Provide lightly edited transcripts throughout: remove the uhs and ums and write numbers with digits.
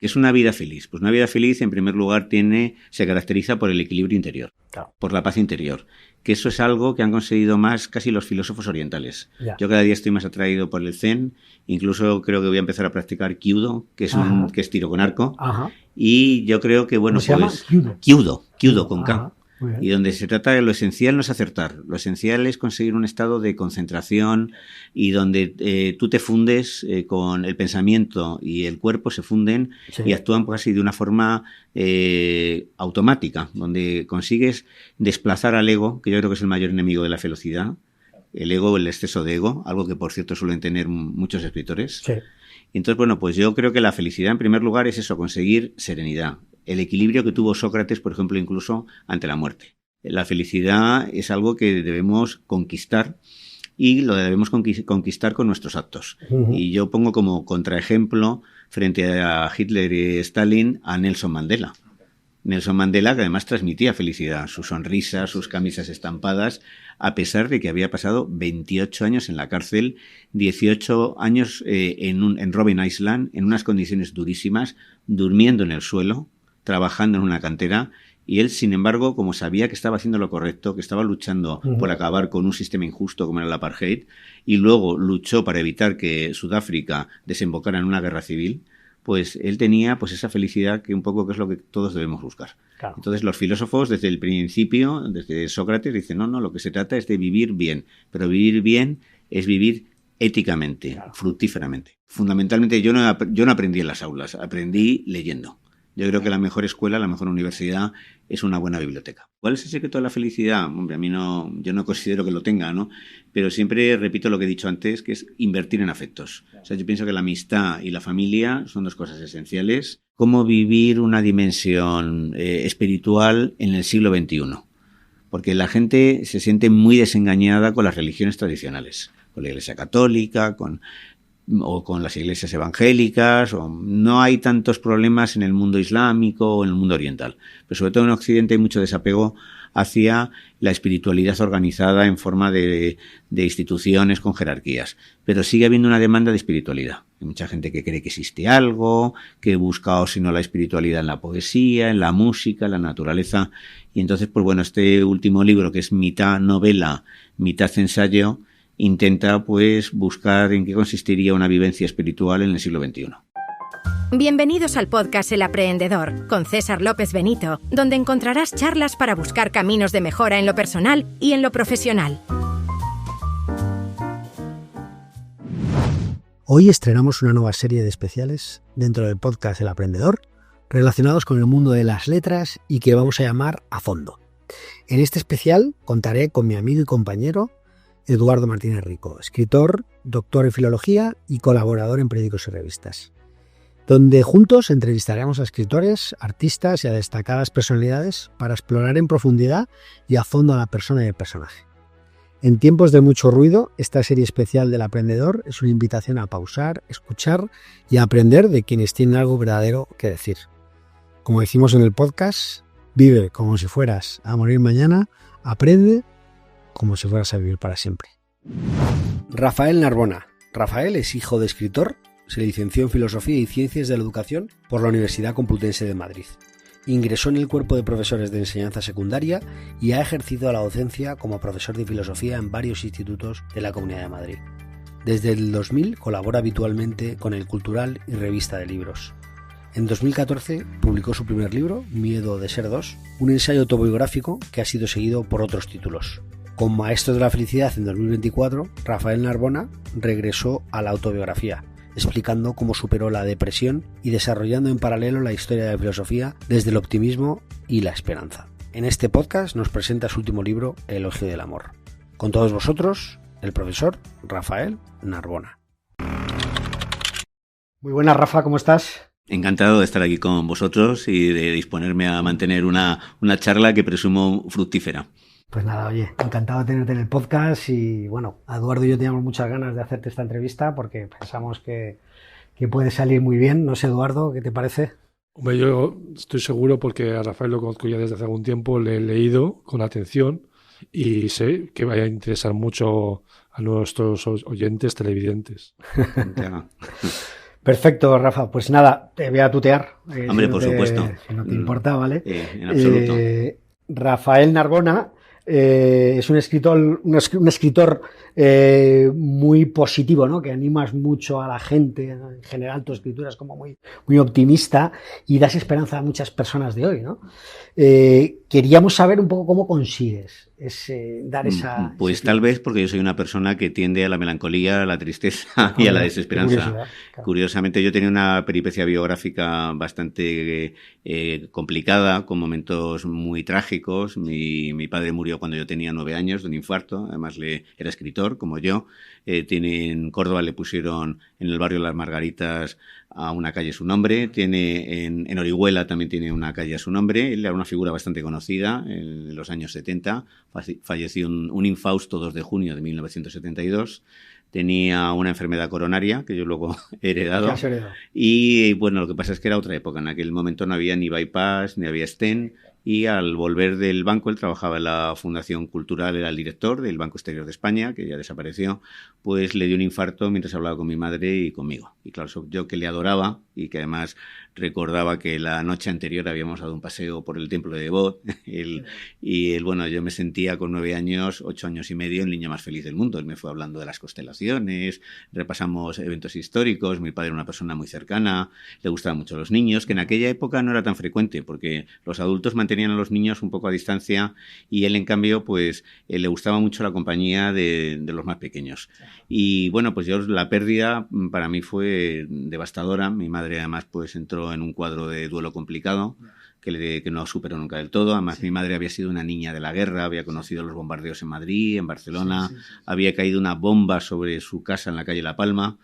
¿Qué es una vida feliz? Pues una vida feliz, en primer lugar, se caracteriza por el equilibrio interior, Claro. por la paz interior. Que eso es algo que han conseguido más casi los filósofos orientales. Ya. Yo cada día estoy más atraído por el Zen, incluso creo que voy a empezar a practicar Kyudo, que es tiro con arco. Ajá. Y yo creo que, bueno, ¿Cómo se llama? Kyudo con K. Ajá. Muy bien. Y donde se trata de lo esencial no es acertar, lo esencial es conseguir un estado de concentración y donde tú te fundes con el pensamiento y el cuerpo se funden Sí. y actúan casi de una forma automática, donde consigues desplazar al ego, que yo creo que es el mayor enemigo de la felicidad, el ego, el exceso de ego, algo que por cierto suelen tener muchos escritores. Sí. Entonces, bueno, pues yo creo que la felicidad en primer lugar es eso, conseguir serenidad. El equilibrio que tuvo Sócrates, por ejemplo, incluso ante la muerte. La felicidad es algo que debemos conquistar y lo debemos conquistar con nuestros actos. Uh-huh. Y yo pongo como contraejemplo frente a Hitler y Stalin a Nelson Mandela. Nelson Mandela, que además transmitía felicidad, su sonrisa, sus camisas estampadas, a pesar de que había pasado 28 años en la cárcel, 18 años en Robben Island, en unas condiciones durísimas, durmiendo en el suelo, trabajando en una cantera, y él, sin embargo, como sabía que estaba haciendo lo correcto, que estaba luchando por acabar con un sistema injusto como era el apartheid, y luego luchó para evitar que Sudáfrica desembocara en una guerra civil, pues él tenía pues esa felicidad que un poco que es lo que todos debemos buscar. Claro. Entonces los filósofos desde el principio, desde Sócrates, dicen, no, lo que se trata es de vivir bien, pero vivir bien es vivir éticamente, claro, fructíferamente. Fundamentalmente yo no aprendí en las aulas, aprendí leyendo. Yo creo que la mejor escuela, la mejor universidad es una buena biblioteca. ¿Cuál es el secreto de la felicidad? Hombre, yo no considero que lo tenga, ¿no? Pero siempre repito lo que he dicho antes, que es invertir en afectos. O sea, yo pienso que la amistad y la familia son dos cosas esenciales. ¿Cómo vivir una dimensión espiritual en el siglo XXI? Porque la gente se siente muy desengañada con las religiones tradicionales, con la Iglesia Católica, o con las iglesias evangélicas, o no hay tantos problemas en el mundo islámico o en el mundo oriental. Pero sobre todo en Occidente hay mucho desapego hacia la espiritualidad organizada en forma de instituciones con jerarquías. Pero sigue habiendo una demanda de espiritualidad. Hay mucha gente que cree que existe algo, que busca o si no la espiritualidad en la poesía, en la música, en la naturaleza. Y entonces, pues bueno, este último libro, que es mitad novela, mitad ensayo, intenta pues buscar en qué consistiría una vivencia espiritual en el siglo XXI. Bienvenidos al podcast El Aprendedor, con César López Benito, donde encontrarás charlas para buscar caminos de mejora en lo personal y en lo profesional. Hoy estrenamos una nueva serie de especiales dentro del podcast El Aprendedor, relacionados con el mundo de las letras y que vamos a llamar A Fondo. En este especial contaré con mi amigo y compañero Eduardo Martínez Rico, escritor, doctor en filología y colaborador en periódicos y revistas, donde juntos entrevistaremos a escritores, artistas y a destacadas personalidades para explorar en profundidad y a fondo a la persona y el personaje. En tiempos de mucho ruido, esta serie especial del Aprendedor es una invitación a pausar, escuchar y a aprender de quienes tienen algo verdadero que decir. Como decimos en el podcast, vive como si fueras a morir mañana, aprende como si fueras a vivir para siempre. Rafael Narbona. Rafael es hijo de escritor, se licenció en Filosofía y Ciencias de la Educación por la Universidad Complutense de Madrid. Ingresó en el cuerpo de profesores de enseñanza secundaria y ha ejercido la docencia como profesor de filosofía en varios institutos de la Comunidad de Madrid. Desde el 2000 colabora habitualmente con El Cultural y Revista de Libros. En 2014 publicó su primer libro, Miedo de ser dos, un ensayo autobiográfico que ha sido seguido por otros títulos. Con Maestros de la Felicidad en 2024, Rafael Narbona regresó a la autobiografía, explicando cómo superó la depresión y desarrollando en paralelo la historia de la filosofía desde el optimismo y la esperanza. En este podcast nos presenta su último libro, El elogio del amor. Con todos vosotros, el profesor Rafael Narbona. Muy buenas, Rafa, ¿cómo estás? Encantado de estar aquí con vosotros y de disponerme a mantener una charla que presumo fructífera. Pues nada, oye, encantado de tenerte en el podcast y bueno, Eduardo y yo teníamos muchas ganas de hacerte esta entrevista porque pensamos que puede salir muy bien. No sé, Eduardo, ¿qué te parece? Hombre, yo estoy seguro porque a Rafael lo conozco ya desde hace algún tiempo, le he leído con atención y sé que vaya a interesar mucho a nuestros oyentes televidentes. Perfecto, Rafa. Pues nada, te voy a tutear. Hombre, si no por supuesto. Si no te importa, ¿vale? En absoluto. Rafael Narbona es un escritor, un escritor muy positivo, ¿no? Que animas mucho a la gente. En general, tu escritura es como muy optimista y das esperanza a muchas personas de hoy, ¿no? Queríamos saber un poco cómo consigues dar esa... Pues tal vez porque yo soy una persona que tiende a la melancolía, a la tristeza y a la desesperanza. Claro. Curiosamente, yo tenía una peripecia biográfica bastante complicada, con momentos muy trágicos. Mi padre murió cuando yo tenía 9 años de un infarto. Además, era escritor, como yo. En Córdoba le pusieron en el barrio Las Margaritas a una calle su nombre. En Orihuela también tiene una calle a su nombre. Él era una figura bastante conocida en los años 70. Falleció un infausto 2 de junio de 1972. Tenía una enfermedad coronaria que yo luego he heredado. Y bueno, lo que pasa es que era otra época. En aquel momento no había ni bypass, ni había stent. Y al volver del banco, él trabajaba en la Fundación Cultural, era el director del Banco Exterior de España, que ya desapareció, pues le dio un infarto mientras hablaba con mi madre y conmigo. Y claro, yo que le adoraba y que además recordaba que la noche anterior habíamos dado un paseo por el templo de Devot, bueno, yo me sentía con 9 años, 8 años y medio, el niño más feliz del mundo. Él me fue hablando de las constelaciones, repasamos eventos históricos, mi padre era una persona muy cercana, le gustaban mucho los niños, que en aquella época no era tan frecuente, porque los adultos mantenían a los niños un poco a distancia y él, en cambio, pues le gustaba mucho la compañía de los más pequeños. Y bueno, pues la pérdida para mí fue devastadora. Mi madre además pues entró en un cuadro de duelo complicado que no superó nunca del todo. Además, mi madre había sido una niña de la guerra, había conocido los bombardeos en Madrid, en Barcelona, había caído una bomba sobre su casa en la calle La Palma,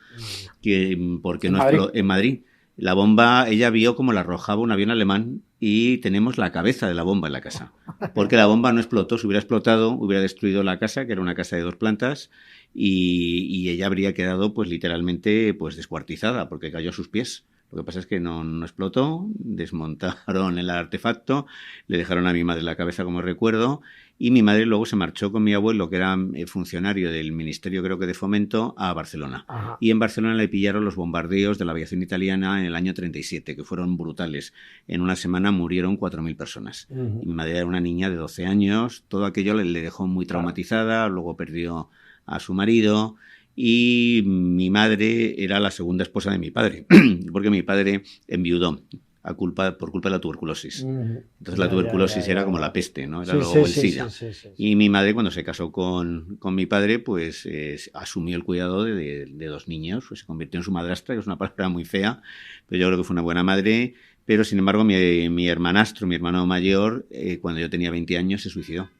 porque no explotó en Madrid. La bomba, ella vio como la arrojaba un avión alemán y tenemos la cabeza de la bomba en la casa. Porque la bomba no explotó. Si hubiera explotado, hubiera destruido la casa, que era una casa de 2 plantas, y ella habría quedado pues literalmente pues descuartizada porque cayó a sus pies. Lo que pasa es que no explotó, desmontaron el artefacto, le dejaron a mi madre la cabeza como recuerdo, y mi madre luego se marchó con mi abuelo, que era funcionario del Ministerio, creo que de Fomento, a Barcelona. Ajá. Y en Barcelona le pillaron los bombardeos de la aviación italiana en el año 37, que fueron brutales. En una semana murieron 4.000 personas. Uh-huh. Y mi madre era una niña de 12 años, todo aquello le dejó muy traumatizada, luego perdió a su marido. Y mi madre era la segunda esposa de mi padre, porque mi padre enviudó por culpa de la tuberculosis. Entonces la tuberculosis era como la peste, ¿no? Era luego el SIDA. Y mi madre, cuando se casó con mi padre, pues asumió el cuidado de 2 niños, pues se convirtió en su madrastra, que es una palabra muy fea, pero yo creo que fue una buena madre. Pero sin embargo mi hermanastro, mi hermano mayor, cuando yo tenía 20 años se suicidó.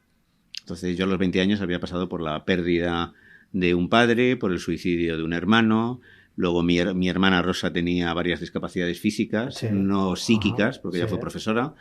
Entonces yo a los 20 años había pasado por la pérdida de un padre, por el suicidio de un hermano. Luego mi hermana Rosa tenía varias discapacidades físicas, no psíquicas, porque ella fue profesora,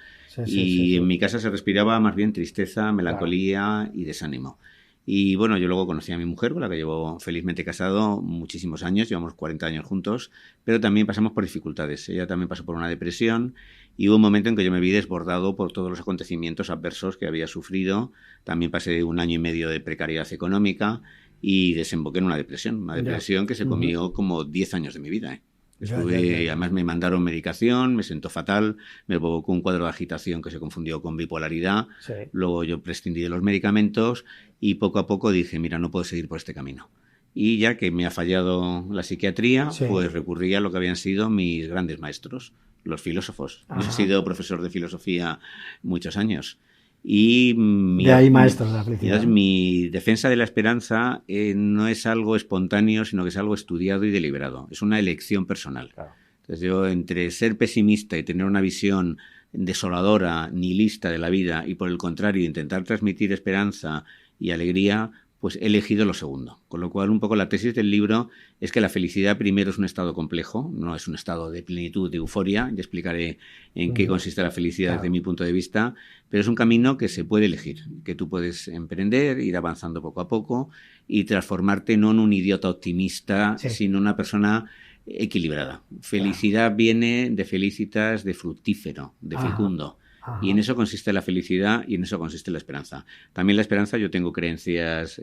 y en mi casa se respiraba más bien tristeza, melancolía y desánimo. Y bueno, yo luego conocí a mi mujer, con la que llevo felizmente casado muchísimos años, llevamos 40 años juntos, pero también pasamos por dificultades. Ella también pasó por una depresión y hubo un momento en que yo me vi desbordado por todos los acontecimientos adversos que había sufrido. También pasé 1 año y medio de precariedad económica y desemboqué en una depresión que se comió como 10 años de mi vida. Además me mandaron medicación, me sentó fatal, me provocó un cuadro de agitación que se confundió con bipolaridad. Luego yo prescindí de los medicamentos y poco a poco dije, mira, no puedo seguir por este camino. Y ya que me ha fallado la psiquiatría, pues recurrí a lo que habían sido mis grandes maestros, los filósofos. Yo he sido profesor de filosofía muchos años. Y maestros de la felicidad. Mi defensa de la esperanza no es algo espontáneo, sino que es algo estudiado y deliberado. Es una elección personal. Claro. Entonces yo, entre ser pesimista y tener una visión desoladora, nihilista de la vida, y por el contrario intentar transmitir esperanza y alegría, pues he elegido lo segundo. Con lo cual, un poco la tesis del libro es que la felicidad primero es un estado complejo, no es un estado de plenitud, de euforia. Ya explicaré en qué consiste la felicidad desde mi punto de vista, pero es un camino que se puede elegir, que tú puedes emprender, ir avanzando poco a poco y transformarte no en un idiota optimista, sino en una persona equilibrada. Felicidad viene de felicitas, de fructífero, de fecundo. Y en eso consiste la felicidad y en eso consiste la esperanza. También la esperanza, yo tengo creencias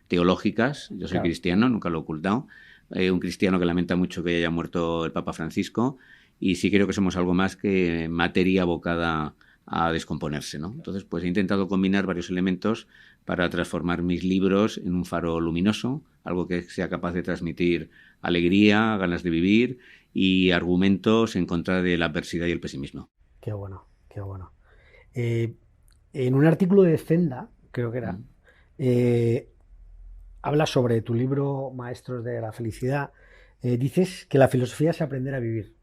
teológicas, yo soy cristiano, nunca lo he ocultado, un cristiano que lamenta mucho que haya muerto el Papa Francisco, y sí creo que somos algo más que materia abocada a descomponerse, ¿no? Entonces, pues he intentado combinar varios elementos para transformar mis libros en un faro luminoso, algo que sea capaz de transmitir alegría, ganas de vivir y argumentos en contra de la adversidad y el pesimismo. Qué bueno, qué bueno. En un artículo de Zenda, creo que era, habla sobre tu libro Maestros de la Felicidad. Dices que la filosofía es aprender a vivir.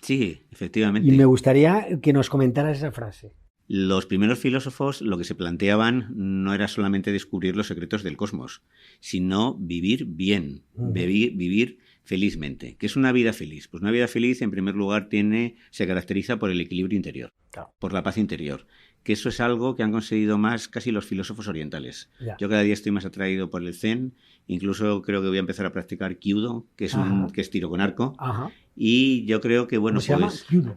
Sí, efectivamente. Y me gustaría que nos comentaras esa frase. Los primeros filósofos lo que se planteaban no era solamente descubrir los secretos del cosmos, sino vivir bien, vivir felizmente. ¿Qué es una vida feliz? Pues una vida feliz, en primer lugar, se caracteriza por el equilibrio interior, claro, por la paz interior. Que eso es algo que han conseguido más casi los filósofos orientales. Ya. Yo cada día estoy más atraído por el Zen, incluso creo que voy a empezar a practicar Kyudo, que es tiro con arco. Ajá. Y yo creo que, bueno, ¿Cómo pues... se llama?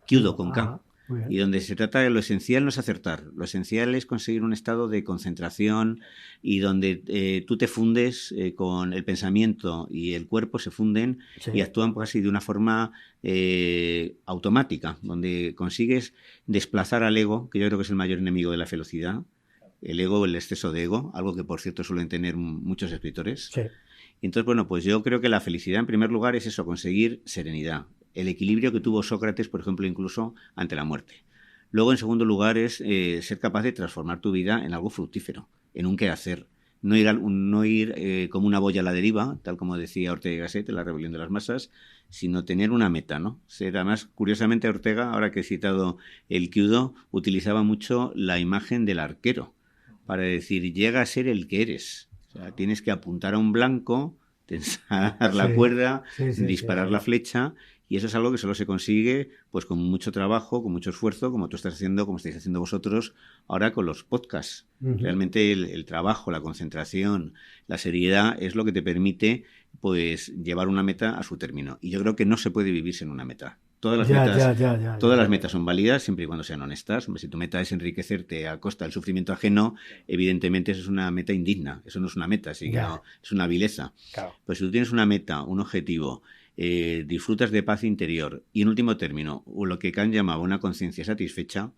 Kyudo con K. Ajá. Y donde se trata de lo esencial no es acertar, lo esencial es conseguir un estado de concentración y donde tú te fundes con el pensamiento y el cuerpo se funden y actúan casi de una forma automática, donde consigues desplazar al ego, que yo creo que es el mayor enemigo de la felicidad, el ego, el exceso de ego, algo que por cierto suelen tener muchos escritores. Sí. Y entonces, bueno, pues yo creo que la felicidad en primer lugar es eso, conseguir serenidad. El equilibrio que tuvo Sócrates, por ejemplo, incluso ante la muerte. Luego, en segundo lugar, es ser capaz de transformar tu vida en algo fructífero, en un quehacer. No ir como una boya a la deriva, tal como decía Ortega y Gasset en La rebelión de las masas, sino tener una meta, ¿no? Además, curiosamente, Ortega, ahora que he citado el Kyudo, utilizaba mucho la imagen del arquero para decir, llega a ser el que eres. O sea, tienes que apuntar a un blanco, tensar la cuerda, disparar la flecha. Y eso es algo que solo se consigue pues con mucho trabajo, con mucho esfuerzo, como tú estás haciendo, como estáis haciendo vosotros ahora con los podcasts. Realmente el trabajo, la concentración, la seriedad es lo que te permite pues llevar una meta a su término. Y yo creo que no se puede vivir sin una meta. Todas las metas son válidas siempre y cuando sean honestas. Si tu meta es enriquecerte a costa del sufrimiento ajeno, evidentemente eso es una meta indigna. Eso no es una meta, no, es una vileza. Claro. Pues si tú tienes una meta, un objetivo, disfrutas de paz interior y, en último término, lo que Kant llamaba una conciencia satisfecha,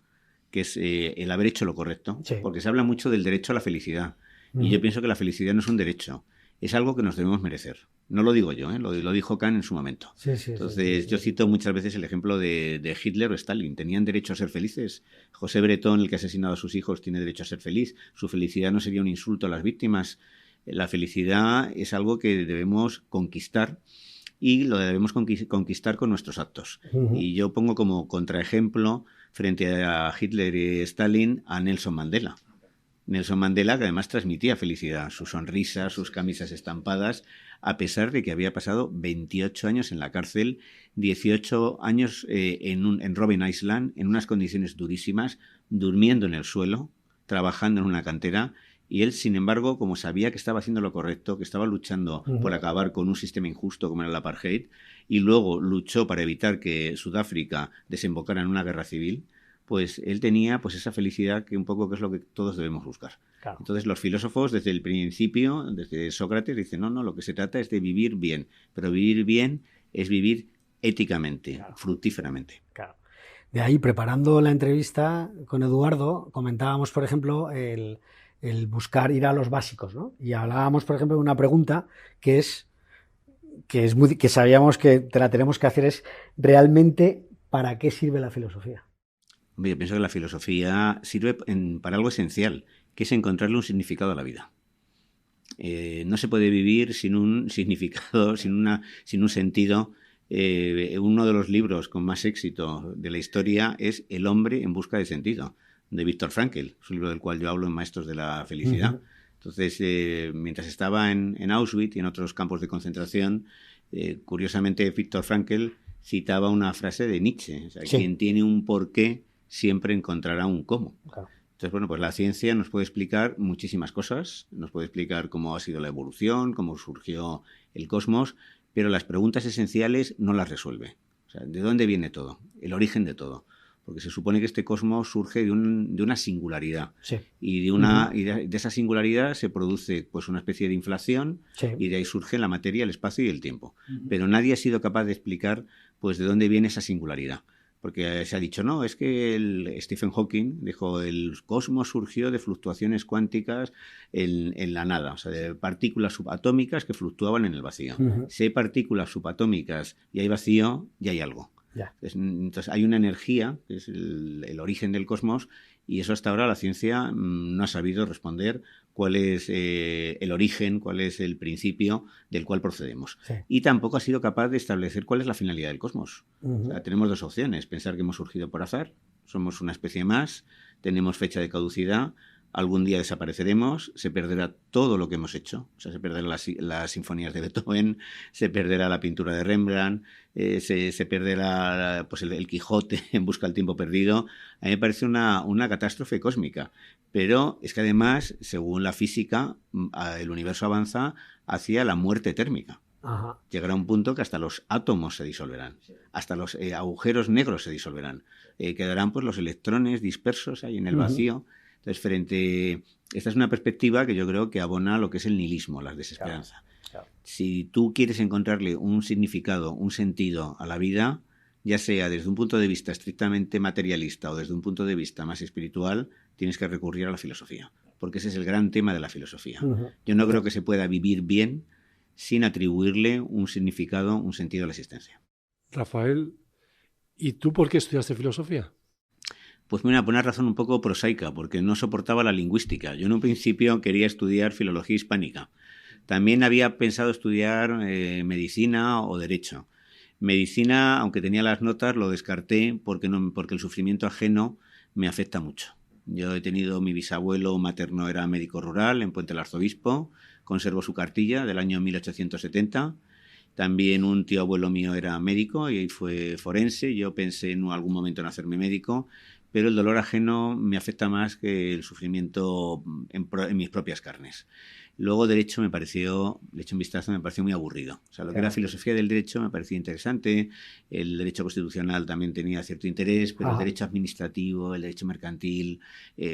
que es el haber hecho lo correcto, porque se habla mucho del derecho a la felicidad. Y yo pienso que la felicidad no es un derecho, es algo que nos debemos merecer. No lo digo yo, lo dijo Kant en su momento. Entonces, yo cito muchas veces el ejemplo de Hitler o Stalin. ¿Tenían derecho a ser felices? José Bretón, el que ha asesinado a sus hijos, tiene derecho a ser feliz. Su felicidad no sería un insulto a las víctimas. La felicidad es algo que debemos conquistar y lo debemos conquistar con nuestros actos. Y yo pongo como contraejemplo frente a Hitler y Stalin a Nelson Mandela. Nelson Mandela, que además transmitía felicidad, su sonrisa, sus camisas estampadas, a pesar de que había pasado 28 años en la cárcel, 18 años en Robben Island, en unas condiciones durísimas, durmiendo en el suelo, trabajando en una cantera. Y él, sin embargo, como sabía que estaba haciendo lo correcto, que estaba luchando por acabar con un sistema injusto como era el apartheid, y luego luchó para evitar que Sudáfrica desembocara en una guerra civil, pues él tenía pues esa felicidad que un poco que es lo que todos debemos buscar. Claro. Entonces los filósofos desde el principio, desde Sócrates, dicen, no, lo que se trata es de vivir bien, pero vivir bien es vivir éticamente, fructíferamente. Claro. De ahí, preparando la entrevista con Eduardo, comentábamos, por ejemplo, el buscar ir a los básicos, ¿no? Y hablábamos, por ejemplo, de una pregunta que sabíamos que te la tenemos que hacer, es ¿realmente para qué sirve la filosofía? Yo pienso que la filosofía sirve para algo esencial, que es encontrarle un significado a la vida. No se puede vivir sin un significado, sin un sentido. Uno de los libros con más éxito de la historia es El hombre en busca de sentido, de Viktor Frankl, es un libro del cual yo hablo en Maestros de la Felicidad. Entonces, mientras estaba en Auschwitz y en otros campos de concentración, curiosamente Viktor Frankl citaba una frase de Nietzsche, o sea, quien tiene un porqué siempre encontrará un cómo. Claro. Entonces, bueno, pues la ciencia nos puede explicar muchísimas cosas, nos puede explicar cómo ha sido la evolución, cómo surgió el cosmos, pero las preguntas esenciales no las resuelve. O sea, ¿de dónde viene todo? El origen de todo. porque se supone que este cosmos surge de una singularidad. Sí. Y de esa singularidad se produce pues una especie de inflación, Sí. y de ahí surge la materia, el espacio y el tiempo. Pero nadie ha sido capaz de explicar pues de dónde viene esa singularidad. Porque se ha dicho, no, es que Stephen Hawking dijo, el cosmos surgió de fluctuaciones cuánticas en la nada, o sea, de partículas subatómicas que fluctuaban en el vacío. Si hay partículas subatómicas y hay vacío, ya hay algo. Ya. Entonces hay una energía, que es el origen del cosmos, y eso hasta ahora la ciencia no ha sabido responder cuál es el origen, cuál es el principio del cual procedemos. Sí. Y tampoco ha sido capaz de establecer cuál es la finalidad del cosmos. O sea, tenemos dos opciones: pensar que hemos surgido por azar, somos una especie más, tenemos fecha de caducidad, algún día desapareceremos, se perderá todo lo que hemos hecho. O sea, se perderán las sinfonías de Beethoven, se perderá la pintura de Rembrandt, se perderá pues el Quijote en busca del tiempo perdido. A mí me parece una catástrofe cósmica. Pero es que además, según la física, el universo avanza hacia la muerte térmica. Ajá. Llegará un punto que hasta los átomos se disolverán, hasta los agujeros negros se disolverán. Quedarán pues los electrones dispersos ahí en el vacío. Entonces, esta es una perspectiva que yo creo que abona lo que es el nihilismo, la desesperanza. Claro. Si tú quieres encontrarle un significado, un sentido a la vida, ya sea desde un punto de vista estrictamente materialista o desde un punto de vista más espiritual, tienes que recurrir a la filosofía, porque ese es el gran tema de la filosofía. Yo no creo que se pueda vivir bien sin atribuirle un significado, un sentido a la existencia. Rafael, ¿y tú por qué estudiaste filosofía? Pues mira, por una razón un poco prosaica, porque no soportaba la lingüística. Yo en un principio quería estudiar filología hispánica. También había pensado estudiar medicina o derecho. Medicina, aunque tenía las notas, lo descarté porque el sufrimiento ajeno me afecta mucho. Yo he tenido, mi bisabuelo materno era médico rural en Puente del Arzobispo, conservo su cartilla del año 1870. También un tío abuelo mío era médico y fue forense. Yo pensé en algún momento en hacerme médico, pero el dolor ajeno me afecta más que el sufrimiento en mis propias carnes. Luego derecho le eché un vistazo, me pareció muy aburrido. O sea, lo que era filosofía del derecho me parecía interesante, el derecho constitucional también tenía cierto interés, pero el derecho administrativo, el derecho mercantil,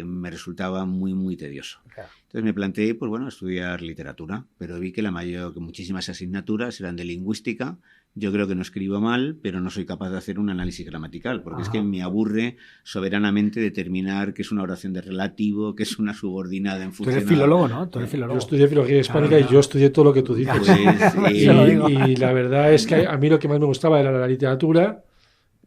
me resultaba muy, muy tedioso. Entonces me planteé, pues bueno, estudiar literatura, pero vi que que muchísimas asignaturas eran de lingüística. Yo creo que no escribo mal, pero no soy capaz de hacer un análisis gramatical, porque es que me aburre soberanamente determinar qué es una oración de relativo, qué es una subordinada en función. Tú eres filólogo, ¿no? Tú eres filólogo. Yo estudié filología hispánica y yo estudié todo lo que tú dices. Pues, y la verdad es que a mí lo que más me gustaba era la literatura,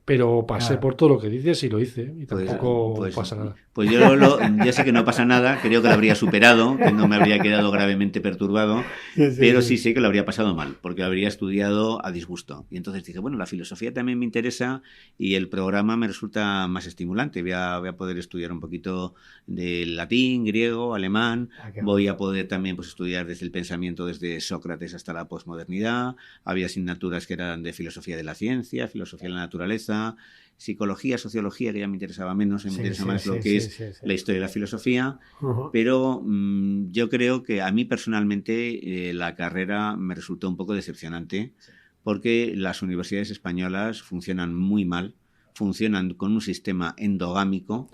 pero pasé por todo lo que dices y lo hice, y tampoco pasa nada. Pues yo sé que no pasa nada, creo que lo habría superado, que no me habría quedado gravemente perturbado, pero sí sé que lo habría pasado mal, porque lo habría estudiado a disgusto. Y entonces dije, bueno, la filosofía también me interesa y el programa me resulta más estimulante. Voy a poder estudiar un poquito de latín, griego, alemán, voy a poder también pues estudiar desde el pensamiento, desde Sócrates hasta la posmodernidad. Había asignaturas que eran de filosofía de la ciencia, filosofía de la naturaleza, psicología, sociología, que ya me interesaba menos, me interesa más lo que es la historia de la filosofía, pero yo creo que a mí personalmente la carrera me resultó un poco decepcionante, porque las universidades españolas funcionan muy mal, funcionan con un sistema endogámico.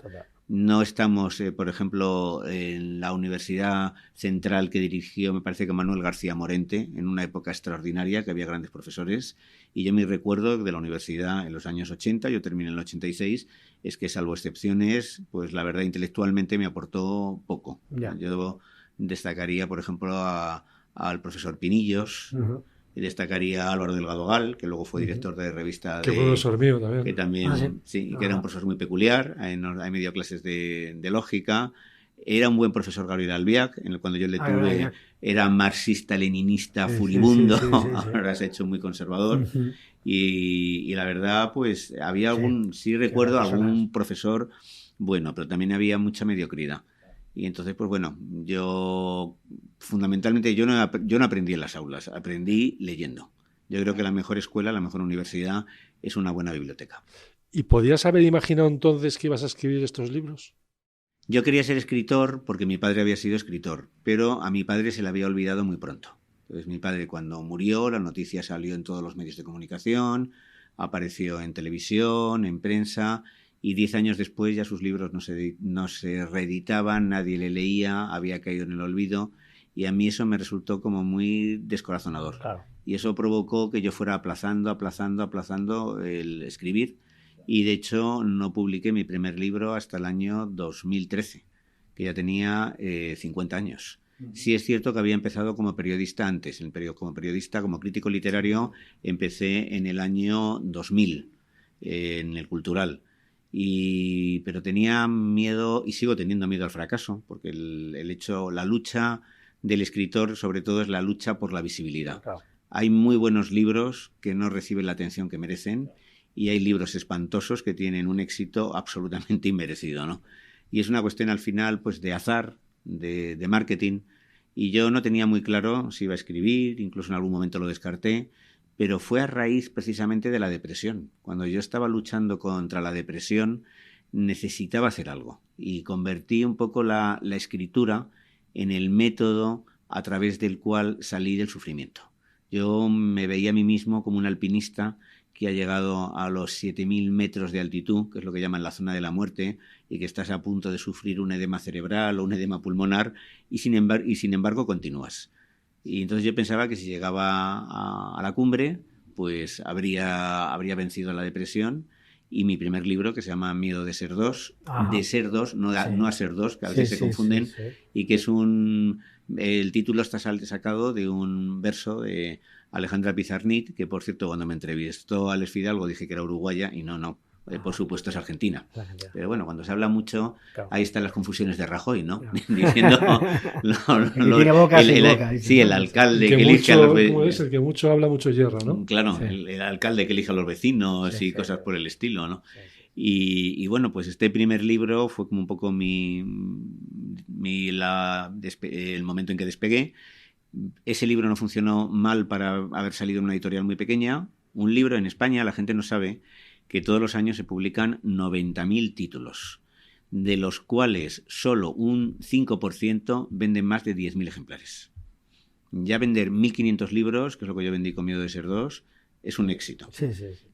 No estamos, por ejemplo, en la Universidad Central que dirigió, me parece que Manuel García Morente, en una época extraordinaria, que había grandes profesores. Y yo mi recuerdo de la universidad en los años 80, yo terminé en el 86, es que salvo excepciones, pues la verdad intelectualmente me aportó poco. Yo destacaría, por ejemplo, al profesor Pinillos, destacaría a Álvaro Delgado Gal, que luego fue director de revista que fue profesor mío también. Que también, que era un profesor muy peculiar, ahí me dio clases de lógica. Era un buen profesor Gabriel Albiac, cuando yo le tuve, era marxista-leninista furibundo, ahora se ha hecho muy conservador. Y la verdad, pues había recuerdo algún profesor bueno, pero también había mucha mediocridad. Y entonces, pues bueno, fundamentalmente yo no aprendí en las aulas, aprendí leyendo. Yo creo que la mejor escuela, la mejor universidad es una buena biblioteca. ¿Y podías haber imaginado entonces que ibas a escribir estos libros? Yo quería ser escritor porque mi padre había sido escritor, pero a mi padre se le había olvidado muy pronto. Entonces mi padre, cuando murió, la noticia salió en todos los medios de comunicación, apareció en televisión, en prensa, y 10 años después ya sus libros no se reeditaban, nadie le leía, había caído en el olvido, y a mí eso me resultó como muy descorazonador. Claro. Y eso provocó que yo fuera aplazando el escribir, y de hecho no publiqué mi primer libro hasta el año 2013, que ya tenía 50 años. Sí es cierto que había empezado como periodista antes, como crítico literario, empecé en el año 2000, en el Cultural. Pero tenía miedo, y sigo teniendo miedo al fracaso, porque la lucha del escritor sobre todo es la lucha por la visibilidad. Claro. Hay muy buenos libros que no reciben la atención que merecen, y hay libros espantosos que tienen un éxito absolutamente inmerecido, ¿no? Y es una cuestión al final pues de azar, de marketing, y yo no tenía muy claro si iba a escribir, incluso en algún momento lo descarté, pero fue a raíz precisamente de la depresión. Cuando yo estaba luchando contra la depresión, necesitaba hacer algo, y convertí un poco la escritura en el método a través del cual salí del sufrimiento. Yo me veía a mí mismo como un alpinista que ha llegado a los 7.000 metros de altitud, que es lo que llaman la zona de la muerte, y que estás a punto de sufrir un edema cerebral o un edema pulmonar, y sin embargo continúas. Y entonces yo pensaba que si llegaba a la cumbre, pues habría vencido la depresión. Y mi primer libro, que se llama Miedo de ser dos, de ser dos, no a ser dos, que a veces se confunden, y que es el título está sacado de un verso de Alejandra Pizarnik, que por cierto cuando me entrevistó Alex Fidalgo dije que era uruguaya, y no, por supuesto es argentina. Pero bueno, cuando se habla mucho, claro, ahí están las confusiones de Rajoy, ¿no? Claro. Diciendo tiene boca sin boca. Sí, el alcalde que elige a los vecinos. El que mucho habla, mucho hierra, ¿no? Claro, el alcalde que elige a los vecinos y cosas por el estilo, ¿no? Y bueno, pues este primer libro fue como un poco el momento en que despegué. Ese libro no funcionó mal para haber salido en una editorial muy pequeña. Un libro en España, la gente no sabe que todos los años se publican 90.000 títulos, de los cuales solo un 5% venden más de 10.000 ejemplares. Ya vender 1.500 libros, que es lo que yo vendí con Miedo de ser dos, es un éxito. Sí.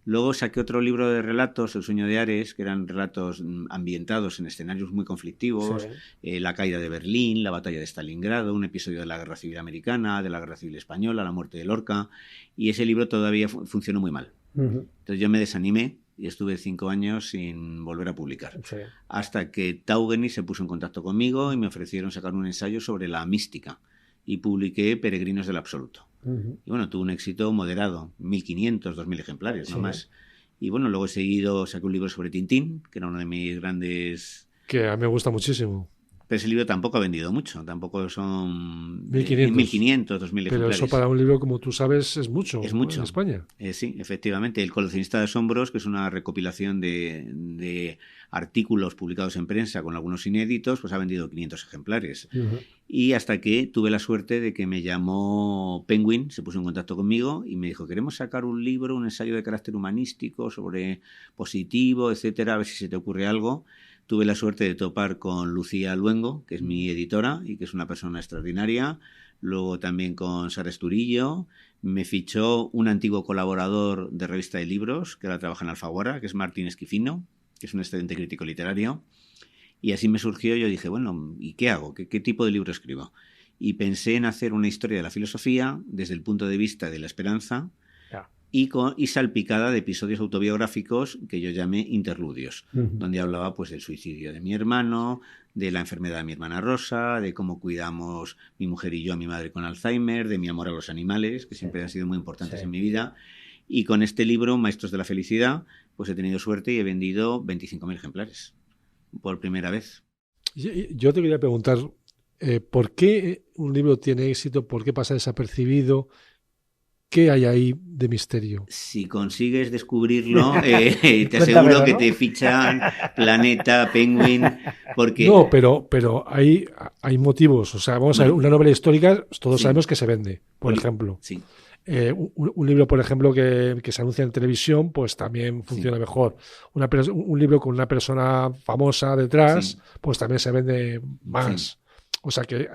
Luego saqué otro libro de relatos, El sueño de Ares, que eran relatos ambientados en escenarios muy conflictivos, la caída de Berlín, la batalla de Stalingrado, un episodio de la Guerra Civil Americana, de la Guerra Civil Española, la muerte de Lorca, y ese libro todavía funcionó muy mal. Entonces yo me desanimé y estuve 5 años sin volver a publicar. Hasta que Taugeni se puso en contacto conmigo y me ofrecieron sacar un ensayo sobre la mística, y publiqué Peregrinos del Absoluto. Y bueno, tuvo un éxito moderado, 1.500, 2.000 ejemplares, no más. Y bueno, luego saqué un libro sobre Tintín, que era uno de mis grandes... Que a mí me gusta muchísimo. Pero ese libro tampoco ha vendido mucho, tampoco son 1.500, 2.000 ejemplares. Pero eso para un libro, como tú sabes, es mucho. Es mucho. En España. Sí, efectivamente. El coleccionista de asombros, que es una recopilación de artículos publicados en prensa con algunos inéditos, pues ha vendido 500 ejemplares. Y hasta que tuve la suerte de que me llamó Penguin, se puso en contacto conmigo y me dijo: queremos sacar un libro, un ensayo de carácter humanístico sobre positivo, etcétera, a ver si se te ocurre algo. Tuve la suerte de topar con Lucía Luengo, que es mi editora y que es una persona extraordinaria. Luego también con Sara Esturillo. Me fichó un antiguo colaborador de Revista de Libros, que ahora trabaja en Alfaguara, que es Martín Esquifino, que es un excelente crítico literario. Y así me surgió, yo dije, bueno, ¿y qué hago? ¿Qué tipo de libro escribo? Y pensé en hacer una historia de la filosofía desde el punto de vista de la esperanza, y salpicada de episodios autobiográficos que yo llamé interludios, donde hablaba pues del suicidio de mi hermano, de la enfermedad de mi hermana Rosa, de cómo cuidamos mi mujer y yo a mi madre con Alzheimer, de mi amor a los animales, que siempre han sido muy importantes en mi vida. Y con este libro, Maestros de la Felicidad, pues he tenido suerte y he vendido 25.000 ejemplares por primera vez. Yo te quería preguntar, ¿por qué un libro tiene éxito? ¿Por qué pasa desapercibido? ¿Qué hay ahí de misterio? Si consigues descubrirlo, te aseguro que te fichan Planeta, Penguin, porque... No, pero hay motivos. O sea, vamos a ver, una novela histórica, todos sabemos que se vende, por ejemplo. Sí. Un libro, por ejemplo, que se anuncia en televisión, pues también funciona mejor. Un libro con una persona famosa detrás, pues también se vende más. O sea que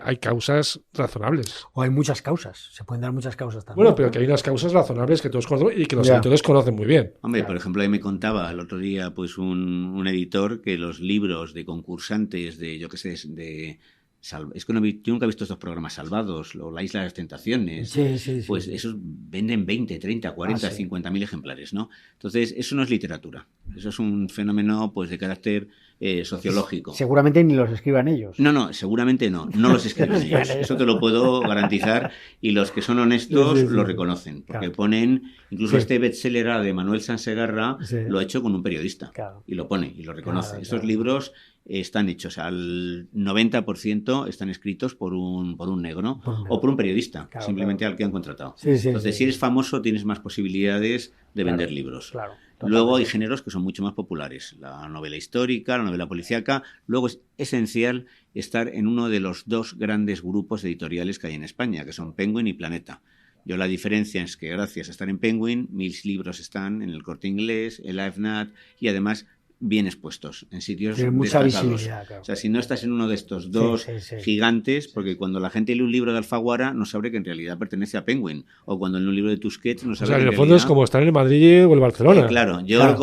hay causas razonables. O hay muchas causas, se pueden dar muchas causas también. Bueno, pero que hay unas causas razonables que todos conocemos y que los editores conocen muy bien. Hombre, por ejemplo, ahí me contaba el otro día pues un editor que los libros de concursantes de, yo qué sé, es que yo nunca he visto estos programas Salvados o La Isla de las Tentaciones, pues esos venden 20, 30, 40, 50.000 ejemplares, ¿no? Entonces, eso no es literatura, eso es un fenómeno pues de carácter sociológico. Seguramente ni los escriban ellos. No, seguramente no los escriben ellos, eso te lo puedo garantizar, y los que son honestos lo reconocen, porque ponen, incluso este bestseller de Manuel Sansegarra lo ha hecho con un periodista, y lo pone, y lo reconoce. Estos libros están hechos, al 90% están escritos por un negro o por un periodista, simplemente al que han contratado. Entonces, si eres famoso, tienes más posibilidades de vender libros. Luego hay géneros que son mucho más populares, la novela histórica, la novela policíaca. Luego es esencial estar en uno de los dos grandes grupos editoriales que hay en España, que son Penguin y Planeta. Yo la diferencia es que gracias a estar en Penguin, mis libros están en el Corte Inglés, en la FNAC, y además bien expuestos, en sitios destacados. O sea, si no estás en uno de estos dos gigantes, porque cuando la gente lee un libro de Alfaguara no sabe que en realidad pertenece a Penguin, o cuando lee un libro de Tusquets no sabe que en el fondo es como estar en el Madrid o el Barcelona. Claro, yo lo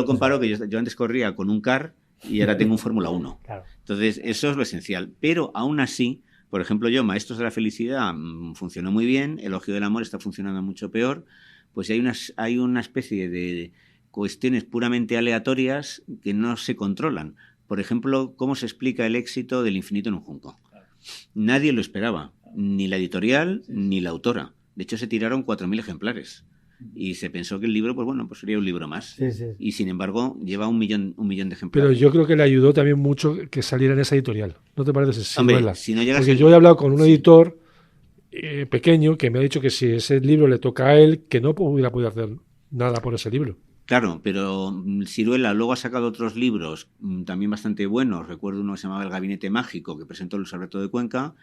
comparo que yo antes corría con un CAR y ahora tengo un Fórmula 1. Entonces, eso es lo esencial. Pero aún así, por ejemplo, Maestros de la Felicidad funcionó muy bien, Elogio del Amor está funcionando mucho peor, pues hay una especie de cuestiones puramente aleatorias que no se controlan. Por ejemplo, ¿cómo se explica el éxito del Infinito en un junco? Nadie lo esperaba, ni la editorial ni la autora. De hecho, se tiraron 4.000 ejemplares y se pensó que el libro, pues sería un libro más. Y sin embargo, lleva un millón de ejemplares. Pero yo creo que le ayudó también mucho que saliera en esa editorial. ¿No te parece? Hombre, si no llegas porque yo he hablado con un editor pequeño que me ha dicho que si ese libro le toca a él, que no hubiera podido hacer nada por ese libro. Claro, pero Siruela luego ha sacado otros libros también bastante buenos. Recuerdo uno que se llamaba El Gabinete Mágico, que presentó Luis Alberto de Cuenca,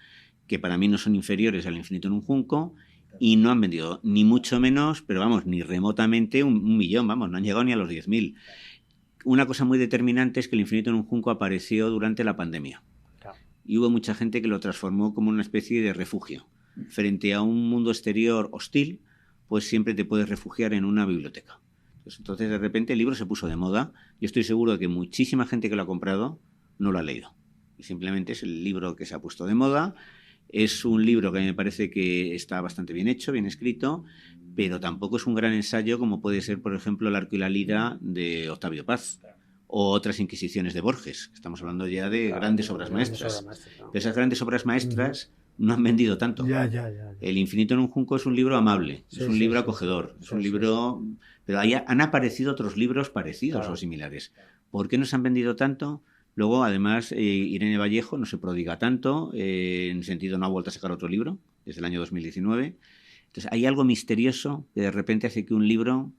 que para mí no son inferiores al Infinito en un junco, y no han vendido ni mucho menos, pero vamos, ni remotamente un millón, vamos, no han llegado ni a los 10.000. Una cosa muy determinante es que El Infinito en un junco apareció durante la pandemia. Y hubo mucha gente que lo transformó como una especie de refugio. Frente a un mundo exterior hostil, pues siempre te puedes refugiar en una biblioteca. Entonces, de repente, el libro se puso de moda. Yo estoy seguro de que muchísima gente que lo ha comprado no lo ha leído. Y simplemente es el libro que se ha puesto de moda. Es un libro que a mí me parece que está bastante bien hecho, bien escrito, pero tampoco es un gran ensayo como puede ser, por ejemplo, El arco y la lira de Octavio Paz o otras Inquisiciones de Borges. Estamos hablando ya de grandes obras maestras. Pero esas grandes obras maestras no han vendido tanto. El Infinito en un junco es un libro amable, es un libro acogedor, es un libro... Pero ahí han aparecido otros libros parecidos o similares. ¿Por qué no se han vendido tanto? Luego, además, Irene Vallejo no se prodiga tanto, en el sentido no ha vuelto a sacar otro libro desde el año 2019. Entonces, hay algo misterioso que de repente hace que un libro...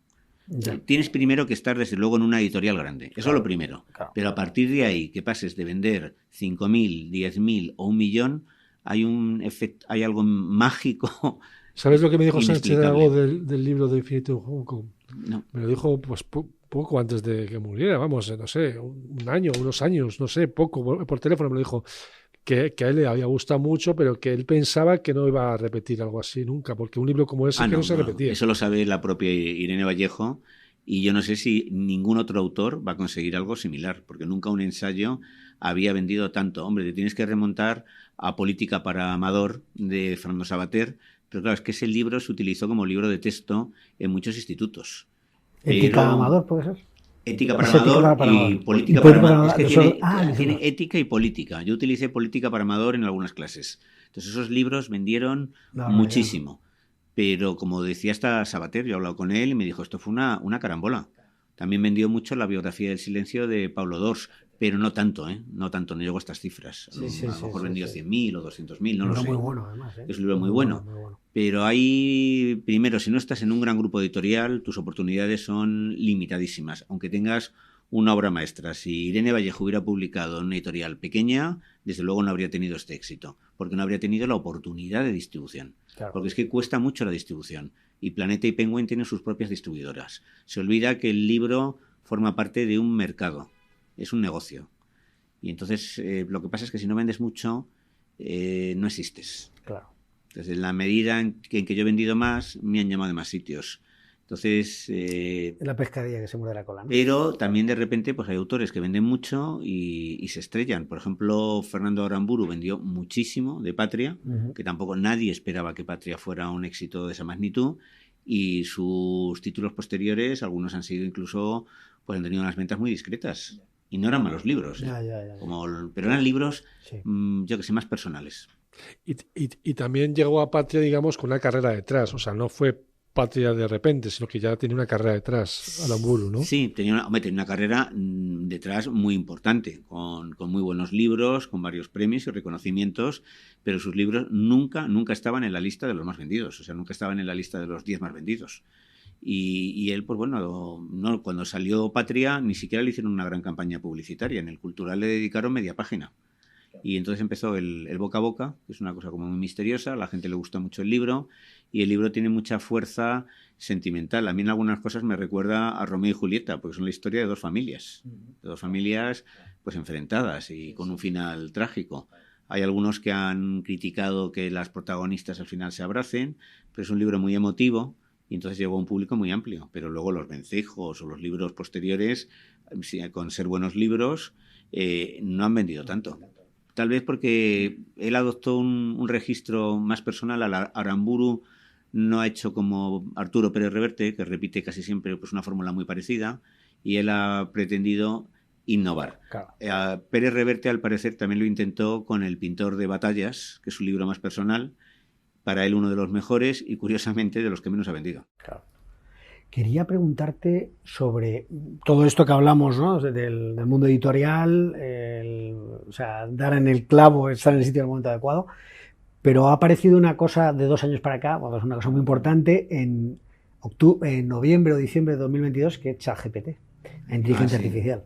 Tienes primero que estar, desde luego, en una editorial grande. Eso es lo primero. Pero a partir de ahí, que pases de vender 5.000, 10.000 o 1 millón, hay algo mágico. ¿Sabes lo que me dijo Sánchez Dragó del libro de Infinito en un junco? No. Me lo dijo pues poco antes de que muriera, vamos, no sé, un año, unos años, no sé, poco, por teléfono me lo dijo, que a él le había gustado mucho, pero que él pensaba que no iba a repetir algo así nunca, porque un libro como ese no se repetía. Eso lo sabe la propia Irene Vallejo, y yo no sé si ningún otro autor va a conseguir algo similar, porque nunca un ensayo había vendido tanto. Hombre, te tienes que remontar a Política para Amador, de Fernando Savater, pero claro, es que ese libro se utilizó como libro de texto en muchos institutos. ¿Ética Amador puede ser? Ética para Amador y Política para Amador. Es que tiene ética y política. Yo utilicé Política para Amador en algunas clases. Entonces esos libros vendieron muchísimo. Pero como decía hasta Savater, yo he hablado con él y me dijo, esto fue una carambola. También vendió mucho La biografía del silencio de Pablo Dors, pero no tanto, no llegó a estas cifras. A lo mejor vendió 100.000 o 200.000, no lo sé. Muy bueno, además. Es un libro muy bueno. Pero hay, primero, si no estás en un gran grupo editorial, tus oportunidades son limitadísimas, aunque tengas una obra maestra. Si Irene Vallejo hubiera publicado en una editorial pequeña, desde luego no habría tenido este éxito, porque no habría tenido la oportunidad de distribución. Porque es que cuesta mucho la distribución. Y Planeta y Penguin tienen sus propias distribuidoras. Se olvida que el libro forma parte de un mercado, es un negocio. Y entonces lo que pasa es que si no vendes mucho, no existes. Claro. Entonces, en la medida en que yo he vendido más, me han llamado de más sitios. Entonces... la pescadilla que se muerde la cola, ¿no? Pero también de repente pues hay autores que venden mucho y se estrellan. Por ejemplo, Fernando Aramburu vendió muchísimo de Patria, que tampoco nadie esperaba que Patria fuera un éxito de esa magnitud, y sus títulos posteriores, algunos han sido incluso, pues han tenido unas ventas muy discretas. Y no eran malos libros, ¿eh? Pero eran libros, yo que sé, más personales. Y también llegó a Patria, digamos, con una carrera detrás. O sea, no fue Patria de repente, sino que ya tenía una carrera detrás, Aramburu, ¿no? Sí, tenía una carrera detrás muy importante, con muy buenos libros, con varios premios y reconocimientos, pero sus libros nunca estaban en la lista de los más vendidos, o sea, nunca estaban en la lista de los 10 más vendidos. Y él, pues bueno, cuando salió Patria ni siquiera le hicieron una gran campaña publicitaria, en el Cultural le dedicaron media página. Y entonces empezó el boca a boca, que es una cosa como muy misteriosa, a la gente le gusta mucho el libro, y el libro tiene mucha fuerza sentimental. A mí en algunas cosas me recuerda a Romeo y Julieta, porque son la historia de dos familias pues enfrentadas y con un final trágico. Hay algunos que han criticado que las protagonistas al final se abracen, pero es un libro muy emotivo y entonces llegó a un público muy amplio. Pero luego los vencejos o los libros posteriores, con ser buenos libros, no han vendido tanto. Tal vez porque él adoptó un registro más personal. Aramburu no ha hecho como Arturo Pérez Reverte, que repite casi siempre pues una fórmula muy parecida, y él ha pretendido innovar. Claro. Pérez Reverte, al parecer, también lo intentó con El pintor de batallas, que es un libro más personal, para él uno de los mejores y, curiosamente, de los que menos ha vendido. Claro. Quería preguntarte sobre todo esto que hablamos, ¿no? del mundo editorial, o sea, dar en el clavo, estar en el sitio en el momento adecuado, pero ha aparecido una cosa de 2 años para acá, bueno, es una cosa muy importante, en noviembre o diciembre de 2022, que es ChatGPT, la inteligencia artificial.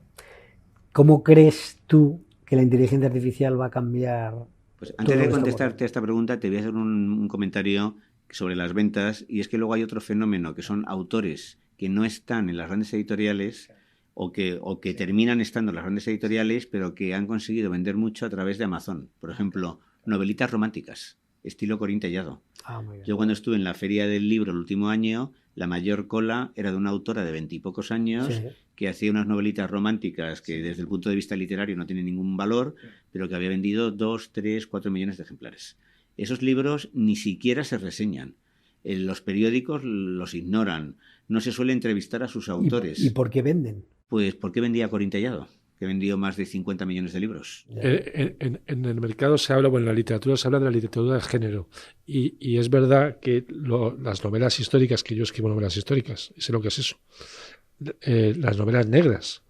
¿Cómo crees tú que la inteligencia artificial va a cambiar? Pues antes de contestarte a esta pregunta, te voy a hacer un comentario sobre las ventas, y es que luego hay otro fenómeno, que son autores que no están en las grandes editoriales o que terminan estando en las grandes editoriales, pero que han conseguido vender mucho a través de Amazon. Por ejemplo, novelitas románticas, estilo Corín Tellado. Muy bien. Yo cuando estuve en la Feria del Libro el último año, la mayor cola era de una autora de 20 y pocos años que hacía unas novelitas románticas que desde el punto de vista literario no tienen ningún valor, pero que había vendido 2, 3, 4 millones de ejemplares. Esos libros ni siquiera se reseñan. Los periódicos los ignoran. No se suele entrevistar a sus autores. ¿Y por qué venden? Pues ¿por qué vendía Corín Tellado? Que vendió más de 50 millones de libros. En el mercado se habla, en la literatura se habla de la literatura de género. Y es verdad que las novelas históricas, que yo escribo novelas históricas, y sé lo que es eso, las novelas negras,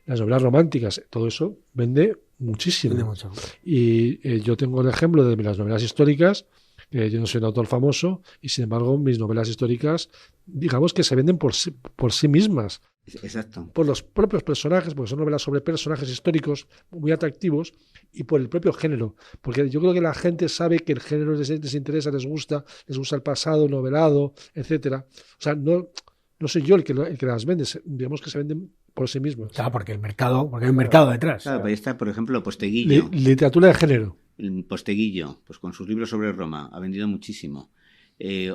las novelas románticas, todo eso vende muchísimo. Vende mucho. Y yo tengo el ejemplo de las novelas históricas. Yo no soy un autor famoso y, sin embargo, mis novelas históricas, digamos que se venden por sí mismas. Exacto. Por los propios personajes, porque son novelas sobre personajes históricos muy atractivos, y por el propio género. Porque yo creo que la gente sabe que el género les interesa, les gusta el pasado, novelado, etcétera. O sea, no soy yo el que las vende, digamos que se venden por sí mismos. Claro, porque hay un mercado detrás. Claro, ahí está, por ejemplo, Posteguillo. Literatura de género. Posteguillo, pues con sus libros sobre Roma, ha vendido muchísimo.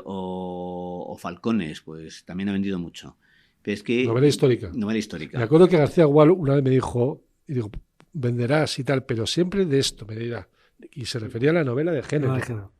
O Falcones, pues también ha vendido mucho. Pero es que, novela histórica. Me acuerdo que García Gual una vez me dijo, venderás y tal, pero siempre de esto, me dirá. Y se refería a la novela de género.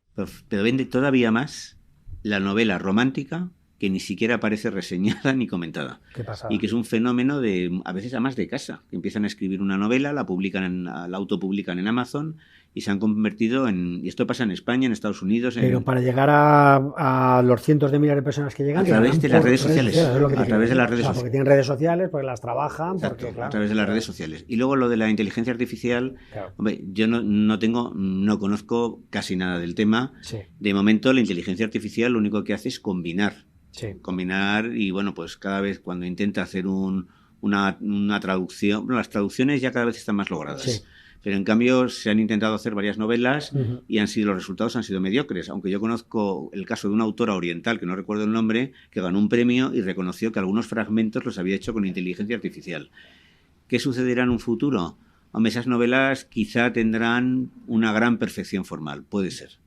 Pero vende todavía más la novela romántica, que ni siquiera aparece reseñada ni comentada. ¿Qué pasa? Y que es un fenómeno a veces amas de casa, que empiezan a escribir una novela, la autopublican en Amazon y se han convertido y esto pasa en España, en Estados Unidos. Pero para llegar a los cientos de miles de personas que llegan... A través de las redes sociales. A través de las redes sociales. Porque tienen redes sociales, porque las trabajan. Exacto, a través de las redes sociales. Y luego lo de la inteligencia artificial, hombre, yo no conozco casi nada del tema. Sí. De momento la inteligencia artificial lo único que hace es combinar. Sí. Combinar, y bueno, pues cada vez cuando intenta hacer una traducción, las traducciones ya cada vez están más logradas. Sí. Pero en cambio se han intentado hacer varias novelas y los resultados han sido mediocres, aunque yo conozco el caso de una autora oriental, que no recuerdo el nombre, que ganó un premio y reconoció que algunos fragmentos los había hecho con inteligencia artificial. ¿Qué sucederá en un futuro? Hombre, esas novelas quizá tendrán una gran perfección formal, puede ser,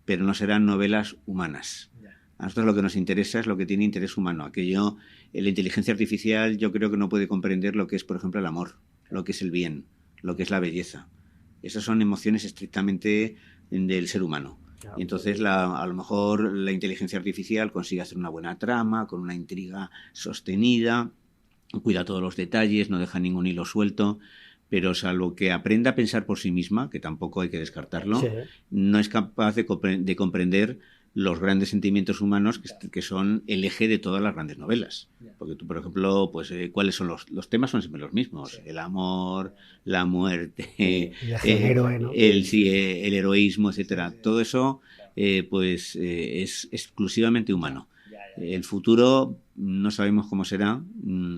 pero no serán novelas humanas. A nosotros lo que nos interesa es lo que tiene interés humano. Aquello, la inteligencia artificial yo creo que no puede comprender lo que es, por ejemplo, el amor, lo que es el bien, lo que es la belleza. Esas son emociones estrictamente del ser humano. Y entonces a lo mejor la inteligencia artificial consigue hacer una buena trama, con una intriga sostenida, cuida todos los detalles, no deja ningún hilo suelto, pero salvo que aprenda a pensar por sí misma, que tampoco hay que descartarlo, no es capaz de comprender los grandes sentimientos humanos que son el eje de todas las grandes novelas. Porque tú, por ejemplo, pues ¿cuáles son los temas? Son siempre los mismos. El amor, la muerte, el heroísmo, etcétera. Todo eso es exclusivamente humano. El futuro no sabemos cómo será,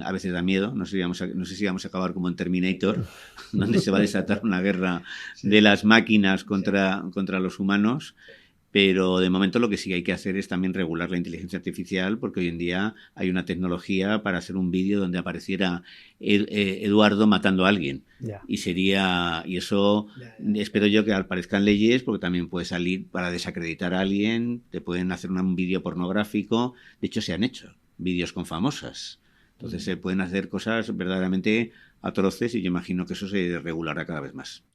a veces da miedo, no sé si vamos a acabar como en Terminator, donde se va a desatar una guerra de las máquinas contra los humanos. Pero de momento lo que sí hay que hacer es también regular la inteligencia artificial, porque hoy en día hay una tecnología para hacer un vídeo donde apareciera Eduardo matando a alguien. Y eso espero yo que aparezcan leyes, porque también puede salir para desacreditar a alguien, te pueden hacer un vídeo pornográfico. De hecho, se han hecho vídeos con famosas. Entonces se pueden hacer cosas verdaderamente atroces y yo imagino que eso se regulará cada vez más.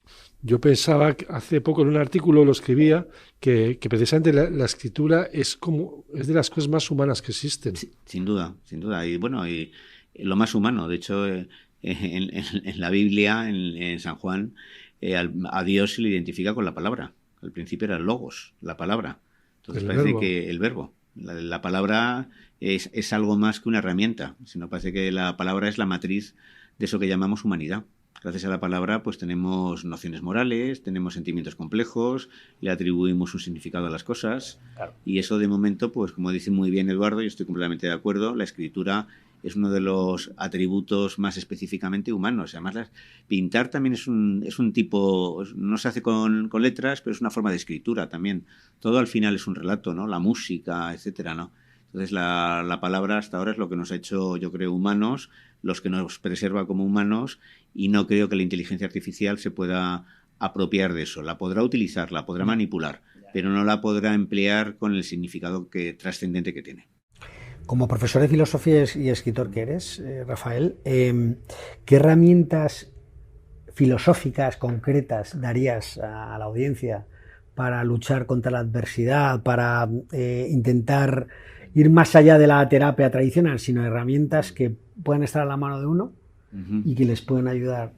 Yo pensaba, hace poco en un artículo lo escribía, que precisamente la escritura es de las cosas más humanas que existen. Sí, sin duda. Y bueno, y lo más humano. De hecho, en la Biblia, en San Juan, a Dios se le identifica con la palabra. Al principio era el logos, la palabra. Entonces parece que el verbo. La palabra es algo más que una herramienta, sino parece que la palabra es la matriz de eso que llamamos humanidad. Gracias a la palabra pues tenemos nociones morales, tenemos sentimientos complejos, le atribuimos un significado a las cosas. Claro. Y eso de momento, pues como dice muy bien Eduardo, yo estoy completamente de acuerdo, la escritura es uno de los atributos más específicamente humanos. Además, pintar también es un tipo, no se hace con letras, pero es una forma de escritura también. Todo al final es un relato, ¿no? La música, etcétera, ¿no? Entonces la palabra hasta ahora es lo que nos ha hecho, yo creo, humanos, los que nos preserva como humanos, y no creo que la inteligencia artificial se pueda apropiar de eso. La podrá utilizar, la podrá manipular, pero no la podrá emplear con el significado trascendente que tiene. Como profesor de filosofía y escritor que eres, Rafael, ¿qué herramientas filosóficas concretas darías a la audiencia para luchar contra la adversidad, para intentar ir más allá de la terapia tradicional, sino herramientas que puedan estar a la mano de uno y que les puedan ayudar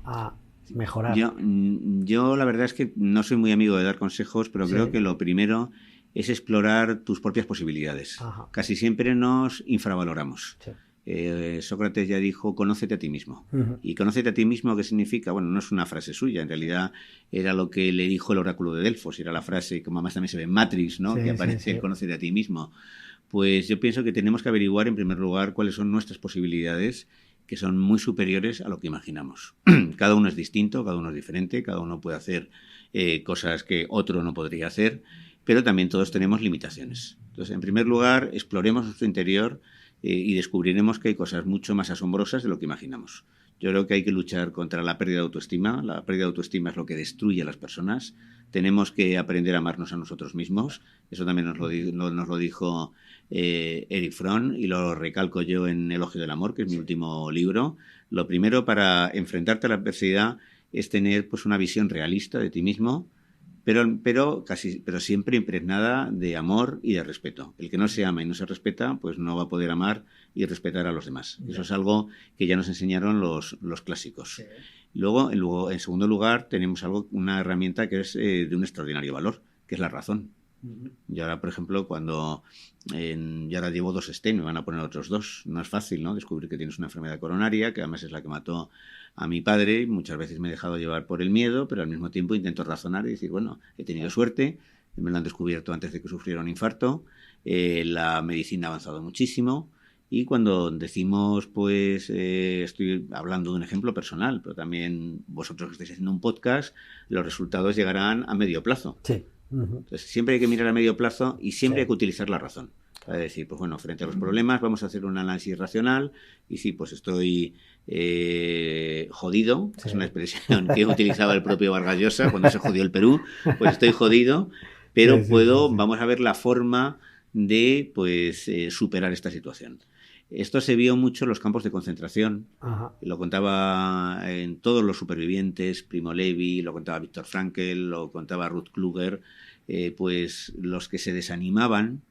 a mejorar? Yo la verdad es que no soy muy amigo de dar consejos, pero creo que lo primero es explorar tus propias posibilidades. Ajá. Casi siempre nos infravaloramos. Sí. Sócrates ya dijo, conócete a ti mismo. Y conócete a ti mismo, ¿qué significa? Bueno, no es una frase suya, en realidad era lo que le dijo el oráculo de Delfos, era la frase, como más también se ve en Matrix, ¿no? Que aparece el conócete a ti mismo. Pues yo pienso que tenemos que averiguar, en primer lugar, cuáles son nuestras posibilidades, que son muy superiores a lo que imaginamos. Cada uno es distinto, cada uno es diferente, cada uno puede hacer cosas que otro no podría hacer, pero también todos tenemos limitaciones. Entonces, en primer lugar, exploremos nuestro interior y descubriremos que hay cosas mucho más asombrosas de lo que imaginamos. Yo creo que hay que luchar contra la pérdida de autoestima. La pérdida de autoestima es lo que destruye a las personas. Tenemos que aprender a amarnos a nosotros mismos. Eso también nos lo dijo Erich Fromm, y lo recalco yo en Elogio del Amor, que es mi último libro. Lo primero para enfrentarte a la adversidad es tener pues una visión realista de ti mismo, pero siempre impregnada de amor y de respeto. El que no se ama y no se respeta, pues no va a poder amar y respetar a los demás. Eso es algo que ya nos enseñaron los clásicos. Sí. Luego, en segundo lugar, tenemos una herramienta que es de un extraordinario valor, que es la razón. Yo ahora, por ejemplo, yo ahora llevo 2 stents, me van a poner otros 2. No es fácil, ¿no? Descubrir que tienes una enfermedad coronaria, que además es la que mató a mi padre. Muchas veces me he dejado llevar por el miedo, pero al mismo tiempo intento razonar y decir, bueno, he tenido suerte, me lo han descubierto antes de que sufriera un infarto, la medicina ha avanzado muchísimo, y cuando decimos, pues, estoy hablando de un ejemplo personal, pero también vosotros que estáis haciendo un podcast, los resultados llegarán a medio plazo. Sí. Entonces, siempre hay que mirar a medio plazo y siempre hay que utilizar la razón. Es decir, pues bueno, frente a los problemas vamos a hacer un análisis racional y sí, pues estoy jodido, es una expresión que utilizaba el propio Vargas Llosa cuando se jodió el Perú, pues estoy jodido, pero vamos a ver la forma de pues superar esta situación. Esto se vio mucho en los campos de concentración. Ajá. Lo contaba en todos los supervivientes, Primo Levi, lo contaba Viktor Frankl, lo contaba Ruth Kluger, pues los que se desanimaban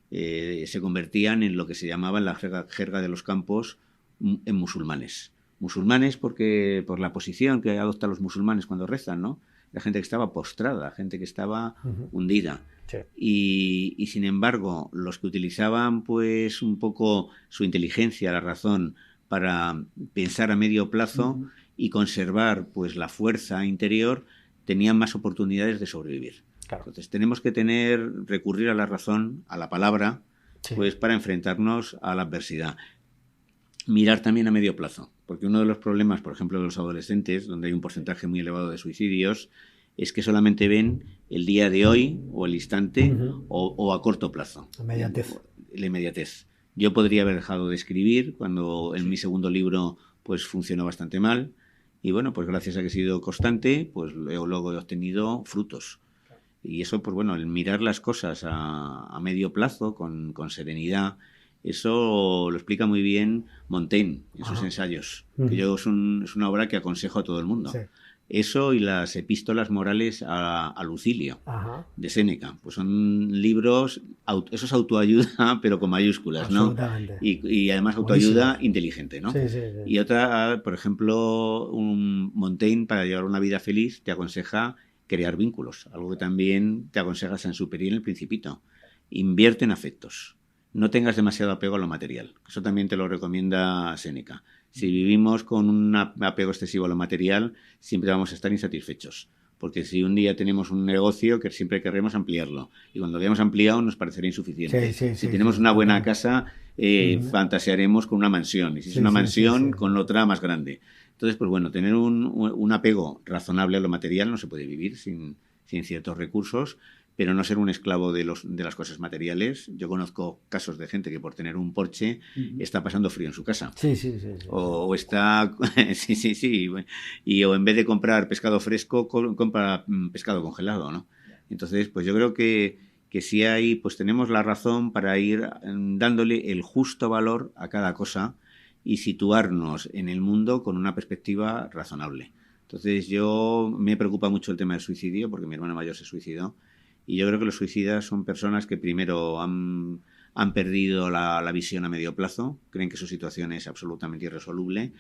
se convertían en lo que se llamaba en la jerga de los campos en musulmanes. Musulmanes porque por la posición que adoptan los musulmanes cuando rezan, ¿no? La gente que estaba postrada, gente que estaba hundida. Sí. Y sin embargo, los que utilizaban pues un poco su inteligencia, la razón, para pensar a medio plazo y conservar pues la fuerza interior, tenían más oportunidades de sobrevivir. Claro. Entonces tenemos que recurrir a la razón, a la palabra, pues para enfrentarnos a la adversidad. Mirar también a medio plazo, porque uno de los problemas, por ejemplo, de los adolescentes, donde hay un porcentaje muy elevado de suicidios, es que solamente ven el día de hoy o el instante o a corto plazo. La inmediatez. Yo podría haber dejado de escribir cuando en mi segundo libro pues funcionó bastante mal y bueno, pues gracias a que he sido constante, pues luego he obtenido frutos. Y eso, pues bueno, el mirar las cosas a medio plazo con serenidad, eso lo explica muy bien Montaigne en sus ensayos, que yo es una obra que aconsejo a todo el mundo. Sí. Eso y las epístolas morales a Lucilio, de Séneca, pues son libros, eso es autoayuda, pero con mayúsculas, ¿no? Y además autoayuda inteligente, ¿no? Sí. Y otra, por ejemplo, Montaigne, para llevar una vida feliz, te aconseja crear vínculos, algo que también te aconseja Saint-Exupéry en El Principito. Invierte en afectos. No tengas demasiado apego a lo material. Eso también te lo recomienda Séneca. Si vivimos con un apego excesivo a lo material, siempre vamos a estar insatisfechos. Porque si un día tenemos un negocio, que siempre querremos ampliarlo. Y cuando lo hayamos ampliado, nos parecerá insuficiente. Si tenemos una buena casa, fantasearemos con una mansión. Y si es una mansión, con otra más grande. Entonces, pues bueno, tener un apego razonable a lo material, no se puede vivir sin ciertos recursos, pero no ser un esclavo de las cosas materiales. Yo conozco casos de gente que por tener un Porsche está pasando frío en su casa. Sí. O está... sí. O en vez de comprar pescado fresco, compra pescado congelado, ¿no? Entonces, pues yo creo que sí pues tenemos la razón para ir dándole el justo valor a cada cosa y situarnos en el mundo con una perspectiva razonable. Entonces, me preocupa mucho el tema del suicidio, porque mi hermano mayor se suicidó. Y yo creo que los suicidas son personas que primero han perdido la visión a medio plazo, creen que su situación es absolutamente irresoluble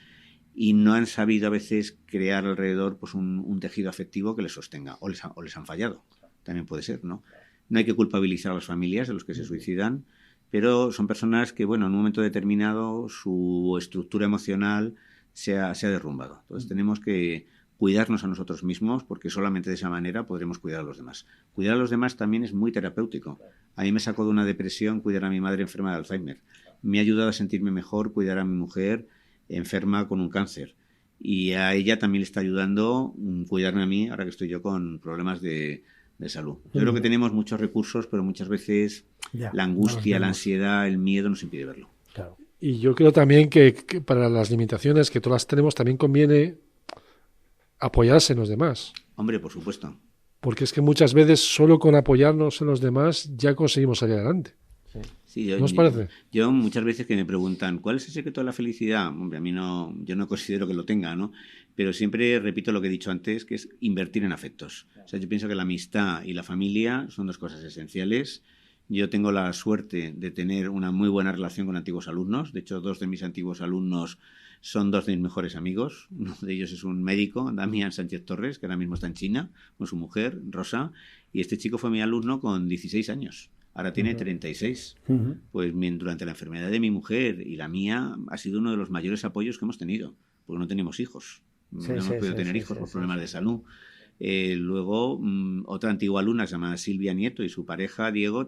y no han sabido a veces crear alrededor pues un tejido afectivo que les sostenga, o les han fallado. También puede ser, ¿no? No hay que culpabilizar a las familias de los que se suicidan, pero son personas que, bueno, en un momento determinado su estructura emocional se ha derrumbado. Entonces tenemos que cuidarnos a nosotros mismos, porque solamente de esa manera podremos cuidar a los demás. Cuidar a los demás también es muy terapéutico. A mí me sacó de una depresión cuidar a mi madre enferma de Alzheimer. Me ha ayudado a sentirme mejor cuidar a mi mujer enferma con un cáncer. Y a ella también le está ayudando cuidarme a mí, ahora que estoy yo con problemas de salud. Yo creo que tenemos muchos recursos, pero muchas veces la angustia, la ansiedad, el miedo nos impide verlo. Claro. Y yo creo también que para las limitaciones que todas tenemos, también conviene apoyarse en los demás. Hombre, por supuesto. Porque es que muchas veces solo con apoyarnos en los demás ya conseguimos salir adelante. Sí, ¿No os parece? Yo muchas veces que me preguntan ¿cuál es el secreto de la felicidad? Hombre, yo no considero que lo tenga, ¿no? Pero siempre repito lo que he dicho antes, que es invertir en afectos. O sea, yo pienso que la amistad y la familia son dos cosas esenciales. Yo tengo la suerte de tener una muy buena relación con antiguos alumnos. De hecho, 2 de mis antiguos alumnos son 2 de mis mejores amigos. Uno de ellos es un médico, Damián Sánchez Torres, que ahora mismo está en China, con su mujer, Rosa. Y este chico fue mi alumno con 16 años. Ahora tiene 36. Pues durante la enfermedad de mi mujer y la mía ha sido uno de los mayores apoyos que hemos tenido, porque no tenemos hijos. No hemos podido tener hijos por problemas de salud. Luego, otra antigua alumna se llama Silvia Nieto y su pareja, Diego,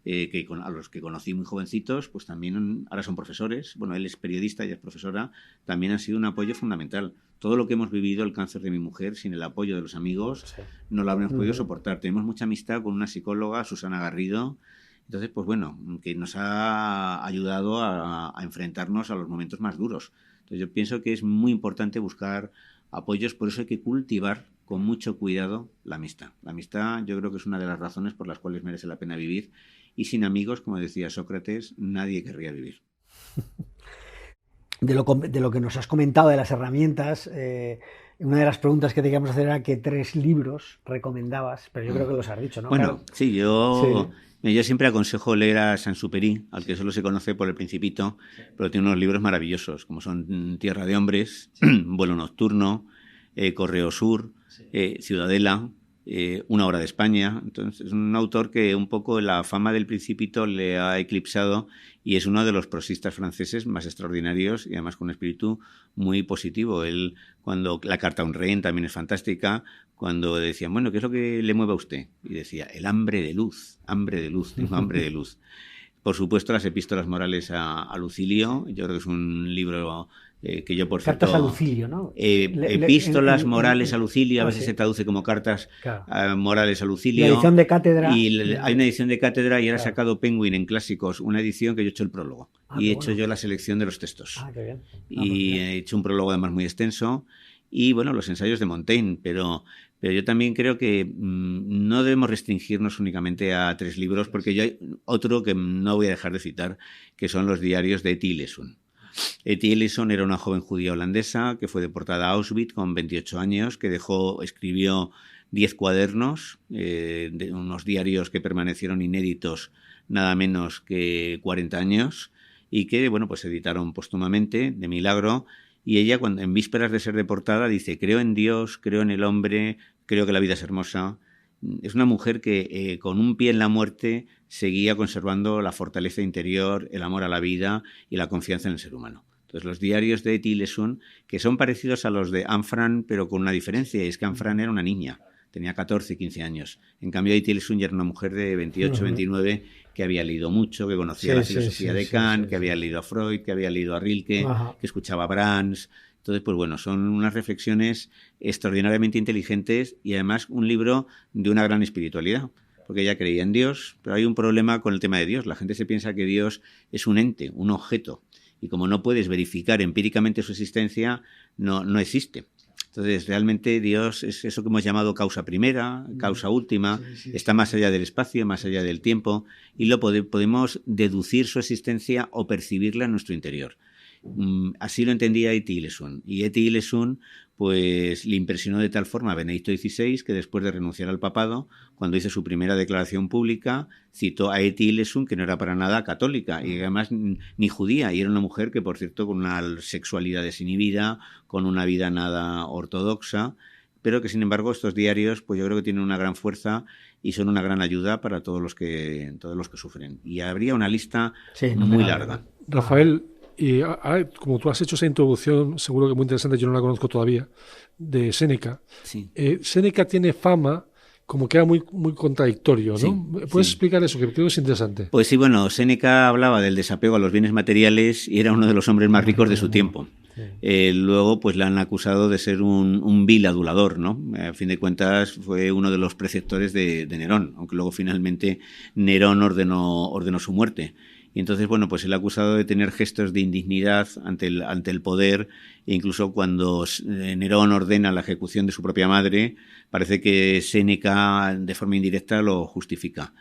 a los que conocí muy jovencitos, pues también ahora son profesores. Bueno, él es periodista, ella es profesora. También han sido un apoyo fundamental. Todo lo que hemos vivido, el cáncer de mi mujer, sin el apoyo de los amigos, no lo habríamos podido soportar. Tenemos mucha amistad con una psicóloga, Susana Garrido, Entonces, pues bueno, que nos ha ayudado a enfrentarnos a los momentos más duros. Entonces, yo pienso que es muy importante buscar apoyos, por eso hay que cultivar con mucho cuidado la amistad. La amistad yo creo que es una de las razones por las cuales merece la pena vivir, y sin amigos, como decía Sócrates, nadie querría vivir. De lo que nos has comentado de las herramientas, una de las preguntas que te queríamos hacer era qué 3 libros recomendabas, pero yo creo que los has dicho, ¿no? Bueno, claro. sí, yo siempre aconsejo leer a Saint-Exupéry, al que solo se conoce por El Principito, pero tiene unos libros maravillosos, como son Tierra de Hombres, Vuelo Nocturno, Correo Sur, Ciudadela, Una Hora de España. Entonces, es un autor que un poco la fama del Principito le ha eclipsado y es uno de los prosistas franceses más extraordinarios y además con un espíritu muy positivo. Él, cuando la Carta a un Rehén también es fantástica, cuando decían, bueno, ¿qué es lo que le mueve a usted? Y decía, el hambre de luz, tengo hambre de luz. Por supuesto, las epístolas morales a Lucilio, yo creo que es un libro que yo, por cierto... Cartas a Lucilio, ¿no? Epístolas morales a Lucilio, a veces se traduce como cartas morales a Lucilio. La edición de cátedra. Hay una edición de cátedra y ahora ha sacado Penguin en Clásicos, una edición que yo he hecho el prólogo. Y he hecho yo la selección de los textos. Qué bien. Y he hecho un prólogo además muy extenso. Y bueno, los ensayos de Montaigne, pero yo también creo que no debemos restringirnos únicamente a 3 libros, porque yo hay otro que no voy a dejar de citar, que son los diarios de Etty Hillesum. Etty Hillesum era una joven judía holandesa que fue deportada a Auschwitz con 28 años, que escribió 10 cuadernos, de unos diarios que permanecieron inéditos nada menos que 40 años y que, bueno, pues se editaron póstumamente, de milagro. Y ella, cuando en vísperas de ser deportada, dice, creo en Dios, creo en el hombre, creo que la vida es hermosa. Es una mujer que con un pie en la muerte seguía conservando la fortaleza interior, el amor a la vida y la confianza en el ser humano. Entonces, los diarios de Etty Hillesum, que son parecidos a los de Anne Frank, pero con una diferencia, y es que Anne Frank era una niña, tenía 14, 15 años. En cambio, Etty Hillesum ya era una mujer de 28, 29, que había leído mucho, que conocía la filosofía de Kant, que había leído a Freud, que había leído a Rilke, que escuchaba a Brahms. Entonces, pues bueno, son unas reflexiones extraordinariamente inteligentes y además un libro de una gran espiritualidad, porque ella creía en Dios, pero hay un problema con el tema de Dios. La gente se piensa que Dios es un ente, un objeto, y como no puedes verificar empíricamente su existencia, no existe. Entonces, realmente Dios es eso que hemos llamado causa primera, causa última, está más allá del espacio, más allá del tiempo, y podemos deducir su existencia o percibirla en nuestro interior. Así lo entendía Etty Hillesum. Y Etty Hillesum pues le impresionó de tal forma a Benedicto XVI que después de renunciar al papado, cuando hizo su primera declaración pública, citó a Etty Hillesum, que no era para nada católica y además ni judía, y era una mujer que, por cierto, con una sexualidad desinhibida, con una vida nada ortodoxa, pero que sin embargo estos diarios pues yo creo que tienen una gran fuerza y son una gran ayuda para todos los que sufren. Y habría una lista muy larga. Rafael, y ahora, como tú has hecho esa introducción, seguro que muy interesante, yo no la conozco todavía, de Séneca. Sí. Séneca tiene fama como que era muy, muy contradictorio, ¿no? Sí, ¿Puedes explicar eso? Que creo que es interesante. Pues sí, bueno, Séneca hablaba del desapego a los bienes materiales y era uno de los hombres más ricos de su tiempo. Luego pues le han acusado de ser un vil adulador, ¿no? A fin de cuentas fue uno de los preceptores de Nerón, aunque luego finalmente Nerón ordenó su muerte. Y entonces, bueno, pues él ha acusado de tener gestos de indignidad ante el poder, e incluso cuando Nerón ordena la ejecución de su propia madre, parece que Séneca de forma indirecta lo justifica.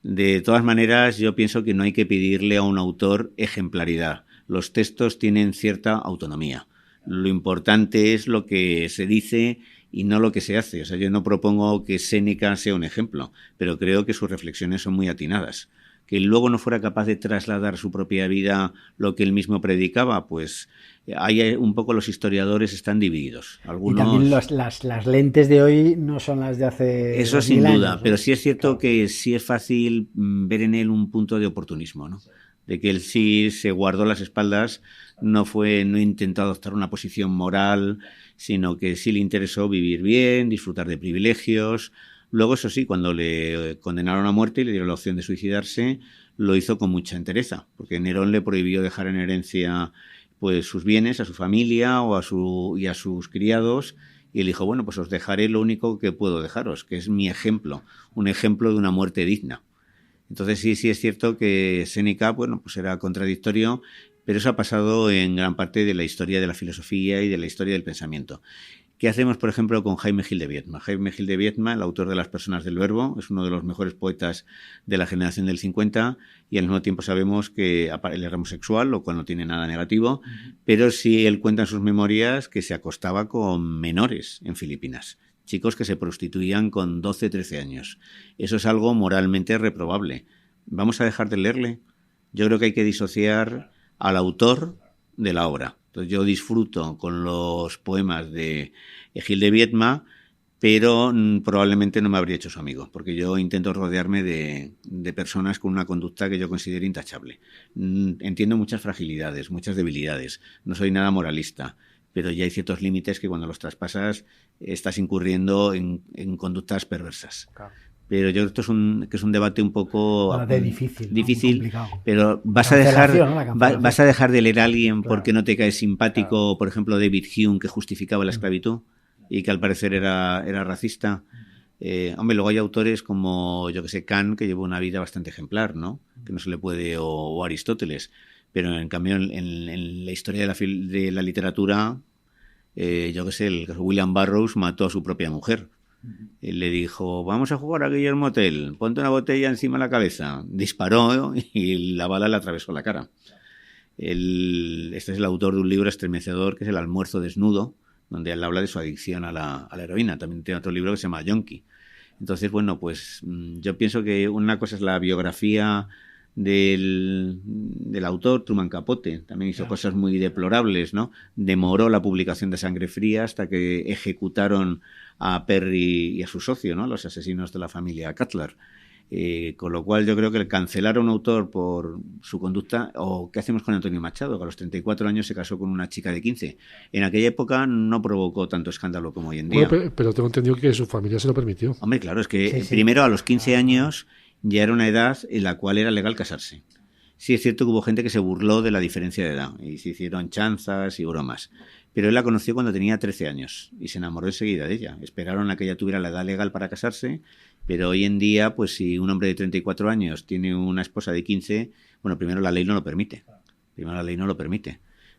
De todas maneras, yo pienso que no hay que pedirle a un autor ejemplaridad. Los textos tienen cierta autonomía. Lo importante es lo que se dice y no lo que se hace. O sea, yo no propongo que Séneca sea un ejemplo, pero creo que sus reflexiones son muy atinadas. Que luego no fuera capaz de trasladar a su propia vida lo que él mismo predicaba, pues hay un poco, los historiadores están divididos. Algunos... Y también las lentes de hoy no son las de hace eso sin duda, años, ¿no? Pero sí es cierto que sí es fácil ver en él un punto de oportunismo, ¿no? De que él sí se guardó las espaldas, no intentó adoptar una posición moral, sino que sí le interesó vivir bien, disfrutar de privilegios. Luego, eso sí, cuando le condenaron a muerte y le dieron la opción de suicidarse, lo hizo con mucha entereza, porque Nerón le prohibió dejar en herencia pues sus bienes a su familia y a sus criados, y él dijo, bueno, pues os dejaré lo único que puedo dejaros, que es mi ejemplo, un ejemplo de una muerte digna. Entonces sí es cierto que Séneca, bueno, pues era contradictorio, pero eso ha pasado en gran parte de la historia de la filosofía y de la historia del pensamiento. ¿Qué hacemos, por ejemplo, con Jaime Gil de Biedma? Jaime Gil de Biedma, el autor de Las personas del verbo, es uno de los mejores poetas de la generación del 50 y al mismo tiempo sabemos que él era homosexual, lo cual no tiene nada negativo, pero sí él cuenta en sus memorias que se acostaba con menores en Filipinas, chicos que se prostituían con 12, 13 años. Eso es algo moralmente reprobable. ¿Vamos a dejar de leerle? Yo creo que hay que disociar al autor de la obra. Entonces yo disfruto con los poemas de Gil de Biedma, pero probablemente no me habría hecho su amigo, porque yo intento rodearme de personas con una conducta que yo considero intachable. Entiendo muchas fragilidades, muchas debilidades, no soy nada moralista, pero ya hay ciertos límites que cuando los traspasas estás incurriendo en conductas perversas. Claro. Pero yo creo que es un debate un poco difícil, ¿no? Pero vas a dejar de leer a alguien porque no te cae simpático, por ejemplo, David Hume, que justificaba la esclavitud y que al parecer era racista. Hombre, luego hay autores como, yo que sé, Kant, que llevó una vida bastante ejemplar, ¿no? Que no se le puede, o Aristóteles. Pero en cambio, en la historia de la literatura, yo que sé, el William Burroughs mató a su propia mujer. Él le dijo, vamos a jugar a Guillermo Tell, ponte una botella encima de la cabeza. Disparó y la bala le atravesó la cara. Este es el autor de un libro estremecedor que es El almuerzo desnudo, donde él habla de su adicción a la heroína. También tiene otro libro que se llama Yonki. Entonces, bueno, pues yo pienso que una cosa es la biografía del autor, Truman Capote. También hizo cosas muy deplorables, ¿no? Demoró la publicación de Sangre Fría hasta que ejecutaron a Perry y a su socio, ¿no? Los asesinos de la familia Cutler. Con lo cual yo creo que el cancelar a un autor por su conducta, o ¿qué hacemos con Antonio Machado? Que a los 34 años se casó con una chica de 15. En aquella época no provocó tanto escándalo como hoy en día. Bueno, pero tengo entendido que su familia se lo permitió. Hombre, claro, es que primero a los 15 años ya era una edad en la cual era legal casarse. Sí es cierto que hubo gente que se burló de la diferencia de edad y se hicieron chanzas y bromas. Pero él la conoció cuando tenía 13 años y se enamoró enseguida de ella. Esperaron a que ella tuviera la edad legal para casarse, pero hoy en día, pues si un hombre de 34 años tiene una esposa de 15, bueno, primero la ley no lo permite.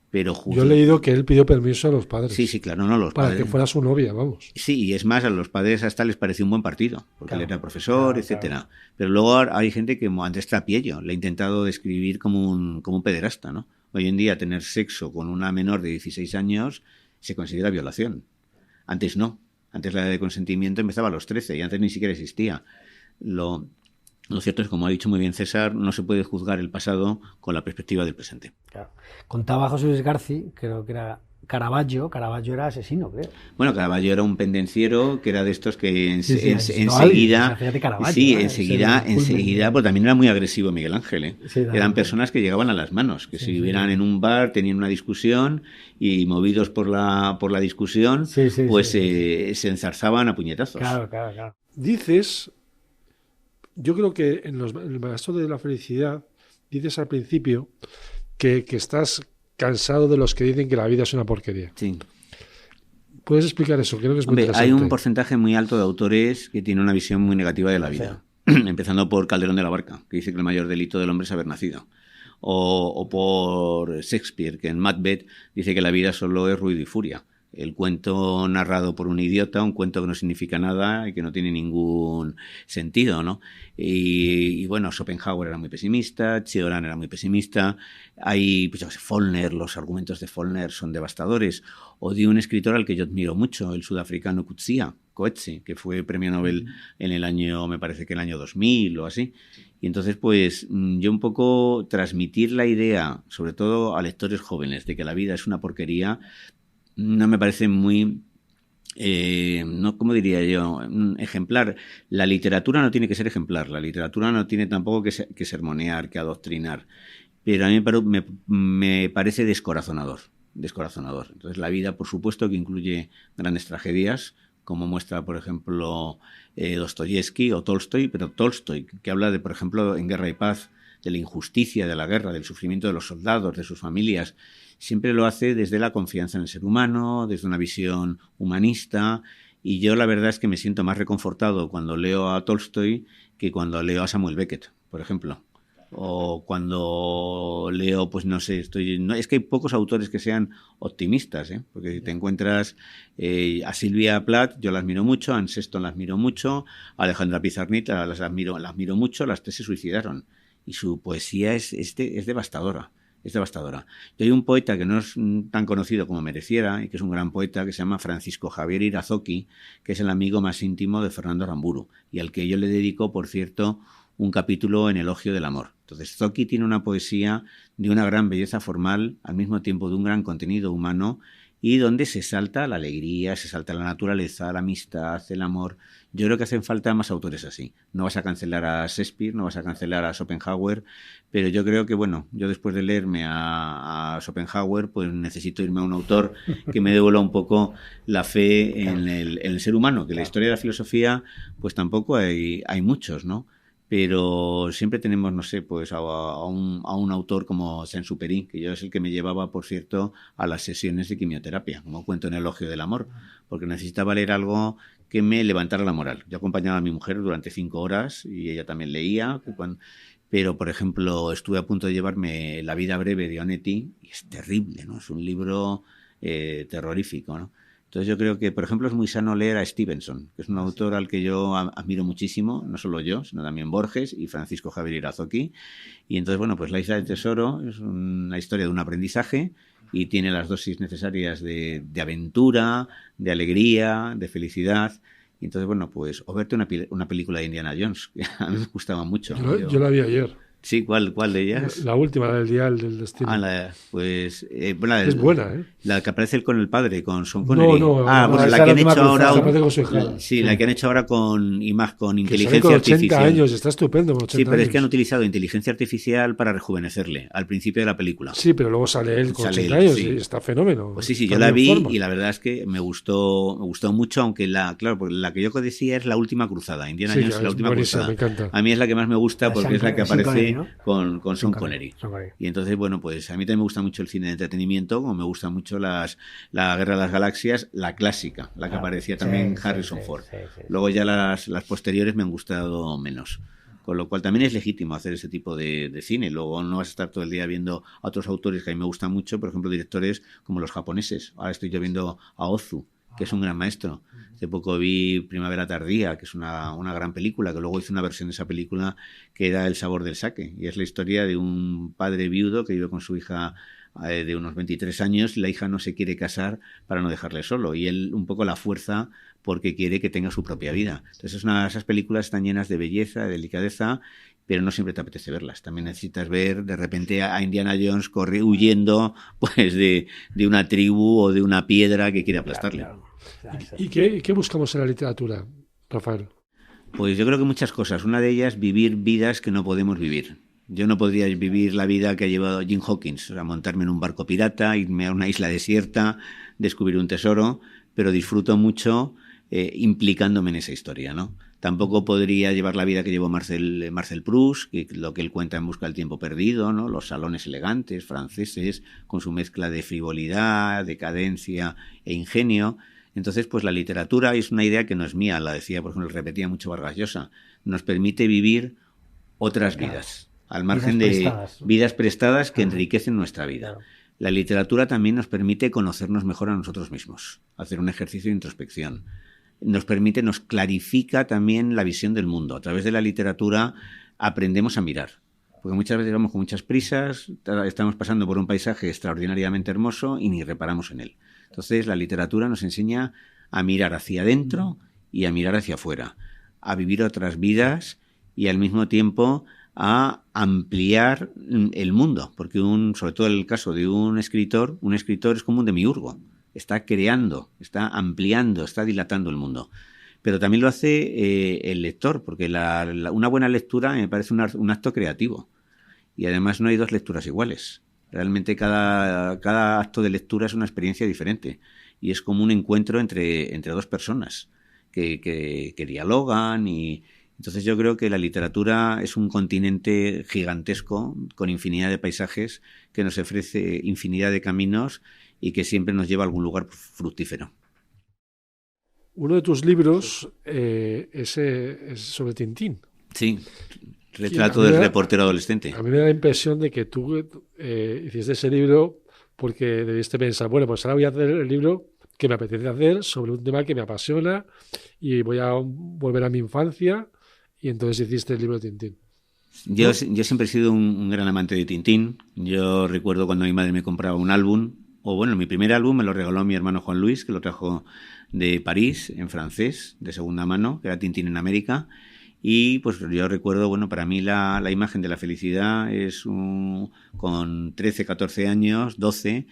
Pero yo he leído que él pidió permiso a los padres. Sí, claro, no los para padres. Que fuera su novia, vamos. Sí, y es más, a los padres hasta les pareció un buen partido, porque él era profesor, etcétera. Pero luego hay gente que Andrés Trapiello le ha intentado describir como un pederasta, ¿no? Hoy en día tener sexo con una menor de 16 años se considera violación. Antes no. Antes la edad de consentimiento empezaba a los 13 y antes ni siquiera existía. Lo cierto es, como ha dicho muy bien César, no se puede juzgar el pasado con la perspectiva del presente. Claro. Contaba José Luis García, creo que era Caravaggio era asesino, creo. Bueno, Caravaggio era un pendenciero que era de estos que enseguida, pues también era muy agresivo Miguel Ángel, ¿eh? Sí, eran personas que llegaban a las manos, que si hubieran en un bar, tenían una discusión y movidos por la discusión, se enzarzaban a puñetazos. Claro. Dices, yo creo que en el Maestro de la Felicidad, dices al principio que estás cansado de los que dicen que la vida es una porquería. Sí. ¿Puedes explicar eso? Creo que es muy interesante. Hay un porcentaje muy alto de autores que tienen una visión muy negativa de la vida. Sí. Empezando por Calderón de la Barca, que dice que el mayor delito del hombre es haber nacido. O por Shakespeare, que en Macbeth dice que la vida solo es ruido y furia. El cuento narrado por un idiota, un cuento que no significa nada y que no tiene ningún sentido, ¿no? Y bueno, Schopenhauer era muy pesimista, Cioran era muy pesimista. Hay, pues yo sé, Follner, los argumentos de Follner son devastadores. O de un escritor al que yo admiro mucho, el sudafricano Coetzee, que fue premio Nobel en el año, me parece que el año 2000 o así. Y entonces, pues, yo un poco transmitir la idea, sobre todo a lectores jóvenes, de que la vida es una porquería, no me parece muy, no, ¿cómo diría yo? Ejemplar. La literatura no tiene que ser ejemplar, la literatura no tiene tampoco que sermonear, que adoctrinar, pero a mí me parece descorazonador. Entonces la vida, por supuesto, que incluye grandes tragedias, como muestra, por ejemplo, Dostoyevsky o Tolstoy, pero Tolstoy, que habla de, por ejemplo, en Guerra y Paz, de la injusticia de la guerra, del sufrimiento de los soldados, de sus familias. Siempre lo hace desde la confianza en el ser humano, desde una visión humanista, y yo la verdad es que me siento más reconfortado cuando leo a Tolstoy que cuando leo a Samuel Beckett. por ejemplo. O cuando leo, pues no sé, es que hay pocos autores que sean optimistas, ¿eh? Porque si te encuentras a Silvia Plath, yo la admiro mucho, a Anne Sexton la admiro mucho, a Alejandra Pizarnik las admiro mucho, las tres se suicidaron. Y su poesía es devastadora. Es devastadora. Y hay un poeta que no es tan conocido como mereciera, y que es un gran poeta, que se llama Francisco Javier Irazoqui, que es el amigo más íntimo de Fernando Aramburu, y al que yo le dedico, por cierto, un capítulo en Elogio del Amor. Entonces, Zoqui tiene una poesía de una gran belleza formal, al mismo tiempo de un gran contenido humano, y donde se salta la alegría, se salta la naturaleza, la amistad, el amor. Yo creo que hacen falta más autores así. No vas a cancelar a Shakespeare, no vas a cancelar a Schopenhauer, pero yo creo que, bueno, yo después de leerme a Schopenhauer, pues necesito irme a un autor que me devuelva un poco la fe en el ser humano, que en la historia de la filosofía, pues tampoco hay muchos, ¿no? Pero siempre tenemos, no sé, pues a un autor como Saint-Exupéry, que yo es el que me llevaba, por cierto, a las sesiones de quimioterapia, como cuento en Elogio del Amor, porque necesitaba leer algo que me levantara la moral. Yo acompañaba a mi mujer durante 5 horas y ella también leía, pero, por ejemplo, estuve a punto de llevarme La vida breve de Onetti y es terrible, ¿no? Es un libro terrorífico, ¿no? Entonces yo creo que, por ejemplo, es muy sano leer a Stevenson, que es un autor al que yo admiro muchísimo, no solo yo, sino también Borges y Francisco Javier Irazoqui. Y entonces, bueno, pues La isla del tesoro es una historia de un aprendizaje y tiene las dosis necesarias de aventura, de alegría, de felicidad. Y entonces, bueno, pues, o verte una película de Indiana Jones, que a mí me gustaba mucho. Yo la vi ayer. Sí, ¿cuál de ellas? La última, la del Dial del Destino. Pues... es buena, ¿eh? La que aparece con el padre, con Sean Connery. Pues la que han hecho ahora... Sí, la que han hecho ahora con inteligencia con 80 artificial. Años, está estupendo con 80 Sí, pero años. es que han utilizado inteligencia artificial para rejuvenecerle al principio de la película. Sí, pero luego sale él con 80 años sí. Y está fenómeno. Pues sí, yo la vi y la verdad es que me gustó mucho, aunque porque la que yo decía es La última cruzada. Indiana Jones es La última cruzada. Me encanta. A mí es la que más me gusta porque es la que aparece con Sean Connery. Connery. Y entonces, bueno, pues a mí también me gusta mucho el cine de entretenimiento, como me gusta mucho la Guerra de las Galaxias, la clásica, la que aparecía también Harrison Ford. Sí. Luego ya las posteriores me han gustado menos. Con lo cual también es legítimo hacer ese tipo de cine. Luego no vas a estar todo el día viendo a otros autores que a mí me gustan mucho, por ejemplo, directores como los japoneses. Ahora estoy yo viendo a Ozu, que es un gran maestro. Hace poco vi Primavera tardía, que es una gran película, que luego hice una versión de esa película que era El sabor del sake, y es la historia de un padre viudo que vive con su hija de unos 23 años y la hija no se quiere casar para no dejarle solo, y él un poco la fuerza porque quiere que tenga su propia vida. Entonces esas películas están llenas de belleza, de delicadeza, pero no siempre te apetece verlas. También necesitas ver de repente a Indiana Jones huyendo pues de una tribu o de una piedra que quiere aplastarle. Claro. ¿Y qué buscamos en la literatura, Rafael? Pues yo creo que muchas cosas. Una de ellas, vivir vidas que no podemos vivir. Yo no podría vivir la vida que ha llevado Jim Hawkins, o sea, montarme en un barco pirata, irme a una isla desierta, descubrir un tesoro, pero disfruto mucho implicándome en esa historia, ¿no? Tampoco podría llevar la vida que llevó Marcel Proust, que lo que él cuenta en Busca del tiempo perdido, ¿no? Los salones elegantes franceses, con su mezcla de frivolidad, decadencia e ingenio. Entonces, pues la literatura es una idea que no es mía, la decía, por ejemplo, repetía mucho Vargas Llosa, nos permite vivir otras vidas, al margen de vidas prestadas que enriquecen nuestra vida. Claro. La literatura también nos permite conocernos mejor a nosotros mismos, hacer un ejercicio de introspección. Nos clarifica también la visión del mundo. A través de la literatura aprendemos a mirar. Porque muchas veces vamos con muchas prisas, estamos pasando por un paisaje extraordinariamente hermoso y ni reparamos en él. Entonces, la literatura nos enseña a mirar hacia adentro y a mirar hacia afuera, a vivir otras vidas y al mismo tiempo a ampliar el mundo. Porque sobre todo en el caso de un escritor es como un demiurgo. Está creando, está ampliando, está dilatando el mundo. Pero también lo hace el lector, porque una buena lectura me parece un acto creativo. Y además no hay dos lecturas iguales. Realmente cada acto de lectura es una experiencia diferente. Y es como un encuentro entre dos personas que dialogan. Y entonces yo creo que la literatura es un continente gigantesco, con infinidad de paisajes, que nos ofrece infinidad de caminos y que siempre nos lleva a algún lugar fructífero. Uno de tus libros es sobre Tintín. Sí, Retrato del reportero adolescente. A mí me da la impresión de que tú hiciste ese libro porque debiste pensar, bueno, pues ahora voy a hacer el libro que me apetece hacer sobre un tema que me apasiona y voy a volver a mi infancia, y entonces hiciste el libro de Tintín. Yo siempre he sido un gran amante de Tintín. Yo recuerdo cuando mi madre me compraba un álbum, o bueno, mi primer álbum me lo regaló mi hermano Juan Luis, que lo trajo de París, en francés, de segunda mano, que era Tintín en América. Y pues yo recuerdo, bueno, para mí la imagen de la felicidad es con 13, 14 años, 12,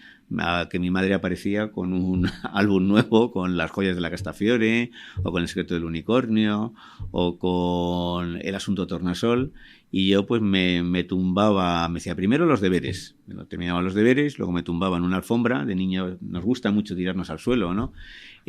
que mi madre aparecía con un álbum nuevo, con las joyas de la Castafiore, o con El secreto del unicornio, o con El asunto tornasol, y yo pues me tumbaba, me decía primero los deberes, terminaba los deberes, luego me tumbaba en una alfombra, de niño nos gusta mucho tirarnos al suelo, ¿no?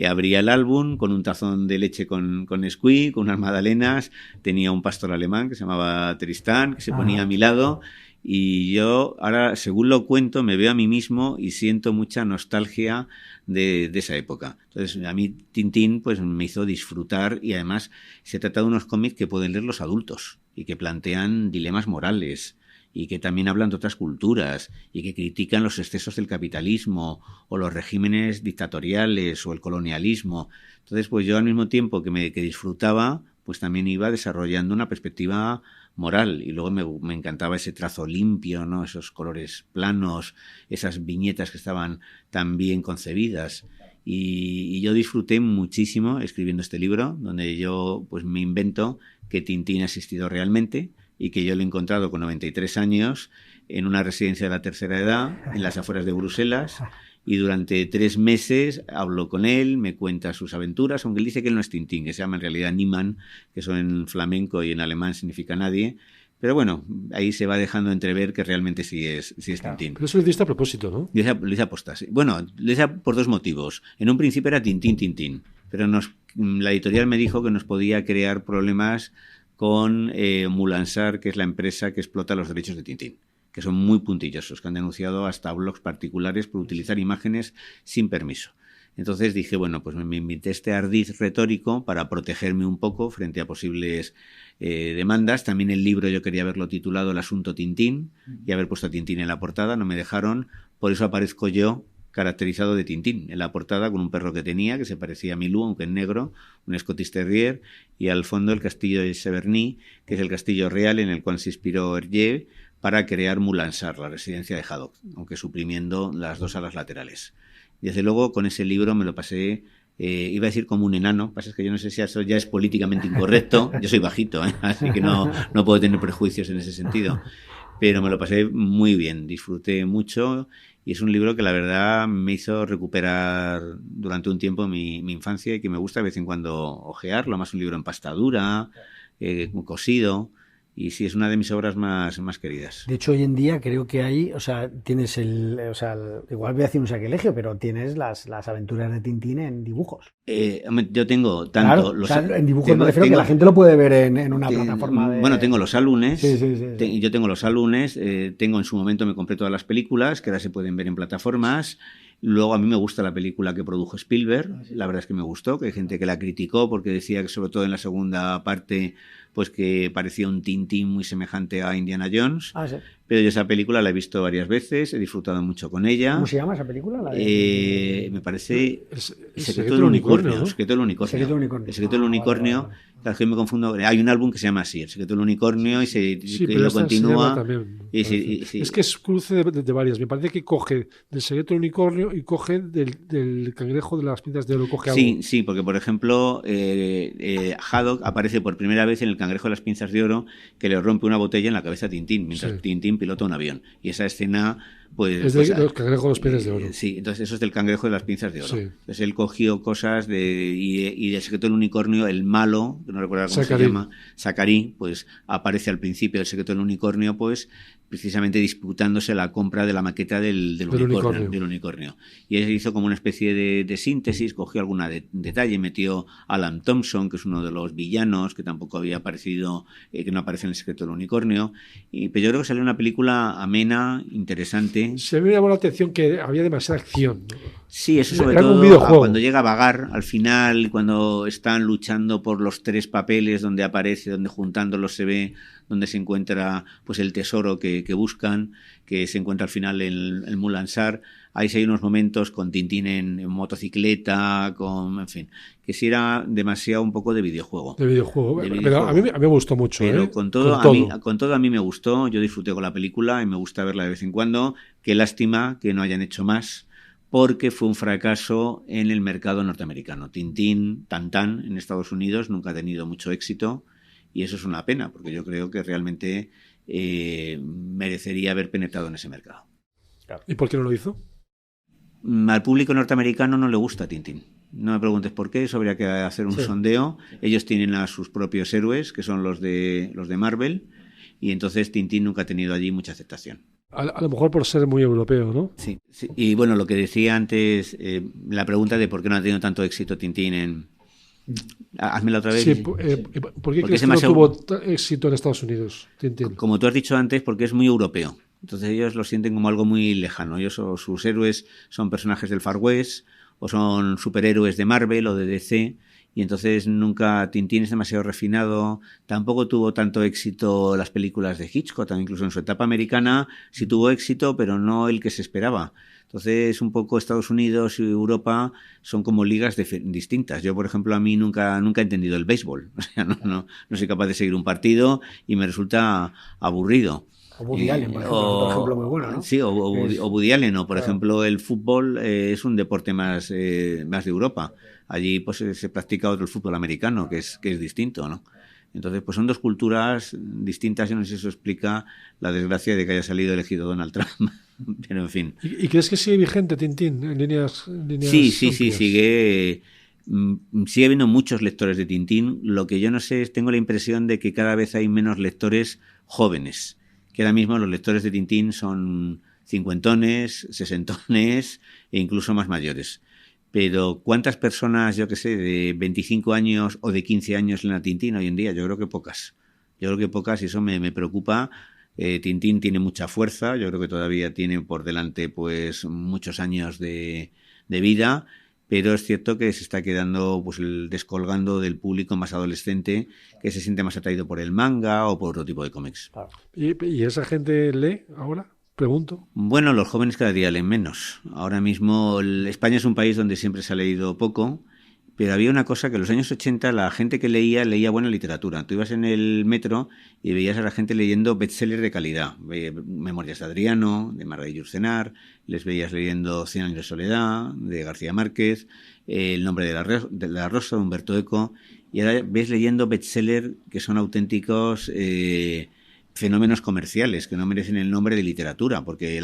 Abría el álbum con un tazón de leche con Nesquik, con unas magdalenas, tenía un pastor alemán que se llamaba Tristán, que se ponía a mi lado, y yo ahora, según lo cuento, me veo a mí mismo y siento mucha nostalgia de esa época. Entonces, a mí Tintín pues me hizo disfrutar, y además se trata de unos cómics que pueden leer los adultos y que plantean dilemas morales y que también hablan de otras culturas y que critican los excesos del capitalismo o los regímenes dictatoriales o el colonialismo. Entonces, pues yo al mismo tiempo que disfrutaba, pues también iba desarrollando una perspectiva moral, y luego me encantaba ese trazo limpio, ¿no? Esos colores planos, esas viñetas que estaban tan bien concebidas. Y yo disfruté muchísimo escribiendo este libro, donde yo pues me invento que Tintín ha existido realmente y que yo lo he encontrado con 93 años en una residencia de la tercera edad en las afueras de Bruselas, y durante 3 meses hablo con él, me cuenta sus aventuras, aunque él dice que él no es Tintín, que se llama en realidad Niemand, que eso en flamenco y en alemán significa nadie. Pero bueno, ahí se va dejando entrever que realmente sí es Tintín. Pero eso lo hiciste a propósito, ¿no? Lo hice aposta, sí. Bueno, lo hice por 2 motivos. En un principio era Tintín, pero la editorial me dijo que nos podía crear problemas con Mulansar, que es la empresa que explota los derechos de Tintín, que son muy puntillosos, que han denunciado hasta blogs particulares por utilizar imágenes sin permiso. Entonces dije, bueno, pues me invité este ardiz retórico para protegerme un poco frente a posibles demandas. También el libro yo quería haberlo titulado El asunto Tintín y haber puesto a Tintín en la portada, no me dejaron, por eso aparezco yo caracterizado de Tintín en la portada, con un perro que tenía, que se parecía a Milú, aunque en negro, un Scottish Terrier, y al fondo el castillo de Cheverny, que es el castillo real en el cual se inspiró Hergé para crear Mulansar, la residencia de Haddock, aunque suprimiendo las 2 alas laterales. Y desde luego con ese libro me lo pasé, iba a decir como un enano, pasa es que yo no sé si eso ya es políticamente incorrecto, yo soy bajito, así que no puedo tener prejuicios en ese sentido, pero me lo pasé muy bien, disfruté mucho, y es un libro que la verdad me hizo recuperar durante un tiempo mi infancia, y que me gusta de vez en cuando ojearlo, más un libro en pasta dura, cosido. Y sí, es una de mis obras más queridas. De hecho, hoy en día creo que hay, o sea, tienes igual voy a decir un sacrilegio, pero tienes las aventuras de Tintín en dibujos. Yo tengo tanto... Claro, en dibujos me refiero que la gente lo puede ver en una plataforma de... Bueno, tengo los álbumes. Sí. Yo tengo los álbumes. Tengo en su momento, me compré todas las películas, que ahora se pueden ver en plataformas. Luego a mí me gusta la película que produjo Spielberg, la verdad es que me gustó, que hay gente que la criticó porque decía que sobre todo en la segunda parte pues que parecía un Tintín muy semejante a Indiana Jones, sí. Pero yo esa película la he visto varias veces, he disfrutado mucho con ella. ¿Cómo se llama esa película? Me parece El secreto del unicornio, ¿no? El secreto del unicornio. Claro, que me confundo. Hay un álbum que se llama así, El secreto del unicornio, y lo continúa. Es que es cruce de varias. Me parece que coge del secreto del unicornio y coge del cangrejo de las pinzas de oro. Coge algo. Sí, porque por ejemplo, Haddock aparece por primera vez en el cangrejo de las pinzas de oro, que le rompe una botella en la cabeza a Tintín, mientras Tintín pilota un avión. Y esa escena, pues... Es de los cangrejos de los pinzas de oro. Sí, entonces eso es del cangrejo de las pinzas de oro. Sí. Entonces él cogió cosas y del secreto del unicornio, el malo, que no recuerdo cómo se llama, Zacharí, pues aparece al principio del secreto del unicornio, pues precisamente disputándose la compra de la maqueta del unicornio. Y él hizo como una especie de síntesis, cogió alguna detalle, metió a Alan Thompson, que es uno de los villanos, que tampoco había aparecido, que no aparece en el secreto del unicornio. Pero yo creo que salió una película amena, interesante. Se me llamó la atención que había demasiada acción, ¿no? Sí, eso sobre todo cuando llega a vagar al final, cuando están luchando por los 3 papeles, donde aparece, donde juntándolos se ve donde se encuentra pues el tesoro que buscan, que se encuentra al final en el Mulansar. Ahí sí hay unos momentos con Tintín en motocicleta, en fin, que sí era demasiado un poco de videojuego. Pero a mí me gustó mucho. Pero con todo a mí me gustó, yo disfruté con la película y me gusta verla de vez en cuando. Qué lástima que no hayan hecho más, porque fue un fracaso en el mercado norteamericano. Tintín, Tantán en Estados Unidos nunca ha tenido mucho éxito y eso es una pena, porque yo creo que realmente merecería haber penetrado en ese mercado. ¿Y por qué no lo hizo? Al público norteamericano no le gusta Tintín. No me preguntes por qué, eso habría que hacer un sondeo. Ellos tienen a sus propios héroes, que son los de Marvel, y entonces Tintín nunca ha tenido allí mucha aceptación. A lo mejor por ser muy europeo, ¿no? Sí. Y bueno, lo que decía antes, la pregunta de por qué no ha tenido tanto éxito Tintín en... Házmela otra vez. Sí, ¿por qué crees que no tuvo éxito en Estados Unidos, Tintín? Como tú has dicho antes, porque es muy europeo. Entonces ellos lo sienten como algo muy lejano. Ellos o sus héroes son personajes del Far West o son superhéroes de Marvel o de DC, y entonces nunca Tintín es demasiado refinado. Tampoco tuvo tanto éxito las películas de Hitchcock, incluso en su etapa americana sí tuvo éxito, pero no el que se esperaba. Entonces, un poco Estados Unidos y Europa son como ligas distintas. Yo, por ejemplo, a mí nunca he entendido el béisbol. O sea, no soy capaz de seguir un partido y me resulta aburrido. O Woody Allen, por ejemplo, muy bueno, ¿no? Sí, o Woody Allen, o por ejemplo el fútbol es un deporte más de Europa. Allí pues se practica el fútbol americano, que es distinto, ¿no? Entonces, pues son dos culturas distintas. Yo no sé si eso explica la desgracia de que haya salido elegido Donald Trump. Pero en fin. ¿Y crees que sigue vigente Tintín en líneas Sí, sigue habiendo muchos lectores de Tintín. Lo que yo no sé es, tengo la impresión de que cada vez hay menos lectores jóvenes. Que ahora mismo los lectores de Tintín son cincuentones, sesentones e incluso más mayores. Pero ¿cuántas personas, yo que sé, de 25 años o de 15 años leen a Tintín hoy en día? Yo creo que pocas. Y eso me preocupa. Tintín tiene mucha fuerza, yo creo que todavía tiene por delante pues muchos años de vida, pero es cierto que se está quedando pues descolgando del público más adolescente, que se siente más atraído por el manga o por otro tipo de cómics. ¿Y esa gente lee ahora? Pregunto. Bueno, los jóvenes cada día leen menos. Ahora mismo España es un país donde siempre se ha leído poco, pero había una cosa, que en los años 80 la gente que leía buena literatura. Tú ibas en el metro y veías a la gente leyendo bestsellers de calidad. Memorias de Adriano, de Marga y Yourcenar, les veías leyendo 100 años de soledad, de García Márquez, El nombre de la rosa, de Humberto Eco, y ahora ves leyendo bestsellers que son auténticos fenómenos comerciales, que no merecen el nombre de literatura, porque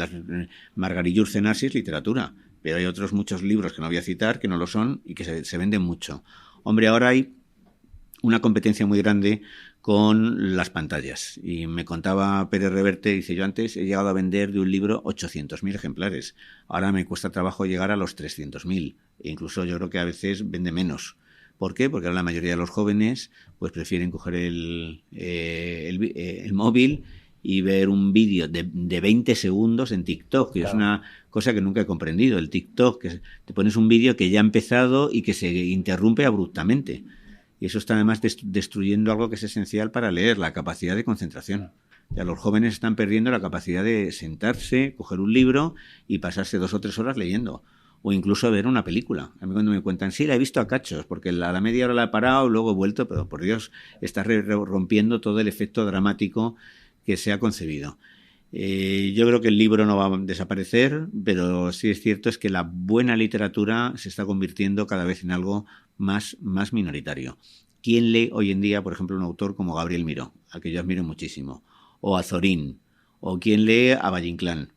Marga y Yourcenar sí es literatura, pero hay otros muchos libros que no voy a citar que no lo son y que se venden mucho. Hombre, ahora hay una competencia muy grande con las pantallas. Y me contaba Pérez Reverte, dice, yo antes he llegado a vender de un libro 800.000 ejemplares. Ahora me cuesta trabajo llegar a los 300.000. E incluso yo creo que a veces vende menos. ¿Por qué? Porque ahora la mayoría de los jóvenes pues prefieren coger el móvil y ver un vídeo de 20 segundos en TikTok, que claro, es una cosa que nunca he comprendido. El TikTok, que te pones un vídeo que ya ha empezado y que se interrumpe abruptamente. Y eso está además destruyendo algo que es esencial para leer, la capacidad de concentración. Ya los jóvenes están perdiendo la capacidad de sentarse, coger un libro y pasarse 2 o 3 horas leyendo. O incluso ver una película. A mí cuando me cuentan, sí, la he visto a cachos, porque a la media hora la he parado, luego he vuelto, pero por Dios, está rompiendo todo el efecto dramático que se ha concebido. Yo creo que el libro no va a desaparecer, pero sí es cierto es que la buena literatura se está convirtiendo cada vez en algo más minoritario. ¿Quién lee hoy en día, por ejemplo, un autor como Gabriel Miró, al que yo admiro muchísimo, o a Zorín, o quién lee a Valle Inclán?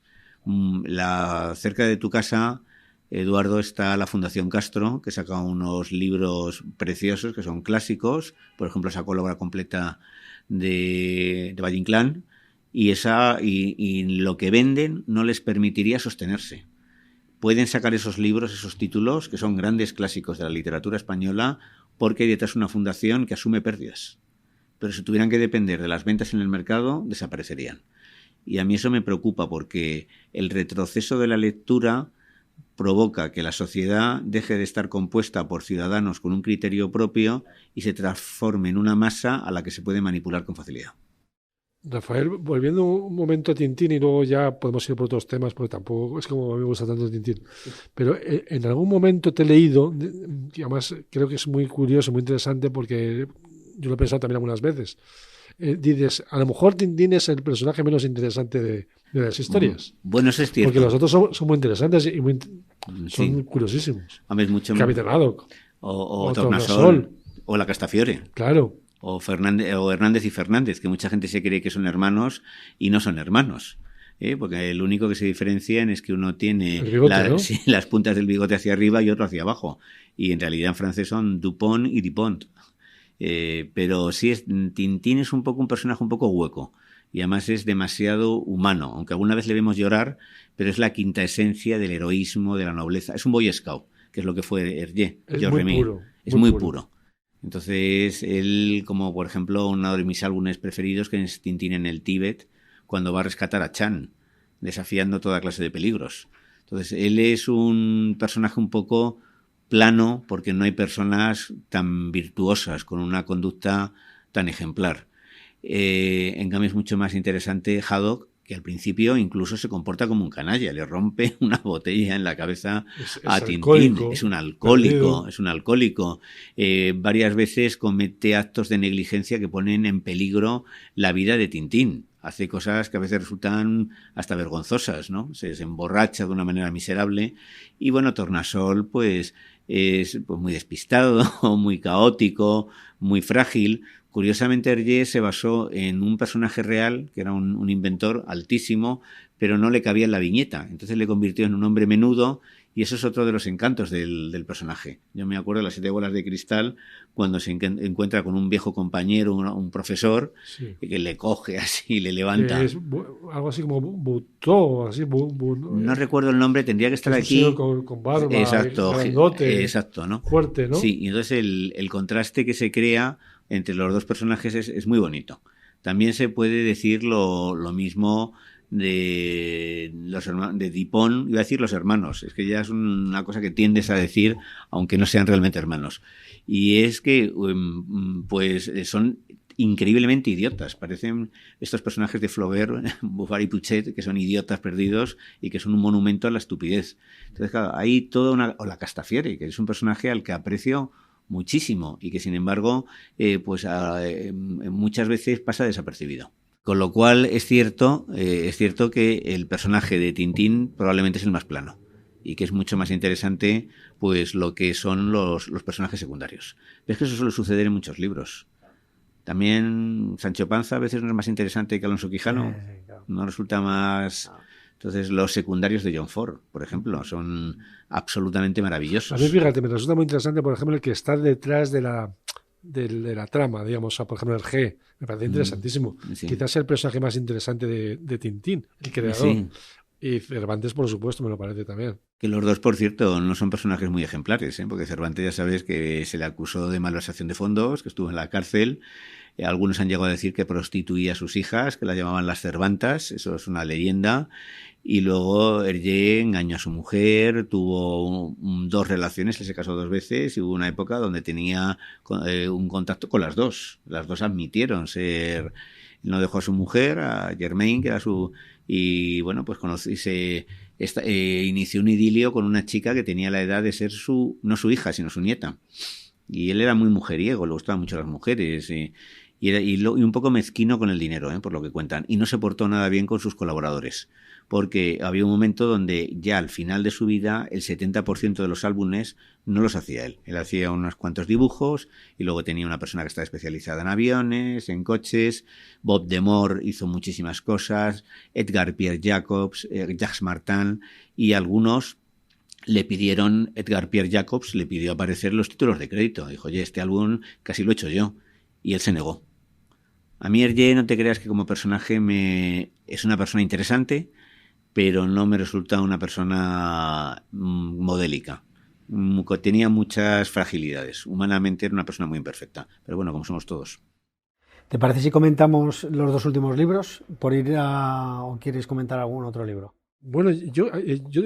Cerca de tu casa, Eduardo, está la Fundación Castro, que saca unos libros preciosos que son clásicos. Por ejemplo, sacó la obra completa de Valle Inclán, y lo que venden no les permitiría sostenerse. Pueden sacar esos libros, esos títulos, que son grandes clásicos de la literatura española, porque hay detrás una fundación que asume pérdidas. Pero si tuvieran que depender de las ventas en el mercado, desaparecerían. Y a mí eso me preocupa, porque el retroceso de la lectura provoca que la sociedad deje de estar compuesta por ciudadanos con un criterio propio y se transforme en una masa a la que se puede manipular con facilidad. Rafael, volviendo un momento a Tintín y luego ya podemos ir por otros temas, porque tampoco es como a mí me gusta tanto Tintín. Pero en algún momento te he leído, y además creo que es muy curioso, muy interesante, porque yo lo he pensado también algunas veces. Dices, a lo mejor Tintín es el personaje menos interesante de las historias. Bueno, eso es cierto. Porque los otros son muy interesantes y son curiosísimos. Hombre, es mucho Capitán Haddock. O Tornasol. O la Castafiore. Claro. O Hernández y Fernández, que mucha gente se cree que son hermanos y no son hermanos. Porque lo único que se diferencian es que uno tiene bigote, ¿no? Sí, las puntas del bigote hacia arriba y otro hacia abajo. Y en realidad en francés son Dupont y Dupont. Pero sí, Tintín es un poco un personaje un poco hueco. Y además es demasiado humano. Aunque alguna vez le vemos llorar, pero es la quinta esencia del heroísmo, de la nobleza. Es un Boy Scout, que es lo que fue Hergé. Es muy puro. Es muy puro. Entonces, él, como por ejemplo, uno de mis álbumes preferidos, que es Tintín en el Tíbet, cuando va a rescatar a Chan, desafiando toda clase de peligros. Entonces, él es un personaje un poco plano, porque no hay personas tan virtuosas, con una conducta tan ejemplar. En cambio, es mucho más interesante Haddock, que al principio incluso se comporta como un canalla, le rompe una botella en la cabeza a Tintín. Es un alcohólico. Varias veces comete actos de negligencia que ponen en peligro la vida de Tintín. Hace cosas que a veces resultan hasta vergonzosas, ¿no? Se emborracha de una manera miserable. Y bueno, Tornasol, pues, es pues, muy despistado, muy caótico, muy frágil. Curiosamente, Hergé se basó en un personaje real, que era un inventor altísimo, pero no le cabía en la viñeta. Entonces le convirtió en un hombre menudo, y eso es otro de los encantos del personaje. Yo me acuerdo de las 7 bolas de cristal, cuando se encuentra con un viejo compañero, un profesor, sí, que le coge así, le levanta. Es algo así como Butó, así. No recuerdo el nombre, tendría que estar aquí. Con barba, exacto, grandote, exacto, ¿no? Fuerte, ¿no? Sí, y entonces el contraste que se crea entre los dos personajes es muy bonito. También se puede decir lo mismo de Dupont, iba a decir los hermanos, es que ya es una cosa que tiendes a decir, aunque no sean realmente hermanos. Y es que, pues, son increíblemente idiotas. Parecen estos personajes de Flaubert, Buffard y Puchet, que son idiotas perdidos y que son un monumento a la estupidez. Entonces, claro, hay toda o la Castafiore, que es un personaje al que aprecio muchísimo y que sin embargo muchas veces pasa desapercibido. Con lo cual es cierto que el personaje de Tintín probablemente es el más plano y que es mucho más interesante pues lo que son los personajes secundarios. Pero es que eso suele suceder en muchos libros. También Sancho Panza a veces no es más interesante que Alonso Quijano, no resulta más. Entonces, los secundarios de John Ford, por ejemplo, son absolutamente maravillosos. A mí, fíjate, me resulta muy interesante, por ejemplo, el que está detrás de la trama, digamos, o sea, por ejemplo, el G. Me parece interesantísimo. Sí. Quizás sea el personaje más interesante de Tintín, el creador. Sí. Y Cervantes, por supuesto, me lo parece también. Que los dos, por cierto, no son personajes muy ejemplares, porque Cervantes ya sabes que se le acusó de malversación de fondos, que estuvo en la cárcel. Algunos han llegado a decir que prostituía a sus hijas, que las llamaban las Cervantas, eso es una leyenda. Y luego Hergé engañó a su mujer, tuvo 2 relaciones, él se casó 2 veces y hubo una época donde tenía un contacto con las dos. Las dos admitieron ser. No dejó a su mujer, a Germaine, que era su. Y bueno, pues inició un idilio con una chica que tenía la edad de ser no su hija, sino su nieta. Y él era muy mujeriego, le gustaban mucho las mujeres. Y un poco mezquino con el dinero, por lo que cuentan. Y no se portó nada bien con sus colaboradores. Porque había un momento donde ya al final de su vida el 70% de los álbumes no los hacía él. Él hacía unos cuantos dibujos y luego tenía una persona que estaba especializada en aviones, en coches. Bob de Moor hizo muchísimas cosas. Edgar Pierre Jacobs, Jacques Martin y algunos Edgar Pierre Jacobs le pidió aparecer los títulos de crédito. Dijo, oye, este álbum casi lo he hecho yo. Y él se negó. A mí Hergé, no te creas que como personaje es una persona interesante, pero no me resulta una persona modélica. Tenía muchas fragilidades. Humanamente era una persona muy imperfecta. Pero bueno, como somos todos. ¿Te parece si comentamos los 2 últimos libros? ¿O quieres comentar algún otro libro? Bueno, yo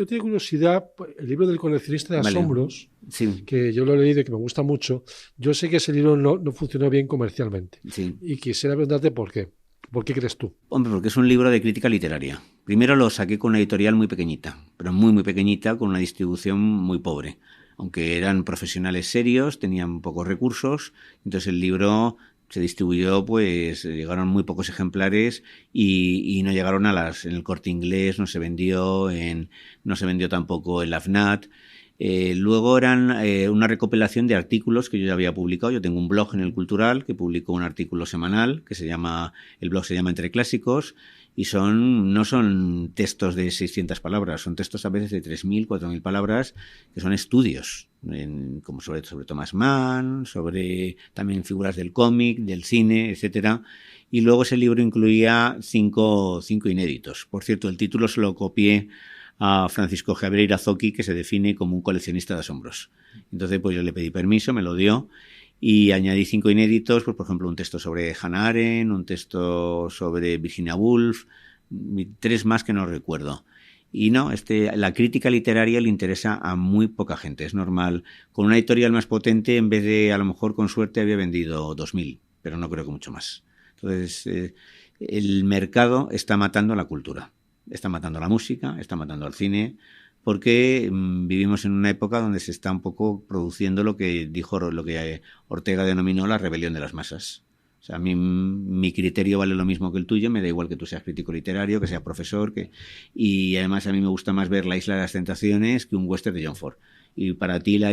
tengo curiosidad, el libro del coleccionista de asombros, sí, que yo lo he leído y que me gusta mucho. Yo sé que ese libro no funcionó bien comercialmente. Sí. Y quisiera preguntarte por qué. ¿Por qué crees tú? Hombre, porque es un libro de crítica literaria. Primero lo saqué con una editorial muy pequeñita, pero muy, muy pequeñita, con una distribución muy pobre. Aunque eran profesionales serios, tenían pocos recursos, entonces el libro se distribuyó, pues llegaron muy pocos ejemplares y no llegaron en el Corte Inglés, no se vendió tampoco en la FNAC. Luego eran una recopilación de artículos que yo ya había publicado. Yo tengo un blog en El Cultural que publico un artículo semanal el blog se llama Entre Clásicos, y no son textos de 600 palabras, son textos a veces de 3.000, 4.000 palabras, que son estudios, como sobre Thomas Mann, sobre también figuras del cómic, del cine, etcétera. Y luego ese libro incluía cinco inéditos. Por cierto, el título se lo copié a Francisco Javier Irazoqui, que se define como un coleccionista de asombros. Entonces, pues yo le pedí permiso, me lo dio, y añadí 5 inéditos, pues por ejemplo un texto sobre Hannah Arendt, un texto sobre Virginia Woolf, 3 más que no recuerdo. Y no, la crítica literaria le interesa a muy poca gente, es normal. Con una editorial más potente, en vez de, a lo mejor con suerte, había vendido 2.000, pero no creo que mucho más. Entonces, el mercado está matando la cultura, está matando la música, está matando al cine, porque vivimos en una época donde se está un poco produciendo lo que Ortega denominó la rebelión de las masas. O sea, a mí mi criterio vale lo mismo que el tuyo, me da igual que tú seas crítico literario, que seas profesor, y además a mí me gusta más ver La Isla de las Tentaciones que un western de John Ford. Y para ti La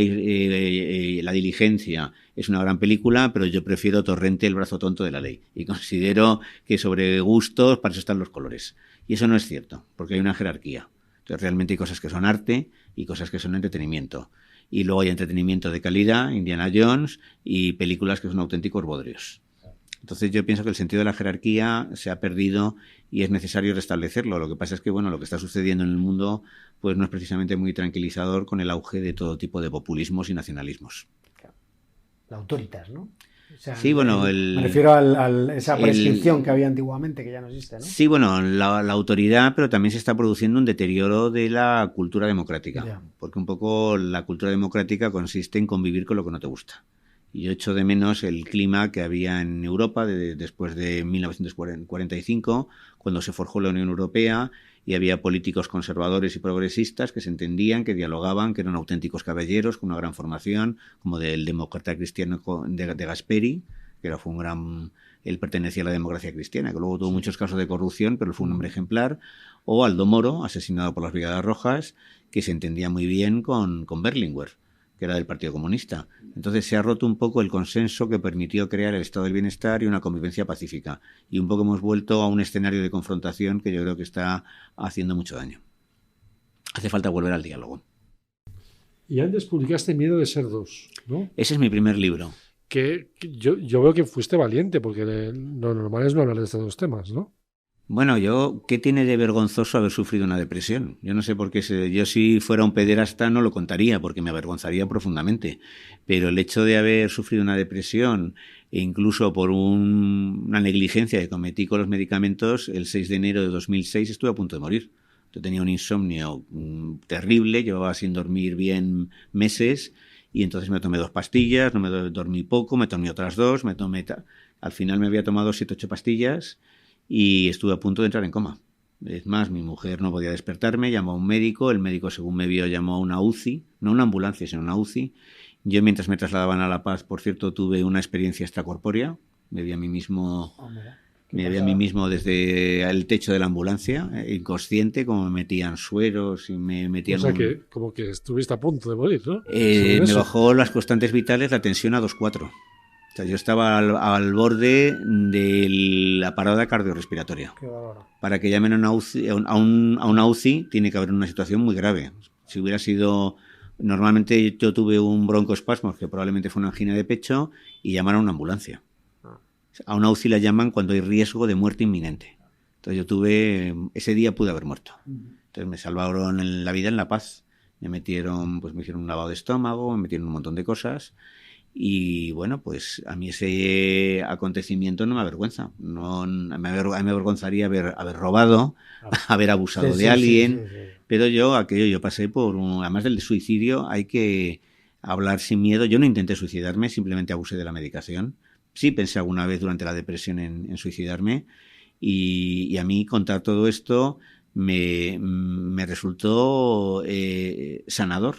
Diligencia es una gran película, pero yo prefiero Torrente, el brazo tonto de la ley. Y considero que sobre gustos, para eso están los colores. Y eso no es cierto, porque hay una jerarquía. Entonces, realmente hay cosas que son arte y cosas que son entretenimiento. Y luego hay entretenimiento de calidad, Indiana Jones, y películas que son auténticos bodrios. Entonces yo pienso que el sentido de la jerarquía se ha perdido y es necesario restablecerlo. Lo que pasa es que, bueno, lo que está sucediendo en el mundo pues no es precisamente muy tranquilizador con el auge de todo tipo de populismos y nacionalismos. La autoritas, ¿no? O sea, sí, bueno, me refiero a esa prescripción que había antiguamente, que ya no existe, ¿no? Sí, bueno, la autoridad, pero también se está produciendo un deterioro de la cultura democrática. Ya. Porque un poco la cultura democrática consiste en convivir con lo que no te gusta. Y yo echo de menos el clima que había en Europa después de 1945, cuando se forjó la Unión Europea y había políticos conservadores y progresistas que se entendían, que dialogaban, que eran auténticos caballeros con una gran formación, como del demócrata cristiano de Gasperi, que fue un gran... Él pertenecía a la democracia cristiana, que luego tuvo muchos casos de corrupción, pero fue un hombre ejemplar. O Aldo Moro, asesinado por las Brigadas Rojas, que se entendía muy bien con Berlinguer, que era del Partido Comunista. Entonces se ha roto un poco el consenso que permitió crear el estado del bienestar y una convivencia pacífica. Y un poco hemos vuelto a un escenario de confrontación que yo creo que está haciendo mucho daño. Hace falta volver al diálogo. Y antes publicaste Miedo de ser dos, ¿no? Ese es mi primer libro. Que yo veo que fuiste valiente, porque lo normal es no hablar de estos dos temas, ¿no? Bueno, ¿qué tiene de vergonzoso haber sufrido una depresión? Yo no sé por qué, yo si fuera un pederasta no lo contaría, porque me avergonzaría profundamente. Pero el hecho de haber sufrido una depresión, e incluso por una negligencia que cometí con los medicamentos, el 6 de enero de 2006 estuve a punto de morir. Yo tenía un insomnio terrible, llevaba sin dormir bien meses, y entonces me tomé 2 pastillas, no me dormí poco, me tomé otras 2, al final me había tomado 7 u 8 pastillas, y estuve a punto de entrar en coma. Es más, mi mujer no podía despertarme, llamó a un médico, el médico según me vio llamó a una UCI, no una ambulancia sino una UCI. Yo mientras me trasladaban a La Paz, por cierto, tuve una experiencia extracorpórea, me vi a mí mismo desde el techo de la ambulancia, inconsciente, como me metían sueros y me metían... O sea, que como que estuviste a punto de morir, ¿no? Me bajó las constantes vitales, la tensión a 2,4. O sea, yo estaba al borde de la parada cardiorrespiratoria. Para que llamen a una UCI tiene que haber una situación muy grave. Si hubiera sido... Normalmente yo tuve un broncoespasmos, que probablemente fue una angina de pecho, y llamaron a una ambulancia. A una UCI la llaman cuando hay riesgo de muerte inminente. Entonces ese día pude haber muerto. Entonces me salvaron la vida en La Paz. Me hicieron un lavado de estómago, me metieron un montón de cosas. Y bueno, pues a mí ese acontecimiento no me avergüenza. No, me avergonzaría haber robado, haber abusado de alguien. Sí. Pero yo pasé además del suicidio, hay que hablar sin miedo. Yo no intenté suicidarme, simplemente abusé de la medicación. Sí pensé alguna vez durante la depresión en suicidarme. Y a mí contar todo esto me resultó sanador,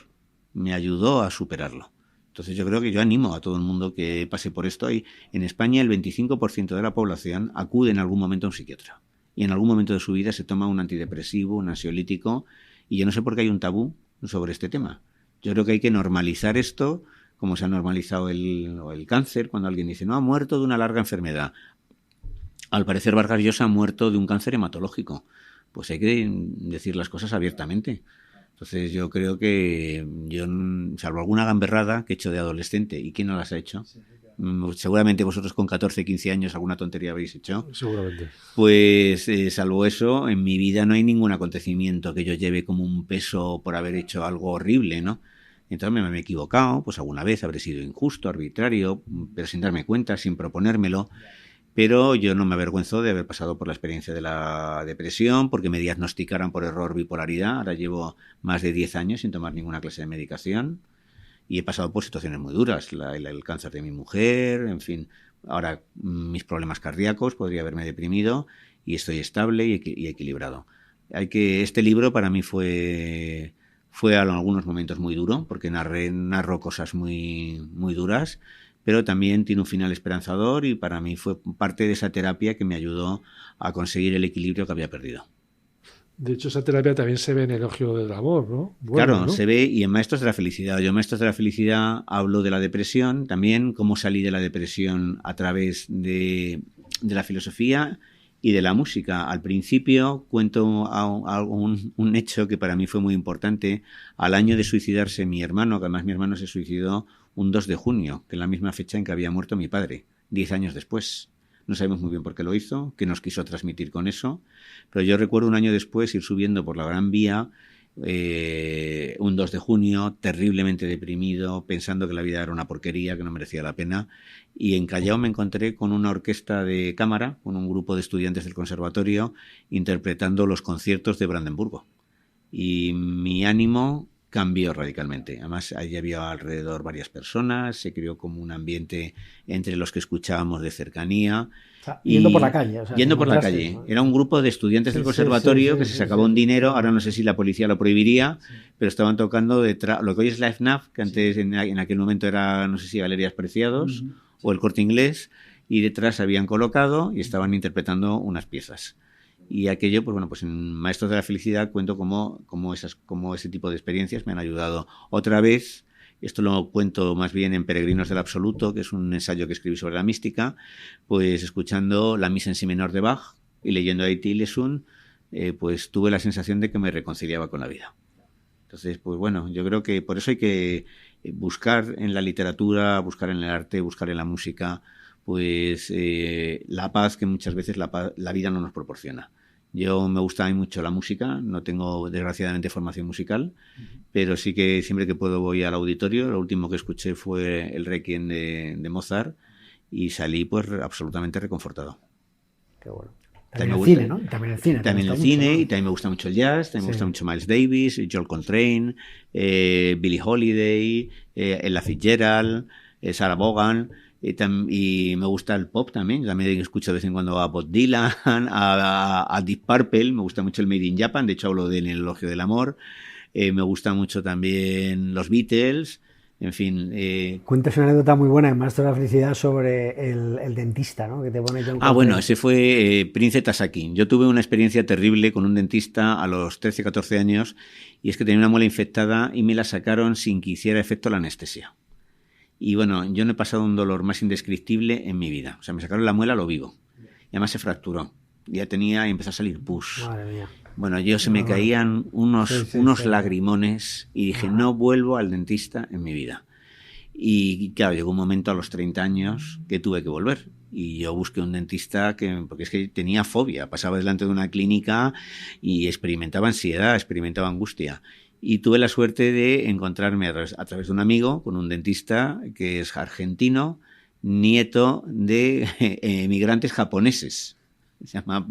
me ayudó a superarlo. Entonces yo creo que yo animo a todo el mundo que pase por esto. En España el 25% de la población acude en algún momento a un psiquiatra y en algún momento de su vida se toma un antidepresivo, un ansiolítico, y yo no sé por qué hay un tabú sobre este tema. Yo creo que hay que normalizar esto, como se ha normalizado el cáncer, cuando alguien dice, no, ha muerto de una larga enfermedad. Al parecer Vargas Llosa ha muerto de un cáncer hematológico. Pues hay que decir las cosas abiertamente. Entonces yo creo que yo, salvo alguna gamberrada que he hecho de adolescente, ¿y quién no las ha hecho? Seguramente vosotros con 14, 15 años alguna tontería habéis hecho. Seguramente. Pues salvo eso, en mi vida no hay ningún acontecimiento que yo lleve como un peso por haber hecho algo horrible, ¿no? Entonces me he equivocado, pues alguna vez habré sido injusto, arbitrario, pero sin darme cuenta, sin proponérmelo. Pero yo no me avergüenzo de haber pasado por la experiencia de la depresión, porque me diagnosticaron por error bipolaridad. Ahora llevo más de 10 años sin tomar ninguna clase de medicación y he pasado por situaciones muy duras. El cáncer de mi mujer, en fin. Ahora mis problemas cardíacos, podría haberme deprimido y estoy estable y equilibrado. Este libro para mí fue en algunos momentos muy duro, porque narro cosas muy, muy duras, pero también tiene un final esperanzador y para mí fue parte de esa terapia que me ayudó a conseguir el equilibrio que había perdido. De hecho, esa terapia también se ve en Elogio del Amor, ¿no? Bueno, claro, ¿no? Se ve, y en Maestros de la Felicidad. Yo en Maestros de la Felicidad hablo de la depresión, también cómo salí de la depresión a través de la filosofía y de la música. Al principio cuento un hecho que para mí fue muy importante. Al año de suicidarse mi hermano, que además mi hermano se suicidó un 2 de junio, que es la misma fecha en que había muerto mi padre, 10 años después. No sabemos muy bien por qué lo hizo, qué nos quiso transmitir con eso, pero yo recuerdo un año después ir subiendo por la Gran Vía, un 2 de junio, terriblemente deprimido, pensando que la vida era una porquería, que no merecía la pena, y en Callao me encontré con una orquesta de cámara, con un grupo de estudiantes del conservatorio, interpretando los conciertos de Brandenburgo. Y mi ánimo cambió radicalmente. Además, allí había alrededor varias personas, se creó como un ambiente entre los que escuchábamos de cercanía. O sea, yendo por la calle. O sea, yendo por la calle. ¿No? Era un grupo de estudiantes del conservatorio que se sacaba un dinero, ahora no sé si la policía lo prohibiría, pero estaban la detrás, lo que hoy es la FNAF, que antes en aquel momento era, no sé si Galerías Preciados o el Corte Inglés, y detrás se habían colocado y estaban interpretando unas piezas. Y aquello, pues bueno, pues en Maestros de la Felicidad cuento cómo ese tipo de experiencias me han ayudado. Otra vez, esto lo cuento más bien en Peregrinos del Absoluto, que es un ensayo que escribí sobre la mística, pues escuchando la Misa en Si menor de Bach y leyendo a E.T. Lesun, pues tuve la sensación de que me reconciliaba con la vida. Entonces, pues bueno, yo creo que por eso hay que buscar en la literatura, buscar en el arte, buscar en la música, pues la paz que muchas veces la vida no nos proporciona. Yo me gusta mucho la música, no tengo desgraciadamente formación musical, pero sí que siempre que puedo voy al auditorio. Lo último que escuché fue el Requiem de Mozart y salí pues absolutamente reconfortado. Qué bueno. También el cine, ¿no? También el cine. También el cine, y también me gusta mucho el jazz, también me gusta mucho Miles Davis, Joel Coltrane, Billie Holiday, Ella Fitzgerald, Sarah Vaughan. Y me gusta el pop también. También escucho de vez en cuando a Bob Dylan, a Deep Purple. Me gusta mucho el Made in Japan, de hecho hablo de en el Elogio del Amor. Me gusta mucho también los Beatles. En fin. Cuentas una anécdota muy buena en Maestro de la Felicidad sobre el dentista, ¿no? Que te pone bueno, ese fue Prince Tasaki. Yo tuve una experiencia terrible con un dentista a los 13, 14 años, y es que tenía una muela infectada y me la sacaron sin que hiciera efecto la anestesia. Y bueno, yo no he pasado un dolor más indescriptible en mi vida. O sea, me sacaron la muela a lo vivo. Y además se fracturó. Ya y empezó a salir pus. Madre mía. Bueno, se me caían unos lagrimones y dije, no vuelvo al dentista en mi vida. Y claro, llegó un momento a los 30 años que tuve que volver. Y yo busqué un dentista porque es que tenía fobia. Pasaba delante de una clínica y experimentaba ansiedad, experimentaba angustia. Y tuve la suerte de encontrarme a través de un amigo con un dentista que es argentino, nieto de emigrantes japoneses. se llama,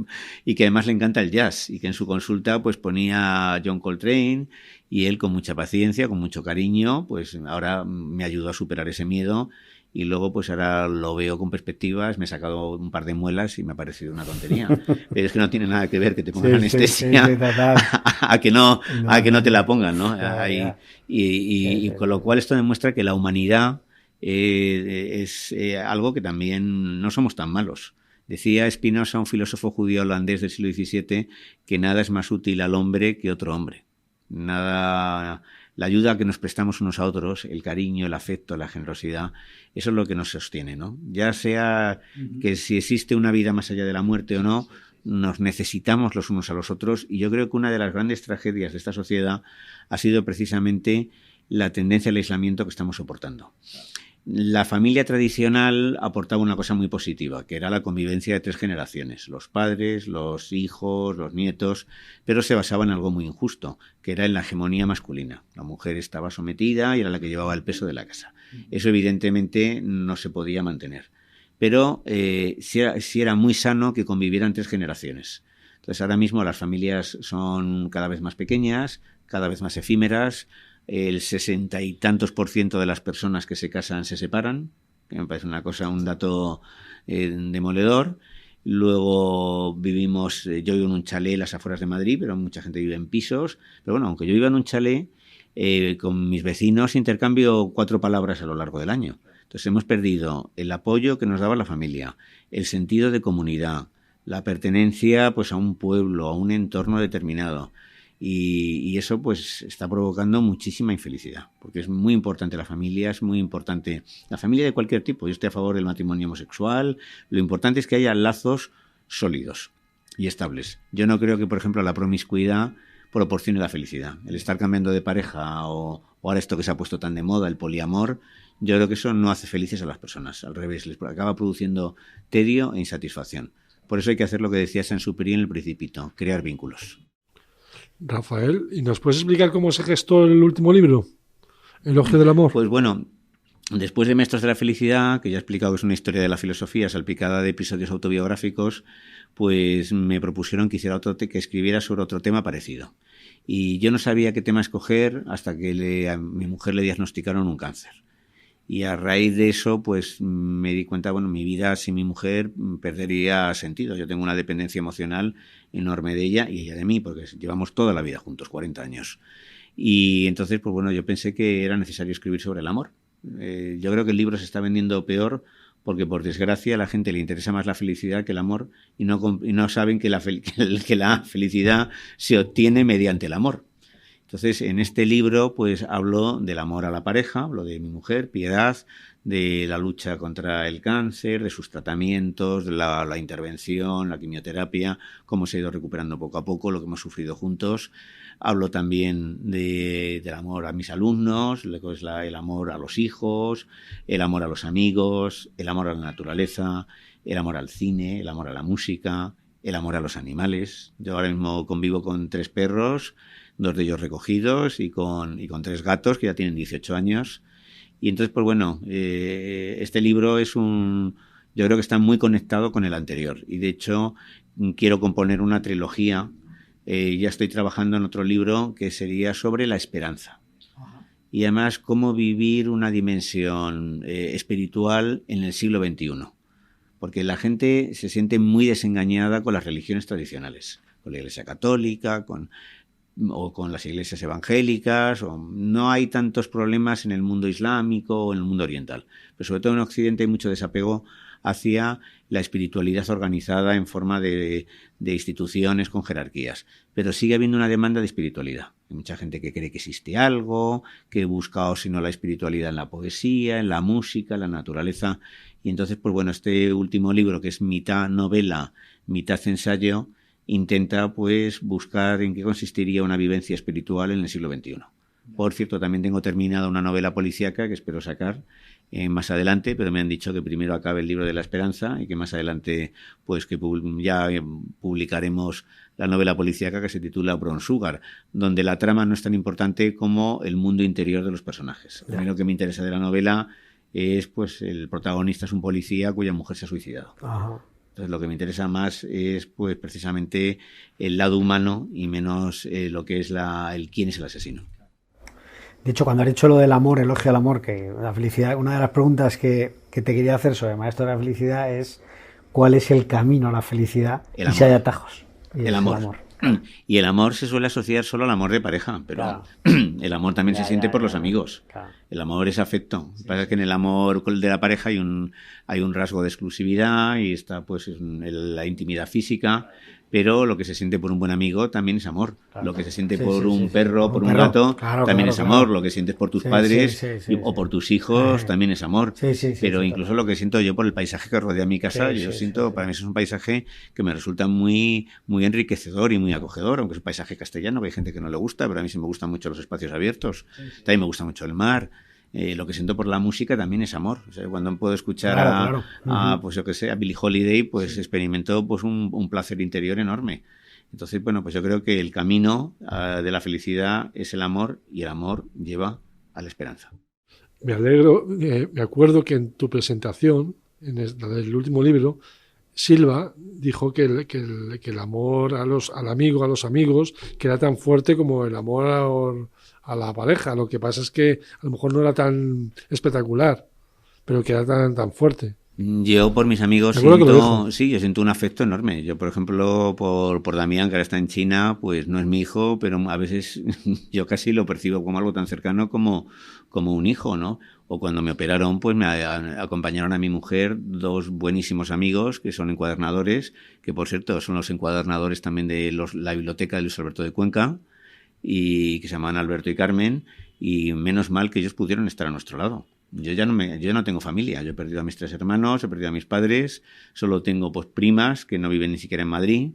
y que además le encanta el jazz, y que en su consulta pues ponía a John Coltrane, y él con mucha paciencia, con mucho cariño, pues ahora me ayudó a superar ese miedo. Y luego, pues ahora lo veo con perspectivas, me he sacado un par de muelas y me ha parecido una tontería. Pero es que no tiene nada que ver que te pongan anestesia a que no te la pongan, ¿no? Y con lo cual esto demuestra que la humanidad es algo que también no somos tan malos. Decía Spinoza, un filósofo judío holandés del siglo XVII, que nada es más útil al hombre que otro hombre. Nada... La ayuda que nos prestamos unos a otros, el cariño, el afecto, la generosidad, eso es lo que nos sostiene, ¿no? Ya sea que si existe una vida más allá de la muerte o no, nos necesitamos los unos a los otros, y yo creo que una de las grandes tragedias de esta sociedad ha sido precisamente la tendencia al aislamiento que estamos soportando. La familia tradicional aportaba una cosa muy positiva, que era la convivencia de 3 generaciones, los padres, los hijos, los nietos, pero se basaba en algo muy injusto, que era en la hegemonía masculina. La mujer estaba sometida y era la que llevaba el peso de la casa. Eso evidentemente no se podía mantener, pero sí era muy sano que convivieran 3 generaciones. Entonces ahora mismo las familias son cada vez más pequeñas, cada vez más efímeras. El 60 y tantos % de las personas que se casan se separan, que me parece un dato demoledor. Luego yo vivo en un chalet en las afueras de Madrid, pero mucha gente vive en pisos. Pero bueno, aunque yo viva en un chalet, con mis vecinos intercambio 4 palabras a lo largo del año. Entonces hemos perdido el apoyo que nos daba la familia, el sentido de comunidad, la pertenencia pues a un pueblo, a un entorno determinado. Y eso pues está provocando muchísima infelicidad, porque es muy importante la familia, es muy importante la familia de cualquier tipo. Yo estoy a favor del matrimonio homosexual. Lo importante es que haya lazos sólidos y estables. Yo no creo que, por ejemplo, la promiscuidad proporcione la felicidad. El estar cambiando de pareja o ahora esto que se ha puesto tan de moda, el poliamor, yo creo que eso no hace felices a las personas. Al revés, les acaba produciendo tedio e insatisfacción. Por eso hay que hacer lo que decía Saint-Exupéry en El Principito, crear vínculos. Rafael, ¿y nos puedes explicar cómo se gestó el último libro, Elogio del amor? Pues bueno, después de Maestros de la Felicidad, que ya he explicado que es una historia de la filosofía salpicada de episodios autobiográficos, pues me propusieron que hiciera que escribiera sobre otro tema parecido. Y yo no sabía qué tema escoger hasta que a mi mujer le diagnosticaron un cáncer. Y a raíz de eso, pues me di cuenta, bueno, mi vida sin mi mujer perdería sentido. Yo tengo una dependencia emocional enorme de ella y ella de mí, porque llevamos toda la vida juntos, 40 años. Y entonces, pues bueno, yo pensé que era necesario escribir sobre el amor. Yo creo que el libro se está vendiendo peor porque, por desgracia, a la gente le interesa más la felicidad que el amor y no saben que la felicidad se obtiene mediante el amor. Entonces, en este libro, pues hablo del amor a la pareja, hablo de mi mujer, Piedad, de la lucha contra el cáncer, de sus tratamientos, de la intervención, la quimioterapia, cómo se ha ido recuperando poco a poco, lo que hemos sufrido juntos. Hablo también del amor a mis alumnos, luego es el amor a los hijos, el amor a los amigos, el amor a la naturaleza, el amor al cine, el amor a la música, el amor a los animales. Yo ahora mismo convivo con 3 perros, 2 de ellos recogidos y con 3 gatos que ya tienen 18 años. Y entonces, pues bueno, este libro yo creo que está muy conectado con el anterior. Y de hecho, quiero componer una trilogía. Ya estoy trabajando en otro libro que sería sobre la esperanza. Y además, cómo vivir una dimensión espiritual en el siglo XXI. Porque la gente se siente muy desengañada con las religiones tradicionales, con la Iglesia Católica, o con las iglesias evangélicas, no hay tantos problemas en el mundo islámico o en el mundo oriental, pero sobre todo en Occidente hay mucho desapego hacia la espiritualidad organizada en forma de instituciones con jerarquías, pero sigue habiendo una demanda de espiritualidad. Hay mucha gente que cree que existe algo, que busca o si no la espiritualidad en la poesía, en la música, en la naturaleza, y entonces pues bueno, este último libro, que es mitad novela, mitad ensayo, intenta pues buscar en qué consistiría una vivencia espiritual en el siglo XXI. Por cierto, también tengo terminada una novela policíaca que espero sacar más adelante, pero me han dicho que primero acabe el libro de la esperanza y que más adelante pues que ya publicaremos la novela policíaca que se titula Brown Sugar, donde la trama no es tan importante como el mundo interior de los personajes. A mí lo que me interesa de la novela es pues el protagonista es un policía cuya mujer se ha suicidado. Ajá. Entonces lo que me interesa más es pues precisamente el lado humano y menos lo que es el quién es el asesino. De hecho, cuando has dicho lo del amor, elogio al amor, que la felicidad, una de las preguntas que te quería hacer sobre el maestro de la felicidad es ¿cuál es el camino a la felicidad? El y amor. si hay atajos. El amor. Y el amor se suele asociar solo al amor de pareja, pero claro. El amor también se siente por los amigos. Claro. El amor es afecto. Lo que pasa es que en el amor de la pareja hay un rasgo de exclusividad y está pues la intimidad física, pero lo que se siente por un buen amigo también es amor. Claro. Lo que se siente por un perro, por un gato, también es amor. Lo que sientes por tus padres o por tus hijos también es amor. Pero incluso lo que siento yo por el paisaje que rodea mi casa, yo siento, para mí es un paisaje que me resulta muy, muy enriquecedor y muy acogedor, aunque es un paisaje castellano, que hay gente que no le gusta, pero a mí sí me gustan mucho los espacios abiertos. También me gusta mucho el mar. Lo que siento por la música también es amor. O sea, cuando puedo escuchar a pues yo que sé, a Billie Holiday, pues experimento pues un placer interior enorme. Entonces, bueno, pues yo creo que el camino de la felicidad es el amor y el amor lleva a la esperanza. Me alegro, me acuerdo que en tu presentación, en el último libro, Silva dijo que el amor al amigo, a los amigos, que era tan fuerte como el amor a la pareja. Lo que pasa es que a lo mejor no era tan espectacular, pero que era tan fuerte. Yo por mis amigos yo siento un afecto enorme. Yo, por ejemplo, por Damián, que ahora está en China, pues no es mi hijo, pero a veces yo casi lo percibo como algo tan cercano como un hijo, ¿no? O cuando me operaron, pues me acompañaron a mi mujer 2 buenísimos amigos que son encuadernadores, que por cierto son los encuadernadores también de la biblioteca de Luis Alberto de Cuenca, y que se llamaban Alberto y Carmen, y menos mal que ellos pudieron estar a nuestro lado. Yo no tengo familia, yo he perdido a mis 3 hermanos, he perdido a mis padres, solo tengo pues primas que no viven ni siquiera en Madrid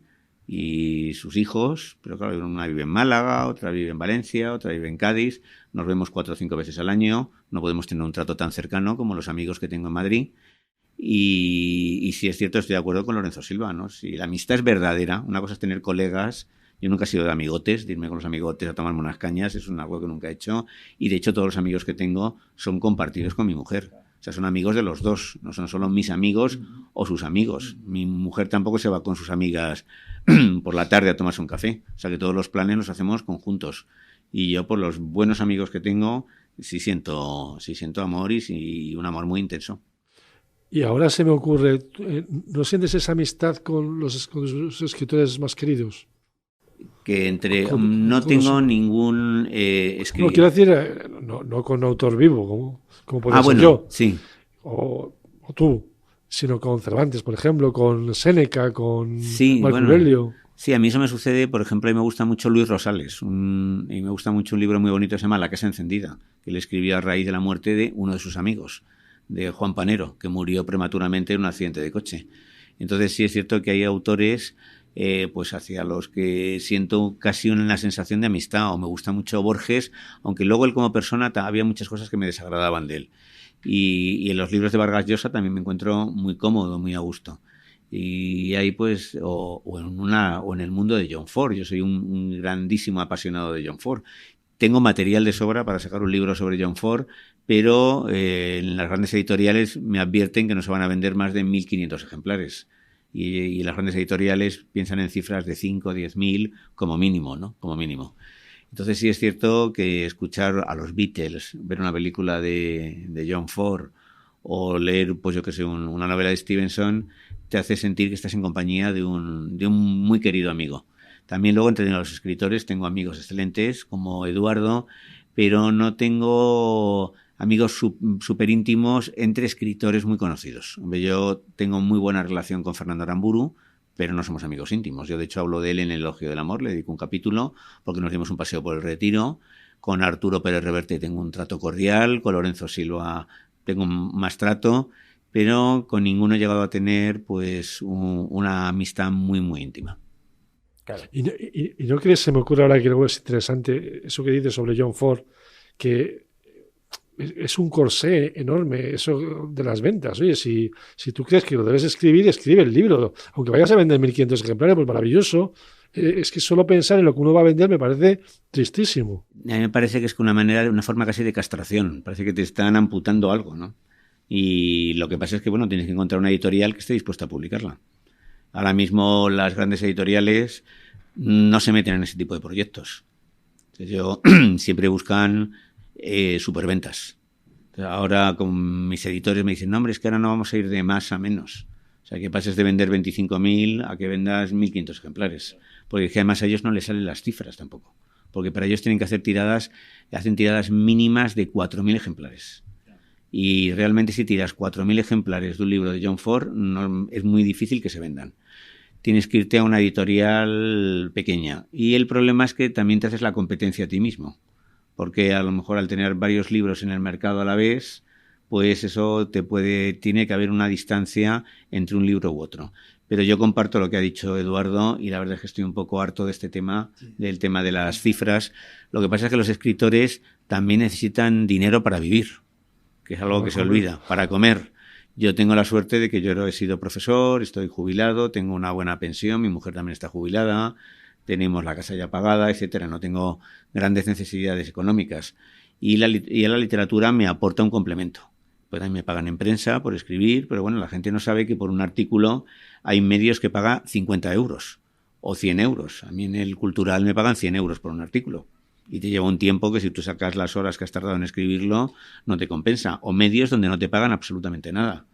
y sus hijos, pero claro, una vive en Málaga, otra vive en Valencia, otra vive en Cádiz, nos vemos 4 o 5 veces al año, no podemos tener un trato tan cercano como los amigos que tengo en Madrid. Y sí es cierto, estoy de acuerdo con Lorenzo Silva, ¿no? Si la amistad es verdadera, una cosa es tener colegas. Yo nunca he sido de amigotes, de irme con los amigotes a tomarme unas cañas, es algo que nunca he hecho. Y de hecho todos los amigos que tengo son compartidos con mi mujer. O sea, son amigos de los dos, no son solo mis amigos o sus amigos. Mi mujer tampoco se va con sus amigas por la tarde a tomarse un café. O sea, que todos los planes los hacemos conjuntos. Y yo por los buenos amigos que tengo sí siento amor y un amor muy intenso. Y ahora se me ocurre, ¿no sientes esa amistad con los escritores más queridos? Que no tengo ningún escritor. No, quiero decir, no con autor vivo, como podría ser yo. Sí. O tú, sino con Cervantes, por ejemplo, con Séneca, con Marco Aurelio. Sí, a mí eso me sucede, por ejemplo, a mí me gusta mucho Luis Rosales, y me gusta mucho un libro muy bonito que se llama La casa encendida, que él escribió a raíz de la muerte de uno de sus amigos, de Juan Panero, que murió prematuramente en un accidente de coche. Entonces sí es cierto que hay autores pues hacia los que siento casi una sensación de amistad, o me gusta mucho Borges, aunque luego él como persona había muchas cosas que me desagradaban de él. Y en los libros de Vargas Llosa también me encuentro muy cómodo, muy a gusto. Y ahí pues, o en el mundo de John Ford, yo soy un grandísimo apasionado de John Ford. Tengo material de sobra para sacar un libro sobre John Ford, pero en las grandes editoriales me advierten que no se van a vender más de 1.500 ejemplares. Y las grandes editoriales piensan en cifras de 5 o 10.000 como mínimo, ¿no? Como mínimo. Entonces sí es cierto que escuchar a los Beatles, ver una película de John Ford o leer, pues yo que sé, una novela de Stevenson, te hace sentir que estás en compañía de un muy querido amigo. También luego entre los escritores tengo amigos excelentes como Eduardo, pero no tengo amigos súper íntimos entre escritores muy conocidos. Yo tengo muy buena relación con Fernando Aramburu, pero no somos amigos íntimos. Yo de hecho hablo de él en El elogio del amor, le dedico un capítulo porque nos dimos un paseo por el Retiro. Con Arturo Pérez Reverte tengo un trato cordial, con Lorenzo Silva tengo más trato, pero con ninguno he llegado a tener pues una amistad muy, muy íntima. Claro. ¿Y no crees, se me ocurre ahora que luego es interesante eso que dices sobre John Ford, que es un corsé enorme eso de las ventas? Oye, si tú crees que lo debes escribir, escribe el libro, aunque vayas a vender 1.500 ejemplares, pues maravilloso. Es que solo pensar en lo que uno va a vender me parece tristísimo. A mí me parece que es una forma casi de castración, parece que te están amputando algo, ¿no? Y lo que pasa es que, bueno, tienes que encontrar una editorial que esté dispuesta a publicarla. Ahora mismo las grandes editoriales no se meten en ese tipo de proyectos. Siempre buscan superventas. Ahora con mis editores me dicen, no, hombre, es que ahora no vamos a ir de más a menos. O sea, que pases de vender 25.000 a que vendas 1.500 ejemplares. Porque es que además a ellos no les salen las cifras tampoco. Porque para ellos tienen que hacer hacen tiradas mínimas de 4.000 ejemplares. Y realmente si tiras 4.000 ejemplares de un libro de John Ford, es muy difícil que se vendan. Tienes que irte a una editorial pequeña. Y el problema es que también te haces la competencia a ti mismo. Porque a lo mejor al tener varios libros en el mercado a la vez, pues eso tiene que haber una distancia entre un libro u otro. Pero yo comparto lo que ha dicho Eduardo y la verdad es que estoy un poco harto de este tema, del tema de las cifras. Lo que pasa es que los escritores también necesitan dinero para vivir, que es algo que se olvida, para comer. Yo tengo la suerte de que yo he sido profesor, estoy jubilado, tengo una buena pensión, mi mujer también está jubilada, tenemos la casa ya pagada, etcétera. No tengo grandes necesidades económicas. Y la literatura me aporta un complemento. Pues a mí me pagan en prensa por escribir, pero bueno, la gente no sabe que por un artículo hay medios que pagan 50 euros o 100 euros. A mí en el Cultural me pagan 100 euros por un artículo. Y te lleva un tiempo que si tú sacas las horas que has tardado en escribirlo, no te compensa. O medios donde no te pagan absolutamente nada.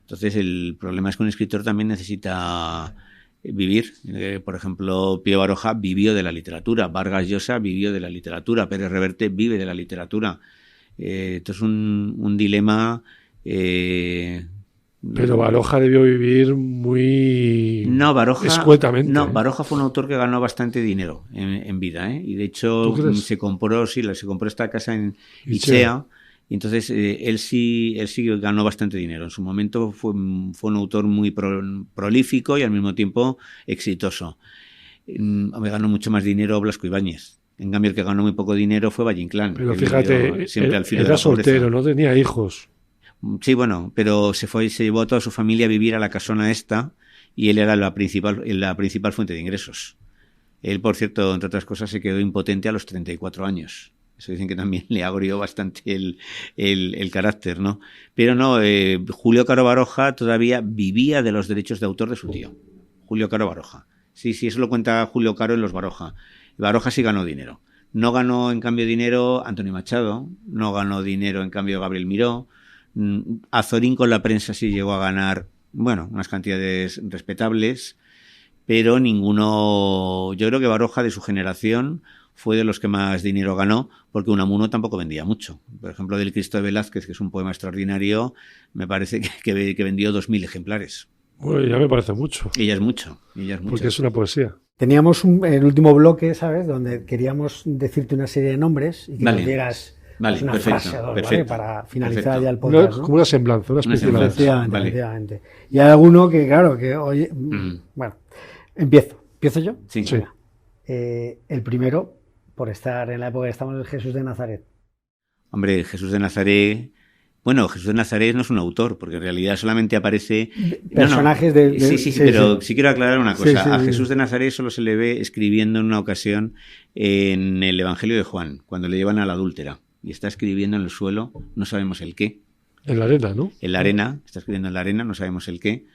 Entonces el problema es que un escritor también necesita vivir. Por ejemplo, Pío Baroja vivió de la literatura, Vargas Llosa vivió de la literatura, Pérez Reverte vive de la literatura. Esto es un dilema. Pero Baroja debió vivir muy escuetamente. No, Baroja fue un autor que ganó bastante dinero en vida, ¿eh? Y de hecho se compró esta casa en Itzea. Y entonces él sí ganó bastante dinero. En su momento fue un autor muy prolífico y al mismo tiempo exitoso. Me ganó mucho más dinero Blasco Ibáñez. En cambio, el que ganó muy poco dinero fue Valle Inclán. Pero fíjate, era soltero, no tenía hijos. Sí, bueno, pero se llevó a toda su familia a vivir a la casona esta y él era la principal fuente de ingresos. Él, por cierto, entre otras cosas, se quedó impotente a los 34 años. Eso dicen que también le agrió bastante el carácter, ¿no? Pero no, Julio Caro Baroja todavía vivía de los derechos de autor de su tío. Julio Caro Baroja. Sí, eso lo cuenta Julio Caro en Los Baroja. Baroja sí ganó dinero. No ganó, en cambio, dinero Antonio Machado, no ganó dinero, en cambio, Gabriel Miró. Azorín con la prensa sí llegó a ganar, bueno, unas cantidades respetables, pero ninguno. Yo creo que Baroja, de su generación, fue de los que más dinero ganó, porque Unamuno tampoco vendía mucho. Por ejemplo, del Cristo de Velázquez, que es un poema extraordinario, me parece que vendió 2.000 ejemplares. Bueno, ya me parece mucho. Y ya es mucho. Porque es una poesía. Teníamos el último bloque, ¿sabes?, donde queríamos decirte una serie de nombres y que nos dieras una frase, ¿vale?, para finalizar ya el podcast, ¿no? Como una semblanza, una especie de efectivamente. Y hay alguno que, claro, que oye... Bueno, ¿empiezo yo? Sí. El primero, por estar en la época que estamos, es Jesús de Nazaret. Hombre, Jesús de Nazaret... Bueno, Jesús de Nazaret no es un autor, porque en realidad solamente aparece... Personajes Sí, pero sí quiero aclarar una cosa. A Jesús de Nazaret solo se le ve escribiendo en una ocasión en el Evangelio de Juan, cuando le llevan a la adúltera. Y está escribiendo en el suelo, no sabemos el qué. En la arena, ¿no? En la arena, está escribiendo en la arena, no sabemos el qué.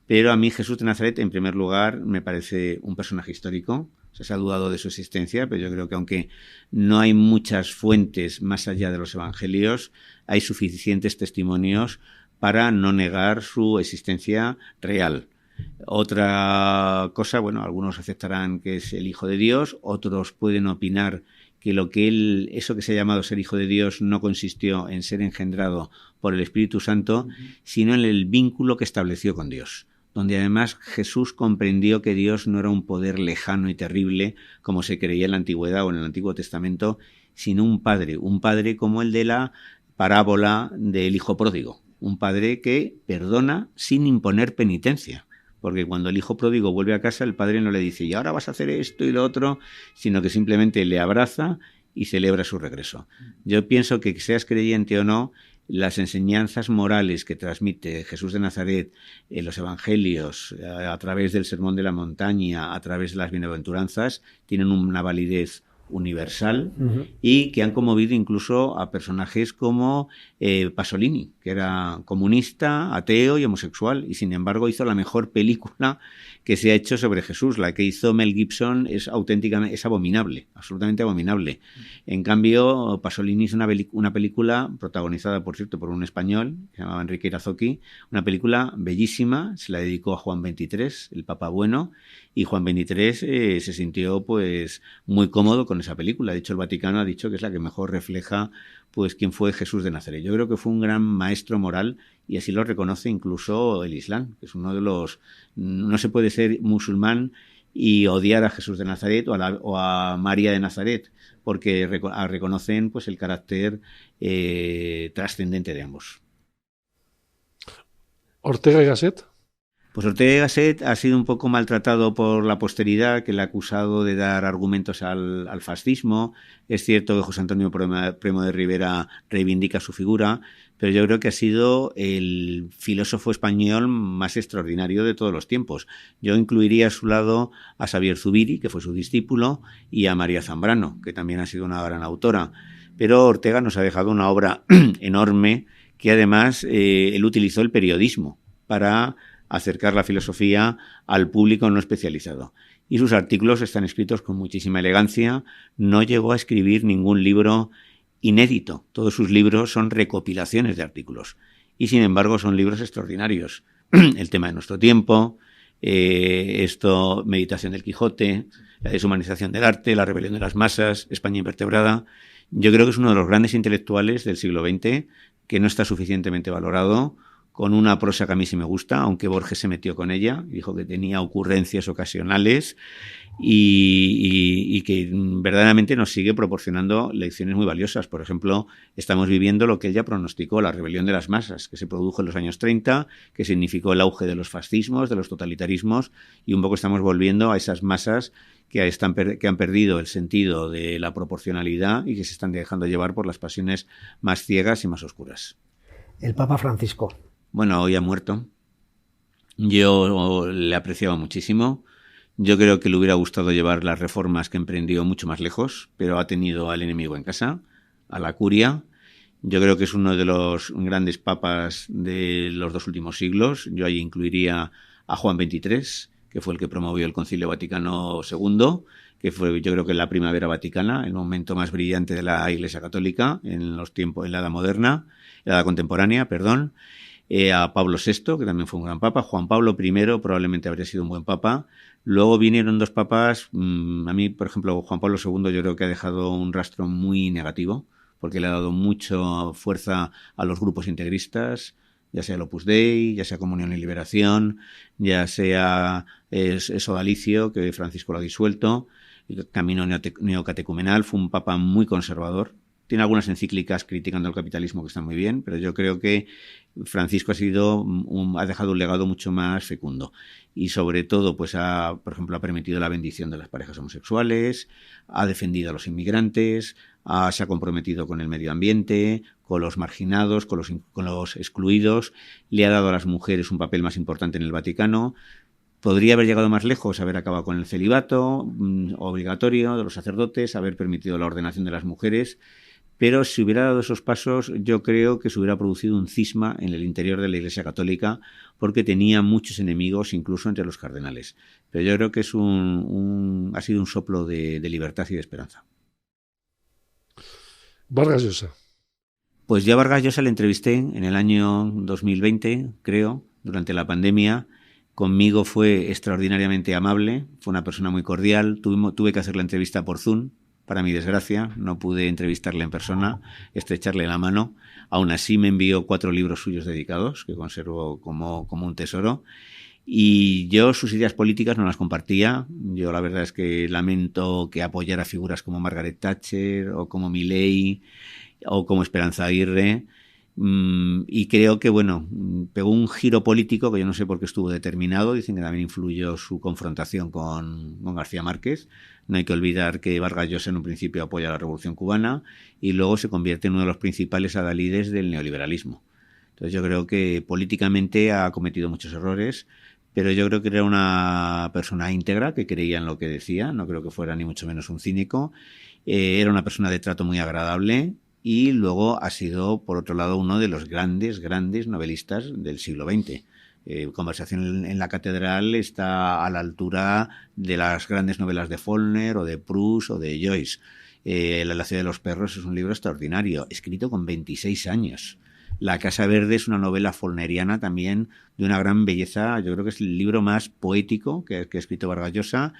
Pero a mí Jesús de Nazaret, en primer lugar, me parece un personaje histórico. Se ha dudado de su existencia, pero yo creo que aunque no hay muchas fuentes más allá de los evangelios, hay suficientes testimonios para no negar su existencia real. Otra cosa, bueno, algunos aceptarán que es el Hijo de Dios, otros pueden opinar que eso que se ha llamado ser Hijo de Dios no consistió en ser engendrado por el Espíritu Santo, sino en el vínculo que estableció con Dios, donde además Jesús comprendió que Dios no era un poder lejano y terrible, como se creía en la Antigüedad o en el Antiguo Testamento, sino un padre como el de la parábola del hijo pródigo, un padre que perdona sin imponer penitencia, porque cuando el hijo pródigo vuelve a casa, el padre no le dice, y ahora vas a hacer esto y lo otro, sino que simplemente le abraza y celebra su regreso. Yo pienso que seas creyente o no, las enseñanzas morales que transmite Jesús de Nazaret en los evangelios, a través del Sermón de la Montaña, a través de las bienaventuranzas, tienen una validez universal y que han conmovido incluso a personajes como Pasolini, que era comunista, ateo y homosexual, y sin embargo hizo la mejor película que se ha hecho sobre Jesús. La que hizo Mel Gibson es auténticamente, es abominable, absolutamente abominable. En cambio, Pasolini hizo una película protagonizada, por cierto, por un español, que se llamaba Enrique Irazoqui, una película bellísima, se la dedicó a Juan XXIII, el Papa Bueno, y Juan XXIII se sintió pues muy cómodo con esa película. De hecho, el Vaticano ha dicho que es la que mejor refleja pues quién fue Jesús de Nazaret. Yo creo que fue un gran maestro moral y así lo reconoce incluso el Islam, que es uno de los... No se puede ser musulmán y odiar a Jesús de Nazaret o a María de Nazaret, porque reconocen pues el carácter trascendente de ambos. ¿Ortega y Gasset? Pues Ortega y Gasset ha sido un poco maltratado por la posteridad, que le ha acusado de dar argumentos al fascismo. Es cierto que José Antonio Primo de Rivera reivindica su figura, pero yo creo que ha sido el filósofo español más extraordinario de todos los tiempos. Yo incluiría a su lado a Xavier Zubiri, que fue su discípulo, y a María Zambrano, que también ha sido una gran autora. Pero Ortega nos ha dejado una obra enorme, que además él utilizó el periodismo para acercar la filosofía al público no especializado. Y sus artículos están escritos con muchísima elegancia. No llegó a escribir ningún libro inédito. Todos sus libros son recopilaciones de artículos. Y sin embargo son libros extraordinarios. El tema de nuestro tiempo, Meditación del Quijote, la deshumanización del arte, la rebelión de las masas, España invertebrada. Yo creo que es uno de los grandes intelectuales del siglo XX que no está suficientemente valorado, con una prosa que a mí sí me gusta, aunque Borges se metió con ella, dijo que tenía ocurrencias ocasionales y que verdaderamente nos sigue proporcionando lecciones muy valiosas. Por ejemplo, estamos viviendo lo que él ya pronosticó, la rebelión de las masas, que se produjo en los años 30, que significó el auge de los fascismos, de los totalitarismos, y un poco estamos volviendo a esas masas que han perdido el sentido de la proporcionalidad y que se están dejando llevar por las pasiones más ciegas y más oscuras. El Papa Francisco. Bueno, hoy ha muerto. Yo le apreciaba muchísimo. Yo creo que le hubiera gustado llevar las reformas que emprendió mucho más lejos, pero ha tenido al enemigo en casa, a la curia. Yo creo que es uno de los grandes papas de los 2 últimos siglos. Yo ahí incluiría a Juan XXIII, que fue el que promovió el Concilio Vaticano II, que fue, yo creo que la primavera vaticana, el momento más brillante de la Iglesia Católica en los tiempos, en la Edad Moderna, la Edad Contemporánea, perdón. A Pablo VI, que también fue un gran papa. Juan Pablo I probablemente habría sido un buen papa. Luego vinieron 2 papas. A mí, por ejemplo, Juan Pablo II yo creo que ha dejado un rastro muy negativo, porque le ha dado mucha fuerza a los grupos integristas, ya sea el Opus Dei, ya sea Comunión y Liberación, ya sea Sodalicio, que Francisco lo ha disuelto, el camino neocatecumenal. Fue un papa muy conservador. Tiene algunas encíclicas criticando el capitalismo que están muy bien, pero yo creo que Francisco ha dejado un legado mucho más fecundo. Y sobre todo, pues por ejemplo, ha permitido la bendición de las parejas homosexuales, ha defendido a los inmigrantes, se ha comprometido con el medio ambiente, con los marginados, con los excluidos, le ha dado a las mujeres un papel más importante en el Vaticano. Podría haber llegado más lejos, haber acabado con el celibato obligatorio de los sacerdotes, haber permitido la ordenación de las mujeres. Pero si hubiera dado esos pasos, yo creo que se hubiera producido un cisma en el interior de la Iglesia Católica, porque tenía muchos enemigos, incluso entre los cardenales. Pero yo creo que ha sido un soplo de libertad y de esperanza. Vargas Llosa. Pues yo a Vargas Llosa le entrevisté en el año 2020, creo, durante la pandemia. Conmigo fue extraordinariamente amable, fue una persona muy cordial. Tuve que hacer la entrevista por Zoom. Para mi desgracia, no pude entrevistarle en persona, estrecharle la mano. Aún así me envió 4 libros suyos dedicados, que conservo como un tesoro. Y yo sus ideas políticas no las compartía. Yo la verdad es que lamento que apoyara figuras como Margaret Thatcher o como Milei o como Esperanza Aguirre. Y creo que, bueno, pegó un giro político que yo no sé por qué estuvo determinado. Dicen que también influyó su confrontación con García Márquez. No hay que olvidar que Vargas Llosa en un principio apoya la Revolución Cubana y luego se convierte en uno de los principales adalides del neoliberalismo. Entonces yo creo que políticamente ha cometido muchos errores, pero yo creo que era una persona íntegra que creía en lo que decía. No creo que fuera ni mucho menos un cínico. Era una persona de trato muy agradable. y luego ha sido, por otro lado, uno de los grandes novelistas del siglo XX. Conversación en la catedral está a la altura de las grandes novelas de Faulkner o de Proust o de Joyce. La ciudad de los perros es un libro extraordinario, escrito con 26 años. La Casa Verde es una novela faulkneriana también de una gran belleza. Yo creo que es el libro más poético que ha escrito Vargas Llosa.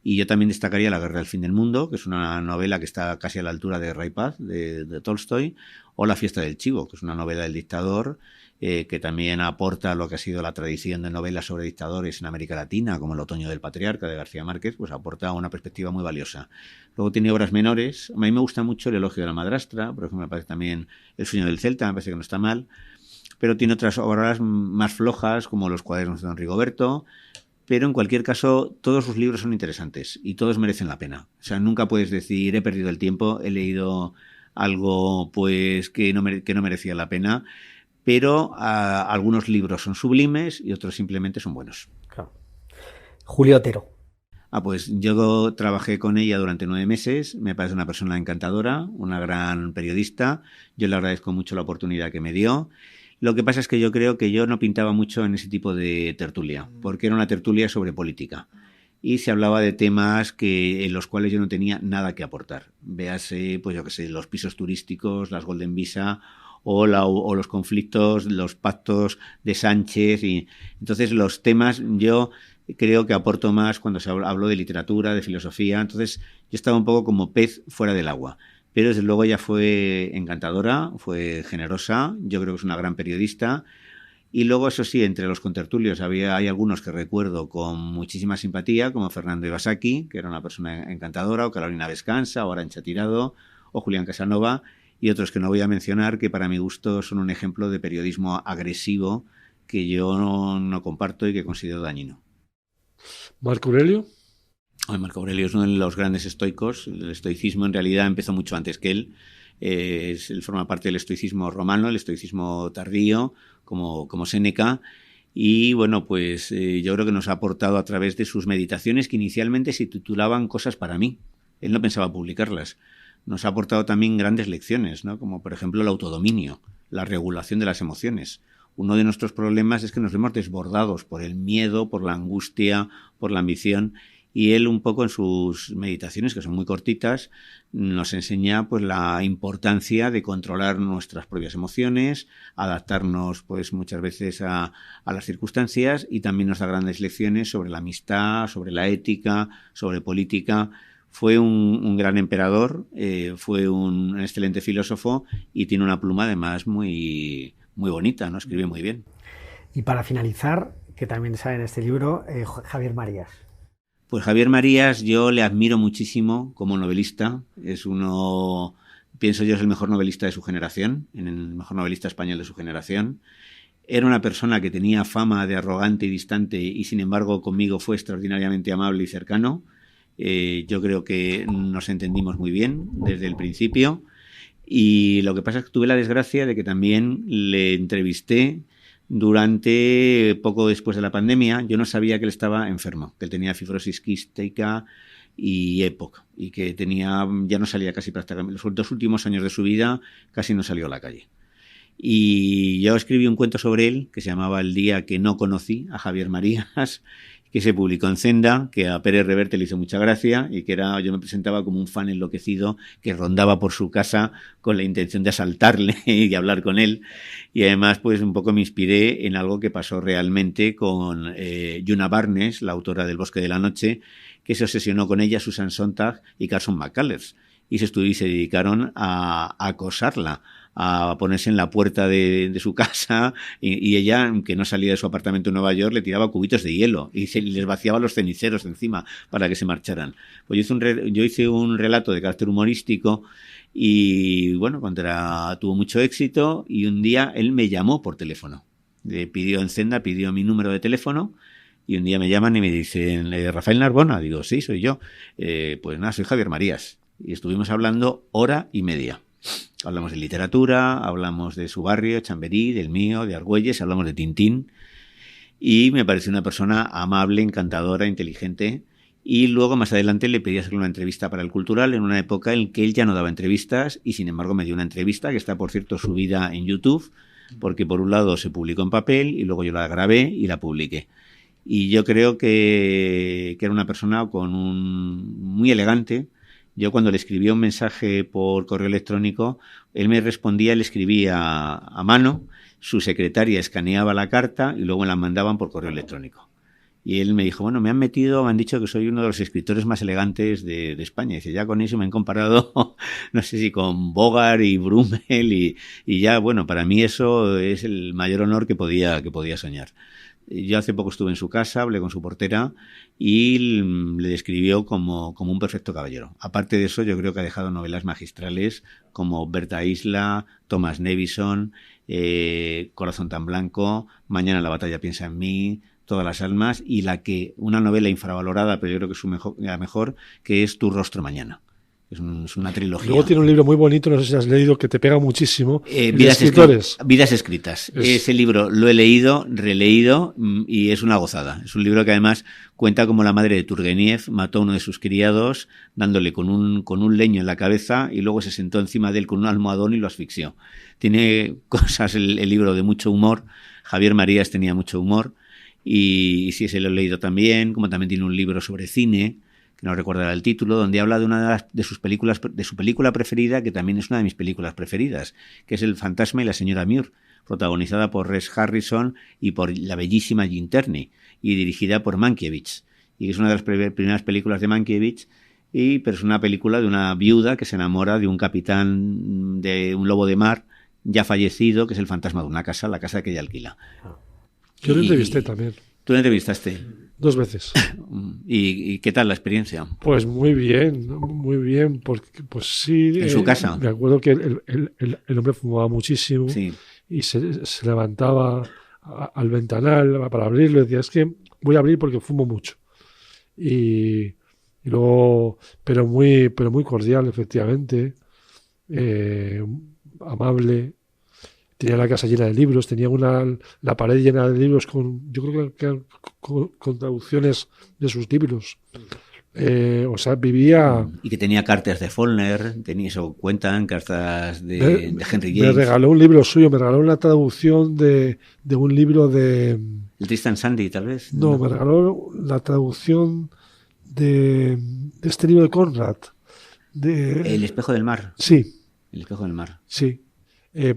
Y yo también destacaría La Guerra del Fin del Mundo, que es una novela que está casi a la altura de Ray Paz, de Tolstoy, o La Fiesta del Chivo, que es una novela del dictador, que también aporta lo que ha sido la tradición de novelas sobre dictadores en América Latina, como El Otoño del Patriarca de García Márquez, pues aporta una perspectiva muy valiosa. Luego tiene obras menores. A mí me gusta mucho El Elogio de la Madrastra, por ejemplo, me parece también El Sueño del Celta, me parece que no está mal, pero tiene otras obras más flojas, como Los Cuadernos de Don Rigoberto. Pero en cualquier caso, todos sus libros son interesantes y todos merecen la pena. O sea, nunca puedes decir, he perdido el tiempo, he leído algo pues que no merecía la pena, pero algunos libros son sublimes y otros simplemente son buenos. Claro. Julia Otero. Pues yo trabajé con ella durante 9 meses, me parece una persona encantadora, una gran periodista, yo le agradezco mucho la oportunidad que me dio. Lo que pasa es que yo creo que yo no pintaba mucho en ese tipo de tertulia, porque era una tertulia sobre política. Y se hablaba de temas en los cuales yo no tenía nada que aportar. Véase, pues yo qué sé, los pisos turísticos, las Golden Visa, o los conflictos, los pactos de Sánchez. Y entonces los temas yo creo que aporto más cuando se habló de literatura, de filosofía. Entonces yo estaba un poco como pez fuera del agua. Pero desde luego ella fue encantadora, fue generosa, yo creo que es una gran periodista. Y luego, eso sí, entre los contertulios hay algunos que recuerdo con muchísima simpatía, como Fernando Ibasaki, que era una persona encantadora, o Carolina Vescansa, o Arantxa Tirado, o Julián Casanova, y otros que no voy a mencionar, que para mi gusto son un ejemplo de periodismo agresivo que yo no comparto y que considero dañino. ¿Marco Aurelio? Marco Aurelio es uno de los grandes estoicos. El estoicismo en realidad empezó mucho antes que él. Él forma parte del estoicismo romano, el estoicismo tardío, como Séneca. Y bueno, pues yo creo que nos ha aportado a través de sus meditaciones, que inicialmente se titulaban Cosas para mí. Él no pensaba publicarlas. Nos ha aportado también grandes lecciones, ¿no? Como por ejemplo el autodominio, la regulación de las emociones. Uno de nuestros problemas es que nos vemos desbordados por el miedo, por la angustia, por la ambición. Y él un poco en sus meditaciones, que son muy cortitas, nos enseña pues la importancia de controlar nuestras propias emociones, adaptarnos pues muchas veces a las circunstancias, y también nos da grandes lecciones sobre la amistad, sobre la ética, sobre política. Fue un gran emperador, fue un excelente filósofo y tiene una pluma además muy, muy bonita, ¿no? Escribe muy bien. Y para finalizar, que también sale en este libro, Javier Marías. Pues Javier Marías yo le admiro muchísimo como novelista. Es uno, pienso yo, es el mejor novelista de su generación, el mejor novelista español de su generación. Era una persona que tenía fama de arrogante y distante y sin embargo conmigo fue extraordinariamente amable y cercano. Yo creo que nos entendimos muy bien desde el principio, y lo que pasa es que tuve la desgracia de que también le entrevisté durante poco después de la pandemia. Yo no sabía que él estaba enfermo, que él tenía fibrosis quística y EPOC, y que ya no salía casi prácticamente, los 2 últimos años de su vida casi no salió a la calle. Y yo escribí un cuento sobre él que se llamaba El día que no conocí a Javier Marías, que se publicó en Zenda, que a Pérez Reverte le hizo mucha gracia, y que yo me presentaba como un fan enloquecido que rondaba por su casa con la intención de asaltarle y de hablar con él. Y además pues un poco me inspiré en algo que pasó realmente con Una Barnes, la autora del Bosque de la Noche, que se obsesionó con ella Susan Sontag y Carson McCullers, y se dedicaron a acosarla, a ponerse en la puerta de su casa, y ella, que no salía de su apartamento en Nueva York, le tiraba cubitos de hielo y les vaciaba los ceniceros encima para que se marcharan. Pues yo hice un relato de carácter humorístico y bueno, tuvo mucho éxito, y un día él me llamó por teléfono. Pidió mi número de teléfono, y un día me llaman y me dicen, ¿Rafael Narbona? Digo, sí, soy yo. Pues nada, soy Javier Marías. Y estuvimos hablando 1 hora y media. Hablamos de literatura, hablamos de su barrio, Chamberí, del mío, de Argüelles, hablamos de Tintín, y me pareció una persona amable, encantadora, inteligente, Y luego, más adelante, le pedí hacerle una entrevista para El Cultural en una época en que él ya no daba entrevistas y, sin embargo, me dio una entrevista que está, por cierto, subida en YouTube, porque por un lado se publicó en papel y luego yo la grabé y la publiqué. Y yo creo que era una persona muy elegante. Yo cuando le escribía un mensaje por correo electrónico, él me respondía, le escribía a mano, su secretaria escaneaba la carta y luego me la mandaban por correo electrónico. Y él me dijo, bueno, me han dicho que soy uno de los escritores más elegantes de España. Y dice, ya con eso me han comparado, no sé si con Bogart y Brummel y ya, bueno, para mí eso es el mayor honor que podía soñar. Yo hace poco estuve en su casa, hablé con su portera y le describió como un perfecto caballero. Aparte de eso, yo creo que ha dejado novelas magistrales como Berta Isla, Thomas Nevison, Corazón tan blanco, Mañana la batalla piensa en mí, Todas las almas, y una novela infravalorada, pero yo creo que es la mejor, que es Tu rostro mañana. Es una trilogía. Luego tiene un libro muy bonito, no sé si has leído, que te pega muchísimo. Vidas escritas. Ese libro lo he leído, releído, y es una gozada. Es un libro que además cuenta cómo la madre de Turgeniev mató a uno de sus criados dándole con un leño en la cabeza y luego se sentó encima de él con un almohadón y lo asfixió. Tiene cosas, el libro, de mucho humor. Javier Marías tenía mucho humor. Y sí, se lo he leído también, como también tiene un libro sobre cine, que no recordará el título, donde habla de una de sus películas, de su película preferida, que también es una de mis películas preferidas, que es El fantasma y la señora Muir, protagonizada por Rex Harrison y por la bellísima Jean Turney, y dirigida por Mankiewicz. Y es una de las primeras películas de Mankiewicz, pero es una película de una viuda que se enamora de un capitán de un lobo de mar ya fallecido, que es el fantasma de una casa, la casa que ella alquila. Yo lo entrevisté también. ¿Tú lo entrevistaste? 2 veces. ¿Y qué tal la experiencia? Pues muy bien, porque pues sí. ¿En su casa? Me acuerdo que el hombre fumaba muchísimo, sí, y se levantaba al ventanal para abrirlo y decía, es que voy a abrir porque fumo mucho. Y luego, pero muy cordial, efectivamente, amable. Tenía la casa llena de libros, tenía la pared llena de libros yo creo que con traducciones de sus libros. O sea, vivía... Y que tenía cartas de Faulkner, cuentan, cartas de Henry James. Me regaló un libro suyo, me regaló una traducción de un libro de... ¿El Tristan Sandy, tal vez? No, me regaló la traducción de este libro de Conrad. El espejo del mar. Sí. El espejo del mar. Sí.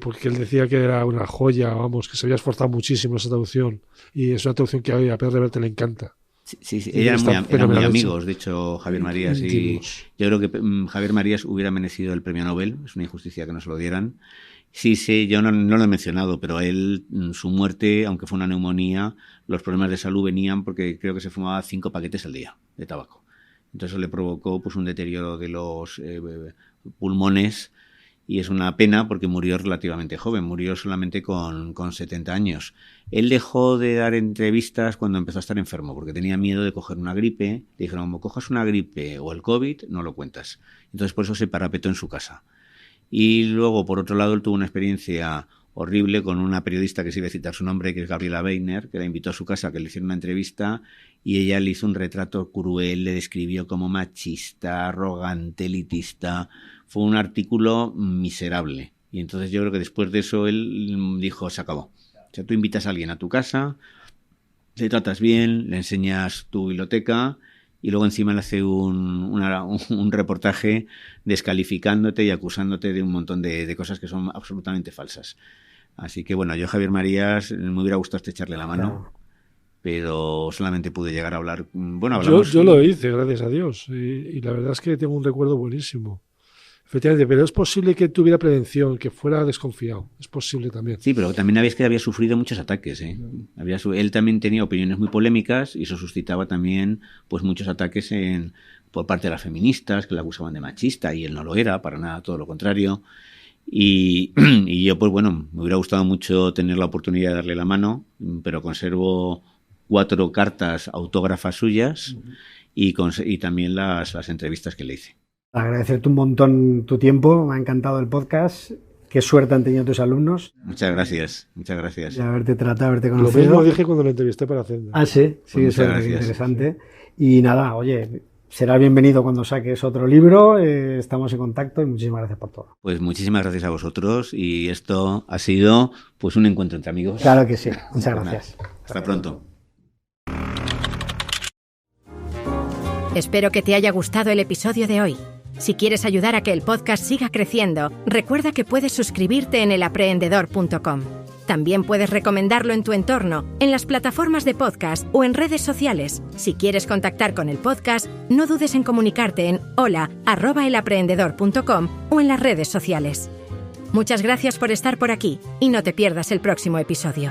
Porque él decía que era una joya, vamos, que se había esforzado muchísimo esa traducción, y es una traducción que a Pedro Reverte le encanta. Sí, eran muy amigos, de hecho, Javier Marías, y yo creo que Javier Marías hubiera merecido el premio Nobel, es una injusticia que no se lo dieran. Sí, yo no lo he mencionado, pero él, su muerte, aunque fue una neumonía, los problemas de salud venían porque creo que se fumaba 5 paquetes al día de tabaco. Entonces eso le provocó pues un deterioro de los pulmones. Y es una pena porque murió relativamente joven, murió solamente con 70 años. Él dejó de dar entrevistas cuando empezó a estar enfermo, porque tenía miedo de coger una gripe. Le dijeron, como cojas una gripe o el COVID, no lo cuentas. Entonces por eso se parapetó en su casa. Y luego, por otro lado, él tuvo una experiencia horrible con una periodista que se iba a citar su nombre, que es Gabriela Weiner, que la invitó a su casa a que le hiciera una entrevista y ella le hizo un retrato cruel, le describió como machista, arrogante, elitista. Fue un artículo miserable. Y entonces yo creo que después de eso él dijo, se acabó. O sea, tú invitas a alguien a tu casa, le tratas bien, le enseñas tu biblioteca y luego encima le hace un reportaje descalificándote y acusándote de un montón de cosas que son absolutamente falsas. Así que bueno, yo Javier Marías me hubiera gustado estrecharle la mano, pero solamente pude llegar a hablar. Bueno, hablamos. Yo lo hice, gracias a Dios, y la verdad es que tengo un recuerdo buenísimo. Efectivamente, pero es posible que tuviera prevención, que fuera desconfiado. Es posible también. Sí, pero también había sufrido muchos ataques. Él también tenía opiniones muy polémicas y eso suscitaba también pues muchos ataques por parte de las feministas que le acusaban de machista y él no lo era, para nada, todo lo contrario. Y yo, pues bueno, me hubiera gustado mucho tener la oportunidad de darle la mano, pero conservo 4 cartas autógrafas suyas y también las entrevistas que le hice. Agradecerte un montón tu tiempo, me ha encantado el podcast. Qué suerte han tenido tus alumnos. Muchas gracias. De haberte tratado, haberte conocido. Lo mismo dije cuando lo entrevisté para Hacienda. Ah, sí, pues eso es interesante. Y nada, oye, serás bienvenido cuando saques otro libro, estamos en contacto y muchísimas gracias por todo. Pues muchísimas gracias a vosotros y esto ha sido pues un encuentro entre amigos. Claro que sí, muchas gracias. Hasta pronto. Espero que te haya gustado el episodio de hoy. Si quieres ayudar a que el podcast siga creciendo, recuerda que puedes suscribirte en elaprendedor.com. También puedes recomendarlo en tu entorno, en las plataformas de podcast o en redes sociales. Si quieres contactar con el podcast, no dudes en comunicarte en hola@elaprendedor.com o en las redes sociales. Muchas gracias por estar por aquí y no te pierdas el próximo episodio.